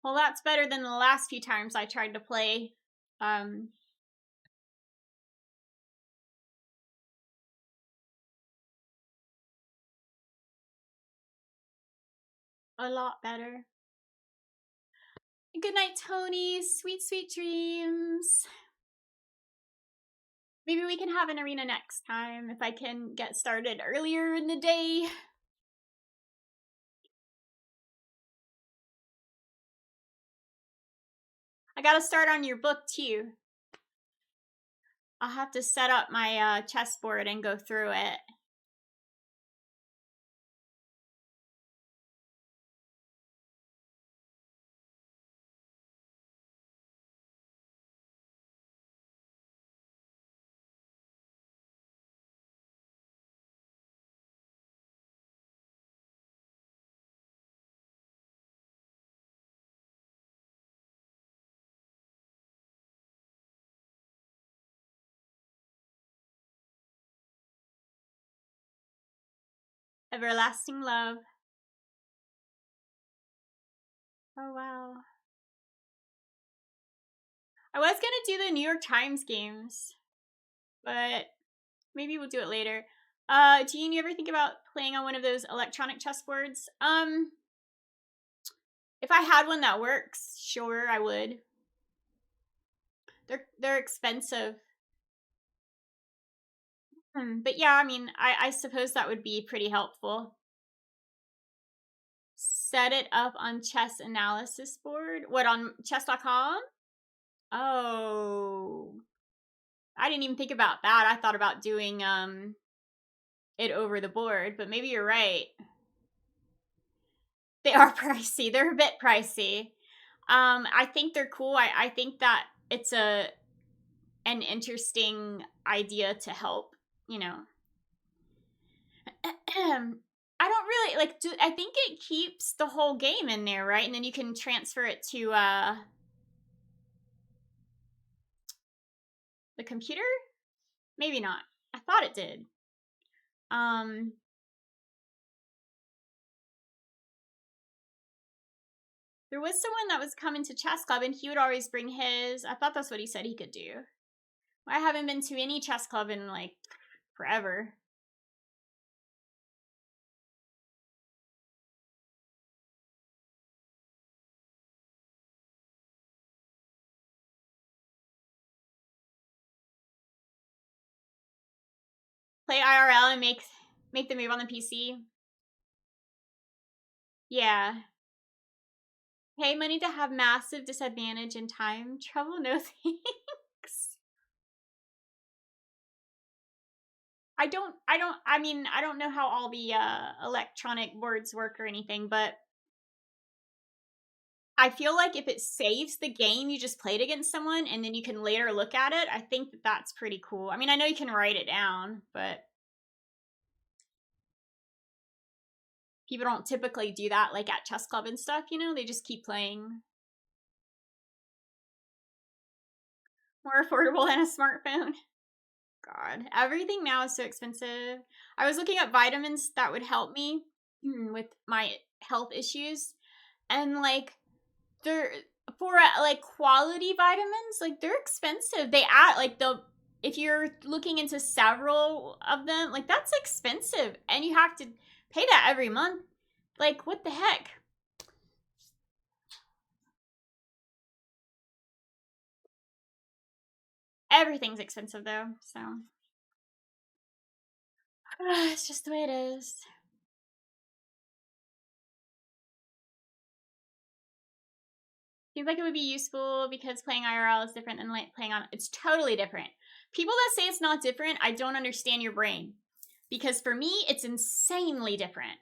Speaker 1: Well, that's better than the last few times I tried to play. A lot better. Good night, Tony. Sweet, sweet dreams. Maybe we can have an arena next time if I can get started earlier in the day. I gotta start on your book too. I'll have to set up my chessboard and go through it. Everlasting love. Oh, wow. I was gonna do the New York Times games, but maybe we'll do it later. Jean, you ever think about playing on one of those electronic chessboards? If I had one that works, sure, I would. They're expensive. But yeah, I mean, I suppose that would be pretty helpful. Set it up on chess analysis board. What, on chess.com? Oh. I didn't even think about that. I thought about doing it over the board, but maybe you're right. They are pricey. They're a bit pricey. I think they're cool. I think that it's an interesting idea to help, you know. I don't really like I think it keeps the whole game in there, right? And then you can transfer it to the computer? Maybe not. I thought it did. I don't There was someone that was coming to chess club and he would always bring his. I thought that's what he said he could do. I haven't been to any chess club in like forever. Play IRL and make the move on the PC. Yeah. Pay money to have massive disadvantage in time trouble? No thanks. I don't know how all the electronic boards work or anything, but I feel like if it saves the game you just played against someone and then you can later look at it, I think that that's pretty cool. I mean, I know you can write it down, but people don't typically do that like at chess club and stuff, you know? They just keep playing. More affordable than a smartphone. God, everything now is so expensive. I was looking at vitamins that would help me with my health issues, and like they're for like quality vitamins, like they're expensive. They add like if you're looking into several of them, like that's expensive, and you have to pay that every month. Like what the heck? Everything's expensive though, so it's just the way it is. Seems like it would be useful because playing IRL is different than like playing on. It's totally different. People that say it's not different, I don't understand your brain. Because for me, it's insanely different.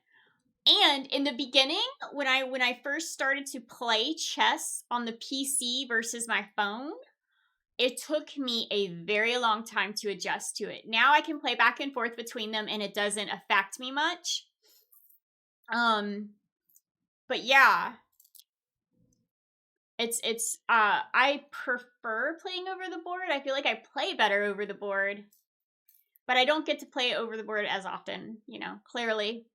Speaker 1: And in the beginning, when I first started to play chess on the PC versus my phone, it took me a very long time to adjust to it. Now I can play back and forth between them and it doesn't affect me much. But yeah, it's I prefer playing over the board. I feel like I play better over the board. But I don't get to play over the board as often, you know, clearly.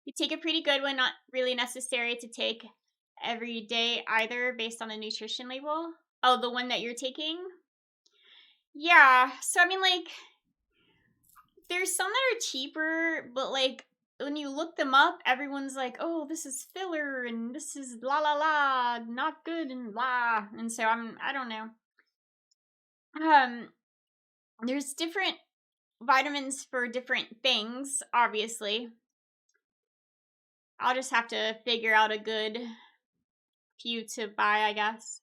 Speaker 1: You take a pretty good one, not really necessary to take every day either based on the nutrition label. Oh, the one that you're taking? Yeah. So I mean like there's some that are cheaper, but like when you look them up, everyone's like, "Oh, this is filler and this is la la la, not good and blah." And so I don't know. There's different vitamins for different things, obviously. I'll just have to figure out a good few to buy, I guess.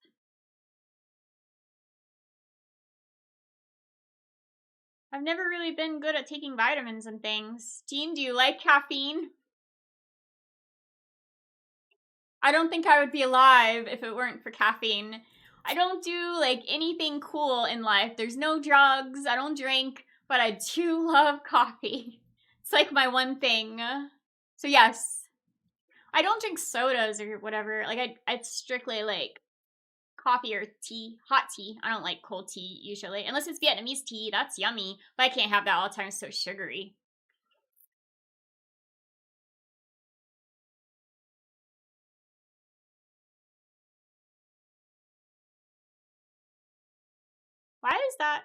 Speaker 1: I've never really been good at taking vitamins and things. Dean, do you like caffeine? I don't think I would be alive if it weren't for caffeine. I don't do like anything cool in life. There's no drugs. I don't drink, but I do love coffee. It's like my one thing. So yes, I don't drink sodas or whatever. Like it's strictly like coffee or tea, hot tea. I don't like cold tea usually, unless it's Vietnamese tea. That's yummy, but I can't have that all the time. It's so sugary. Why is that?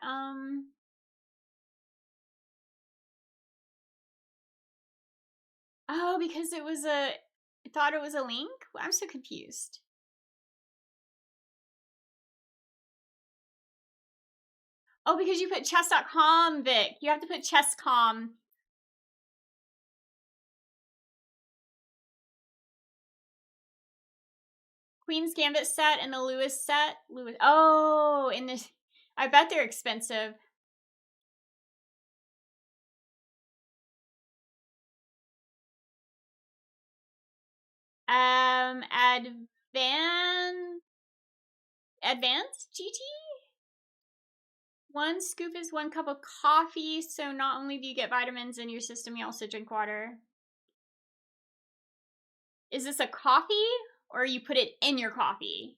Speaker 1: Oh, because it was I thought it was a link? I'm so confused. Oh, because you put chess.com, Vic. You have to put chess.com. Queen's Gambit set and the Lewis set. Lewis. Oh, in this. I bet they're expensive. Advanced GT? One scoop is one cup of coffee, so not only do you get vitamins in your system, you also drink water. Is this a coffee, or you put it in your coffee?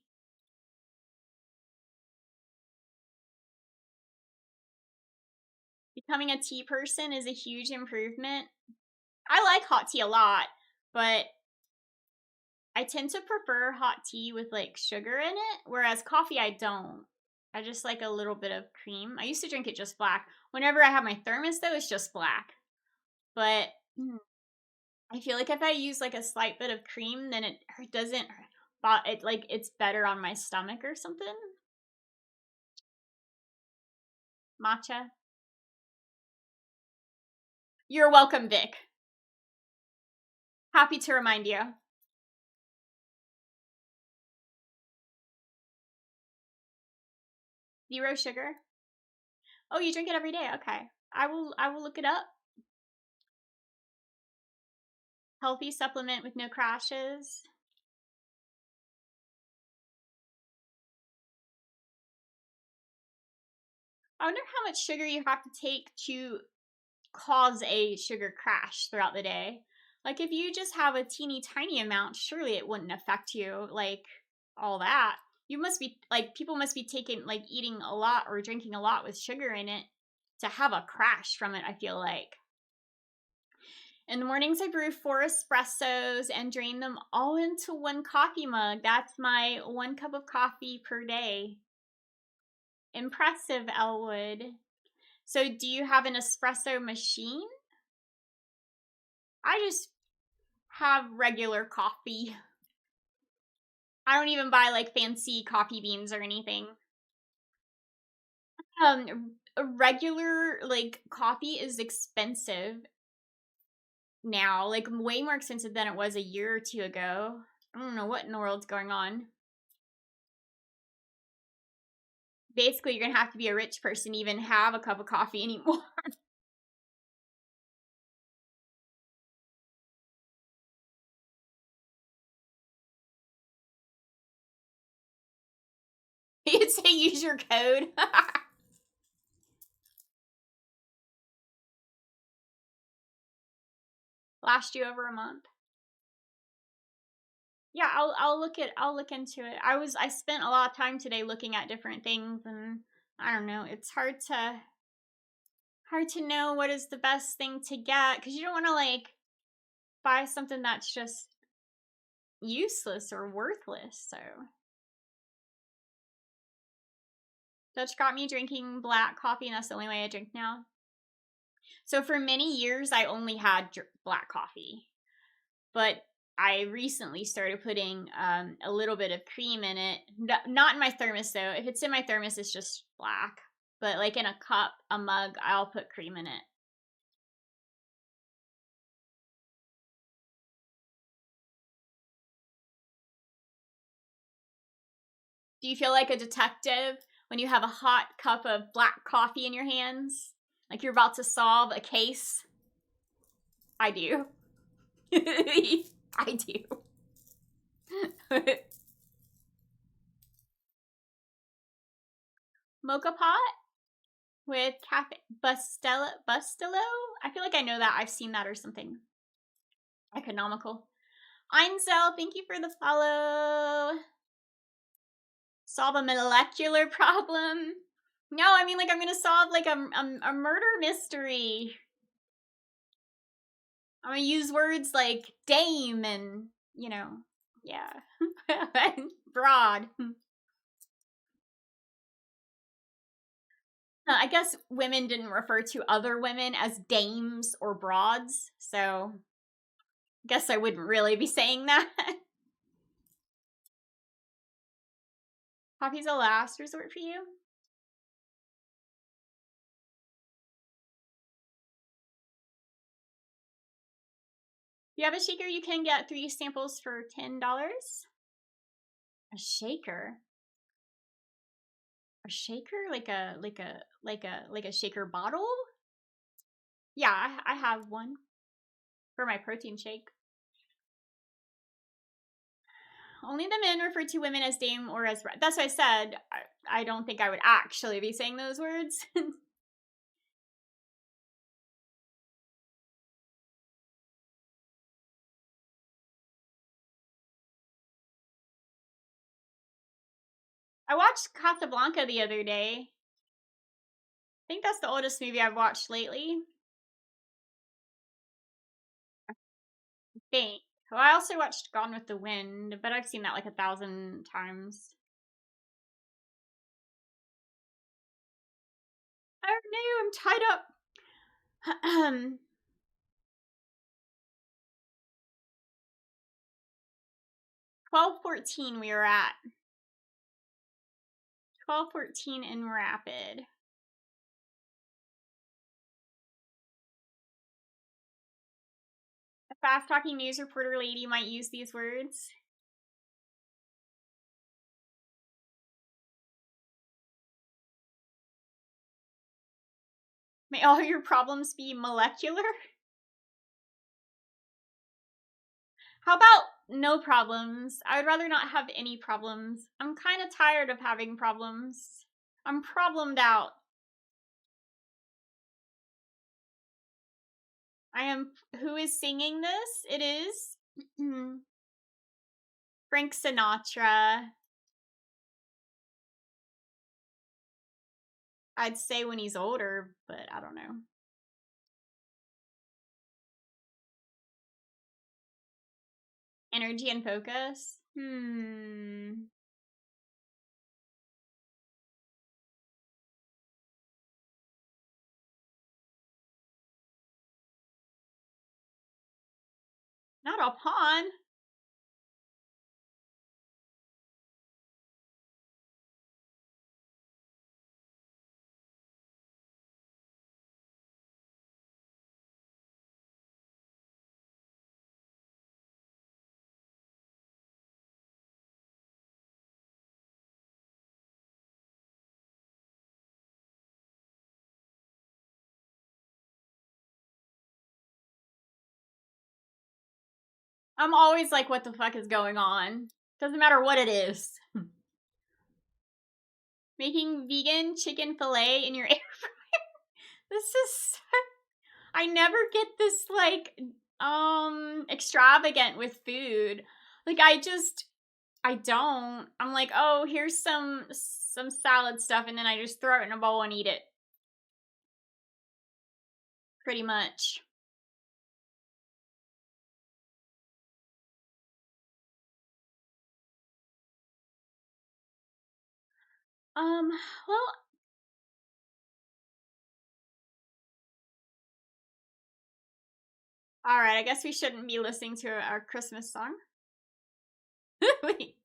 Speaker 1: Becoming a tea person is a huge improvement. I like hot tea a lot, but I tend to prefer hot tea with like sugar in it, whereas coffee I don't. I just like a little bit of cream. I used to drink it just black. Whenever I have my thermos though, it's just black. But I feel like if I use like a slight bit of cream, then it doesn't, it like it's better on my stomach or something. Matcha. You're welcome, Vic. Happy to remind you. Zero sugar. Oh, you drink it every day. Okay. I will look it up. Healthy supplement with no crashes. I wonder how much sugar you have to take to cause a sugar crash throughout the day. Like if you just have a teeny tiny amount, surely it wouldn't affect you like all that. You must be like people must be taking like eating a lot or drinking a lot with sugar in it to have a crash from it, I feel like. In the mornings, I brew 4 espressos and drain them all into 1 coffee mug. That's my 1 cup of coffee per day. Impressive, Elwood. So, do you have an espresso machine? I just have regular coffee. I don't even buy like fancy coffee beans or anything. A regular like coffee is expensive now, like way more expensive than it was a year or 2 ago. I don't know what in the world's going on. Basically, you're gonna have to be a rich person to even have a cup of coffee anymore. You'd say use your code. Last you over a month. Yeah, I'll look into it. I spent a lot of time today looking at different things, and I don't know, it's hard to know what is the best thing to get because you don't want to like buy something that's just useless or worthless. So Dutch got me drinking black coffee, and that's the only way I drink now. So for many years, I only had black coffee, but I recently started putting a little bit of cream in it. Not in my thermos though. If it's in my thermos, it's just black. But like in a cup, a mug, I'll put cream in it. Do you feel like a detective when you have a hot cup of black coffee in your hands? Like you're about to solve a case? I do. I do. Mocha pot with cafe Bustelo? I feel like I know that. I've seen that or something. Economical. Einzel, thank you for the follow. Solve a molecular problem. No, I mean like I'm gonna solve like a murder mystery. I'm gonna use words like dame and, you know, yeah. Broad. I guess women didn't refer to other women as dames or broads, so I guess I wouldn't really be saying that. Coffee's a last resort for you? If you have a shaker, you can get 3 samples for $10. A shaker? A shaker? Like a shaker bottle? Yeah, I have one for my protein shake. Only the men refer to women as dame or as... That's what I said. I don't think I would actually be saying those words. I watched Casablanca the other day. I think that's the oldest movie I've watched lately. think. Well, I also watched Gone with the Wind, but I've seen that like 1,000 times. Oh no, I'm tied up. 12:14 we were at. 12:14 in Rapid. A fast-talking news reporter lady might use these words. May all your problems be molecular? How about no problems? I would rather not have any problems. I'm kind of tired of having problems. I'm problemed out. I am. Who is singing this? It is Frank Sinatra. I'd say when he's older, but I don't know. Energy and focus? Not a pawn. I'm always like, what the fuck is going on? Doesn't matter what it is. Making vegan chicken fillet in your air fryer. This is... I never get this, like, extravagant with food. Like, I don't. I'm like, oh, here's some salad stuff, and then I just throw it in a bowl and eat it. Pretty much. Well, alright, I guess we shouldn't be listening to our Christmas song. Wait.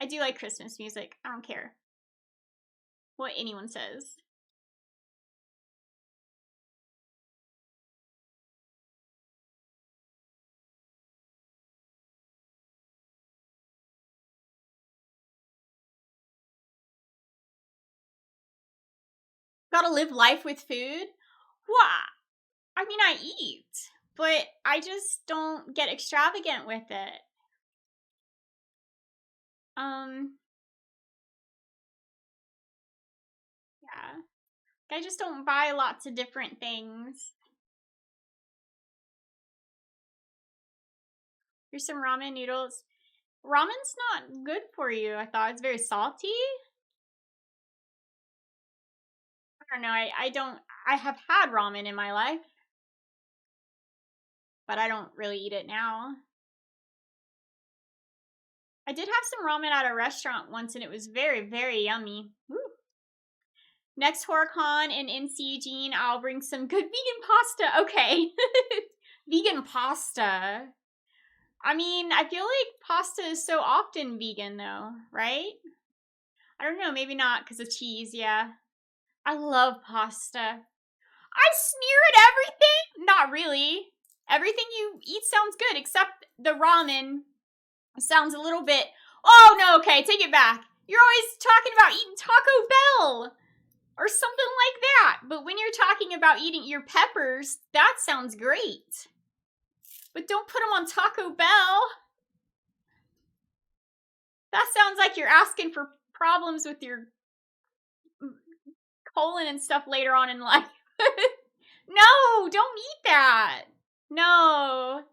Speaker 1: I do like Christmas music. I don't care what anyone says. Gotta live life with food? What? I mean, I eat, but I just don't get extravagant with it. Yeah. I just don't buy lots of different things. Here's some ramen noodles. Ramen's not good for you, I thought. It's very salty. I don't know. I have had ramen in my life, but I don't really eat it now. I did have some ramen at a restaurant once, and it was very, very yummy. Woo. Next HorrorCon in NC Eugene, I'll bring some good vegan pasta. Okay. Vegan pasta. I mean, I feel like pasta is so often vegan, though, right? I don't know, maybe not because of cheese, yeah. I love pasta. I smear it everything? Not really. Everything you eat sounds good, except the ramen sounds a little bit... Oh, no, okay, take it back. You're always talking about eating Taco Bell or something like that. But when you're talking about eating your peppers, that sounds great. But don't put them on Taco Bell. That sounds like you're asking for problems with your colon and stuff later on in life. No, don't eat that. No.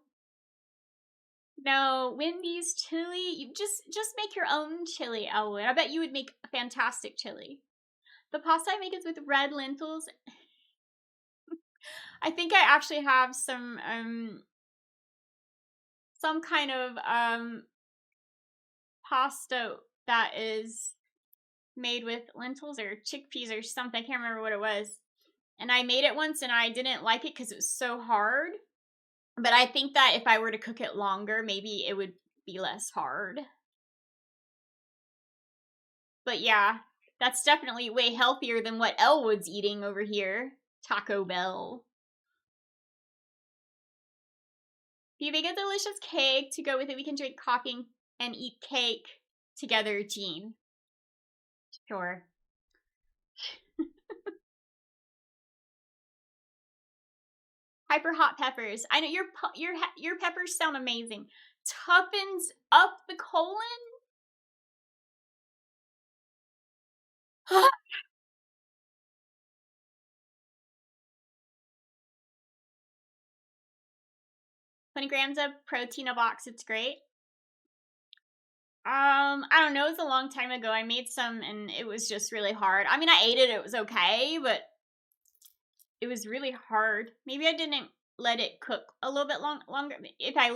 Speaker 1: No, Wendy's chili. You just make your own chili, Elwood. I bet you would make a fantastic chili. The pasta I make is with red lentils. I think I actually have some kind of pasta that is made with lentils or chickpeas or something. I can't remember what it was. And I made it once and I didn't like it because it was so hard. But I think that if I were to cook it longer, maybe it would be less hard. But yeah, that's definitely way healthier than what Elwood's eating over here. Taco Bell. If you make a delicious cake to go with it, we can drink coffee and eat cake together, Jean. Sure. Hyper hot peppers. I know your peppers sound amazing. Toughens up the colon. 20 grams of protein a box. It's great. I don't know. It was a long time ago. I made some and it was just really hard. I mean, I ate it. It was okay, but it was really hard. Maybe I didn't let it cook a little bit longer. If I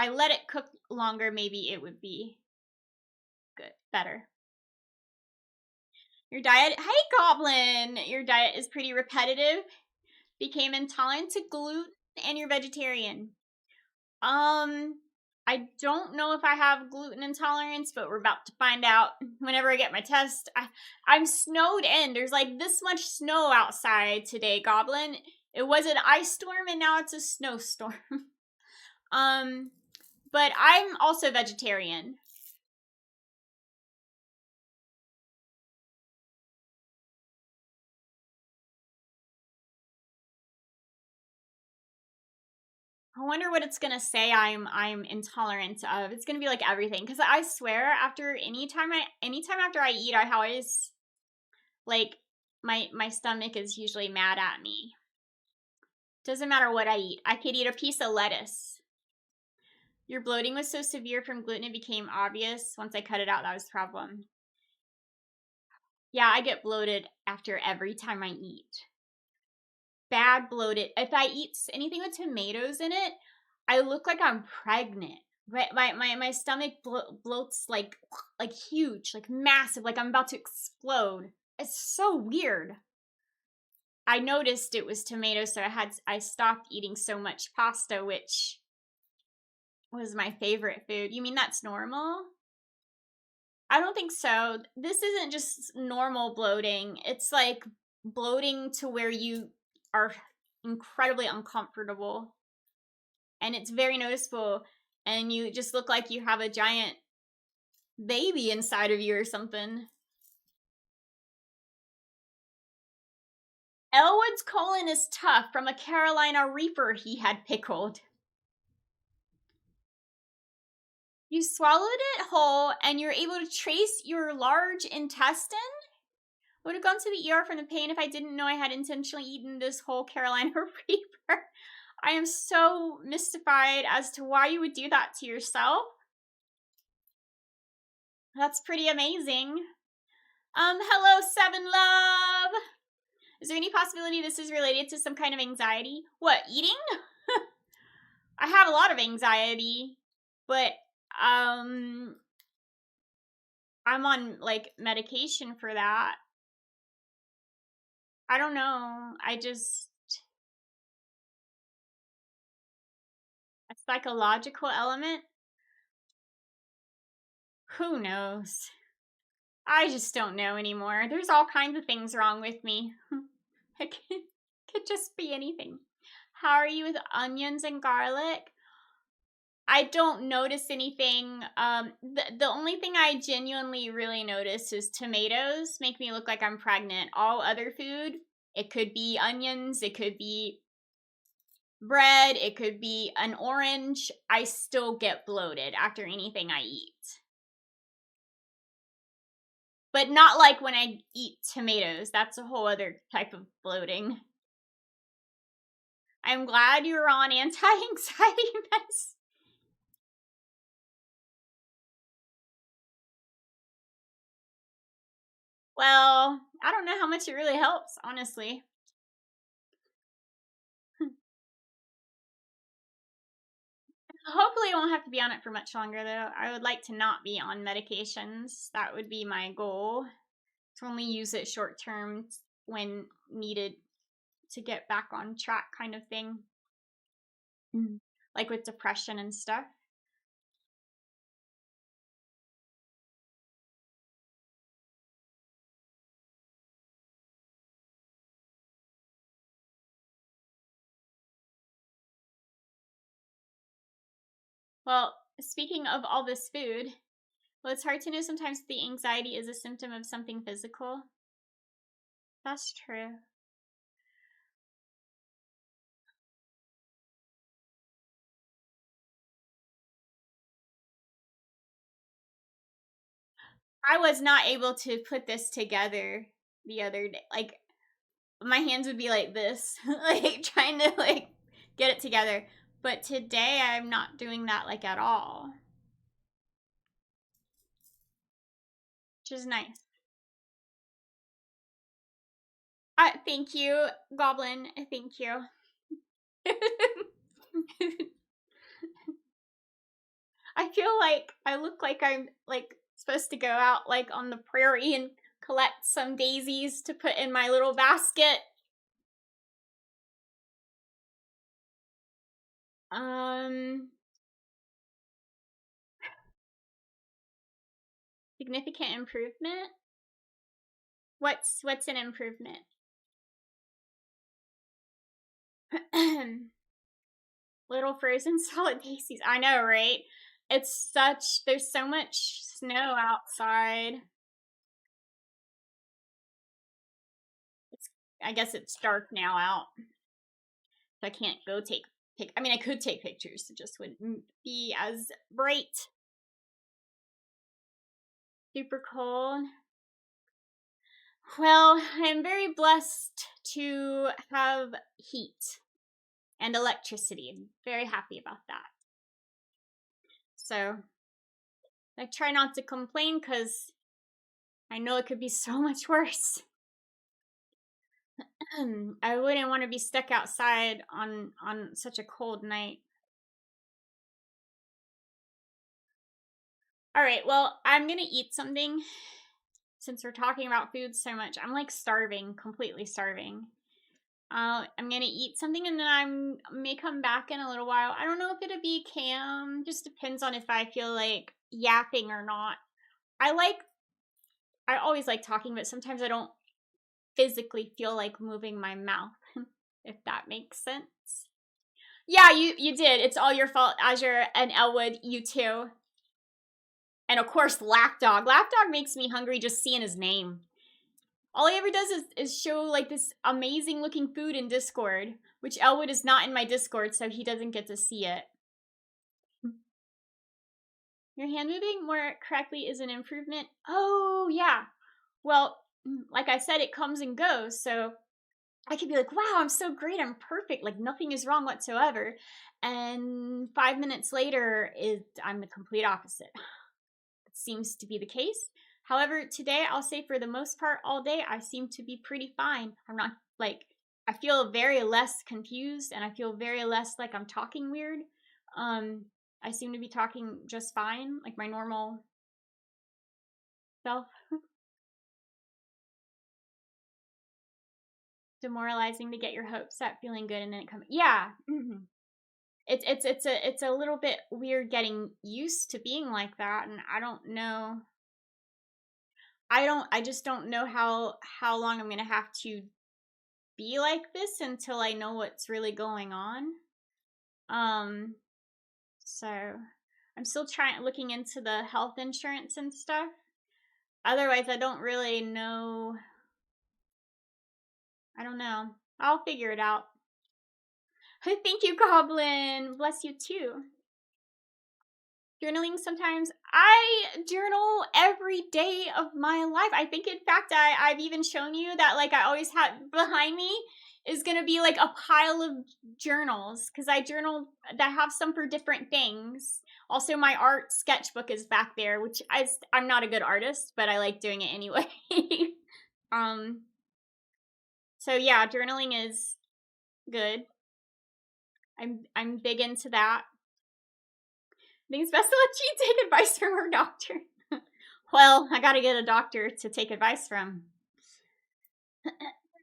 Speaker 1: let it cook longer, maybe it would be good, better. Your diet, hey Goblin, your diet is pretty repetitive. Became intolerant to gluten and you're vegetarian. I don't know if I have gluten intolerance, but we're about to find out whenever I get my test. I'm snowed in. There's like this much snow outside today, Goblin. It was an ice storm and now it's a snowstorm. But I'm also vegetarian. I wonder what it's gonna say I'm intolerant of. It's gonna be like everything. Cause I swear after anytime after I eat, I always like my stomach is usually mad at me. Doesn't matter what I eat. I could eat a piece of lettuce. Your bloating was so severe from gluten it became obvious. Once I cut it out, that was the problem. Yeah, I get bloated after every time I eat. Bad bloated. If I eat anything with tomatoes in it, I look like I'm pregnant. My stomach bloats like huge, like massive, like I'm about to explode. It's so weird. I noticed it was tomatoes, so I stopped eating so much pasta, which was my favorite food. You mean that's normal? I don't think so. This isn't just normal bloating. It's like bloating to where you are incredibly uncomfortable. And it's very noticeable. And you just look like you have a giant baby inside of you or something. Elwood's colon is tough from a Carolina Reaper he had pickled. You swallowed it whole and you're able to trace your large intestine? Would have gone to the ER from the pain if I didn't know I had intentionally eaten this whole Carolina Reaper. I am so mystified as to why you would do that to yourself. That's pretty amazing. Hello, Seven Love. Is there any possibility this is related to some kind of anxiety? What, eating? I have a lot of anxiety, but I'm on like medication for that. I don't know. A psychological element? Who knows? I just don't know anymore. There's all kinds of things wrong with me. It could just be anything. How are you with onions and garlic? I don't notice anything. The only thing I genuinely really notice is tomatoes make me look like I'm pregnant. All other food, it could be onions, it could be bread, it could be an orange. I still get bloated after anything I eat. But not like when I eat tomatoes. That's a whole other type of bloating. I'm glad you're on anti-anxiety meds. Well, I don't know how much it really helps, honestly. Hopefully I won't have to be on it for much longer though. I would like to not be on medications. That would be my goal. To only use it short term when needed to get back on track kind of thing. Like with depression and stuff. Well, speaking of all this food, well, it's hard to know sometimes the anxiety is a symptom of something physical. That's true. I was not able to put this together the other day. Like, my hands would be like this, like trying to like get it together. But today I'm not doing that like at all. Which is nice. Thank you, Goblin. Thank you. I feel like I look like I'm like supposed to go out like on the prairie and collect some daisies to put in my little basket. Significant improvement? What's an improvement? Little frozen solid daisies. I know, right? There's so much snow outside. I guess it's dark now out. So I can't go I mean, I could take pictures. It just wouldn't be as bright. Super cold. Well, I'm very blessed to have heat and electricity. I'm very happy about that. So I try not to complain because I know it could be so much worse. I wouldn't want to be stuck outside on such a cold night. All right, well, I'm going to eat something since we're talking about food so much. I'm like starving, completely starving. I'm going to eat something and then I may come back in a little while. I don't know if it'll be cam. Just depends on if I feel like yapping or not. I always like talking, but sometimes I don't physically feel like moving my mouth, if that makes sense. Yeah, you did. It's all your fault, Azure and Elwood, you too. And of course, Lapdog. Lapdog makes me hungry just seeing his name. All he ever does is show like this amazing looking food in Discord, which Elwood is not in my Discord, so he doesn't get to see it. Your hand moving more correctly is an improvement. Oh, yeah. Well, like I said, it comes and goes, so I could be like, wow, I'm so great, I'm perfect, like nothing is wrong whatsoever. And 5 minutes later, I'm the complete opposite. It seems to be the case. However, today, I'll say for the most part, all day, I seem to be pretty fine. I'm not like, I feel very less confused and I feel very less like I'm talking weird. I seem to be talking just fine, like my normal self. Demoralizing to get your hopes up, feeling good, and then it comes. Yeah. Mm-hmm. It's a little bit weird getting used to being like that, and I don't know. I just don't know how long I'm gonna have to be like this until I know what's really going on. So I'm still looking into the health insurance and stuff. Otherwise, I don't really know. I don't know. I'll figure it out. Thank you, Goblin. Bless you too. Journaling sometimes. I journal every day of my life. I think, in fact, I've even shown you that, like, I always have behind me is going to be like a pile of journals because I journal that have some for different things. Also, my art sketchbook is back there, which I'm not a good artist, but I like doing it anyway. um, so yeah, journaling is good. I'm big into that. I think it's best to let G take advice from her doctor. Well, I gotta get a doctor to take advice from.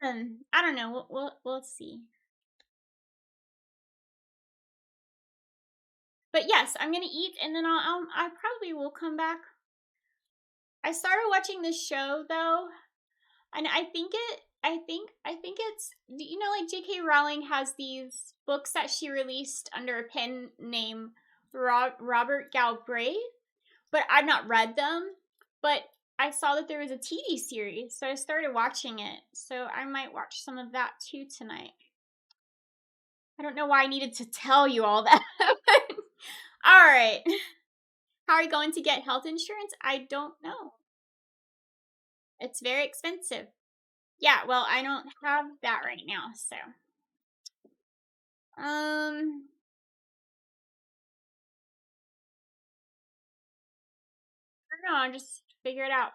Speaker 1: I don't know. We'll see. But yes, I'm gonna eat, and then I probably will come back. I started watching this show though, and I think it's, you know, like J.K. Rowling has these books that she released under a pen name Robert Galbraith, but I've not read them. But I saw that there was a TV series, so I started watching it. So I might watch some of that too tonight. I don't know why I needed to tell you all that. All right. How are you going to get health insurance? I don't know. It's very expensive. Yeah, well, I don't have that right now, so. I don't know, I'll just figure it out.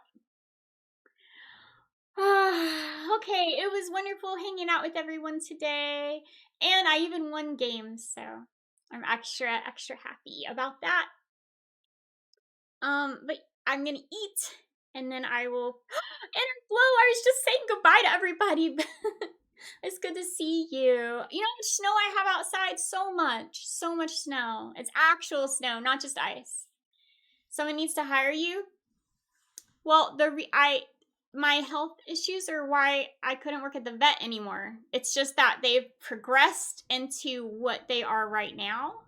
Speaker 1: Okay, it was wonderful hanging out with everyone today. And I even won games, so I'm extra happy about that. But I'm gonna eat, and then I will. And Flo, I was just saying goodbye to everybody. It's good to see you. You know how much snow I have outside? So much snow. It's actual snow, not just ice. Someone needs to hire you. Well, my health issues are why I couldn't work at the vet anymore. It's just that they've progressed into what they are right now.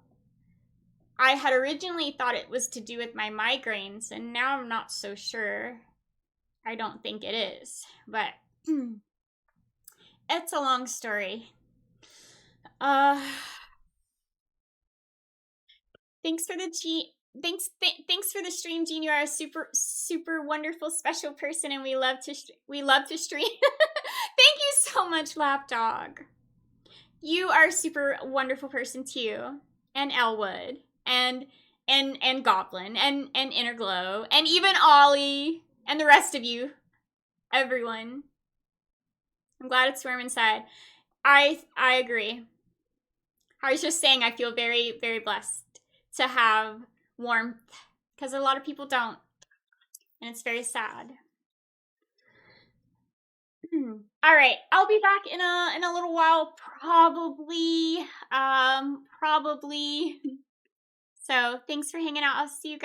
Speaker 1: I had originally thought it was to do with my migraines, and now I'm not so sure. I don't think it is, but it's a long story. Thanks for the thanks for the stream, Jean. You are a super wonderful special person, and we love to stream. Thank you so much, Lapdog. You are a super wonderful person too, and Elwood, and Goblin, and Interglow, and even Ollie, and the rest of you, everyone. I'm glad it's warm inside. I agree. I was just saying I feel very, very blessed to have warmth, because a lot of people don't, and it's very sad. All right, I'll be back in a little while, probably. So thanks for hanging out. I'll see you guys.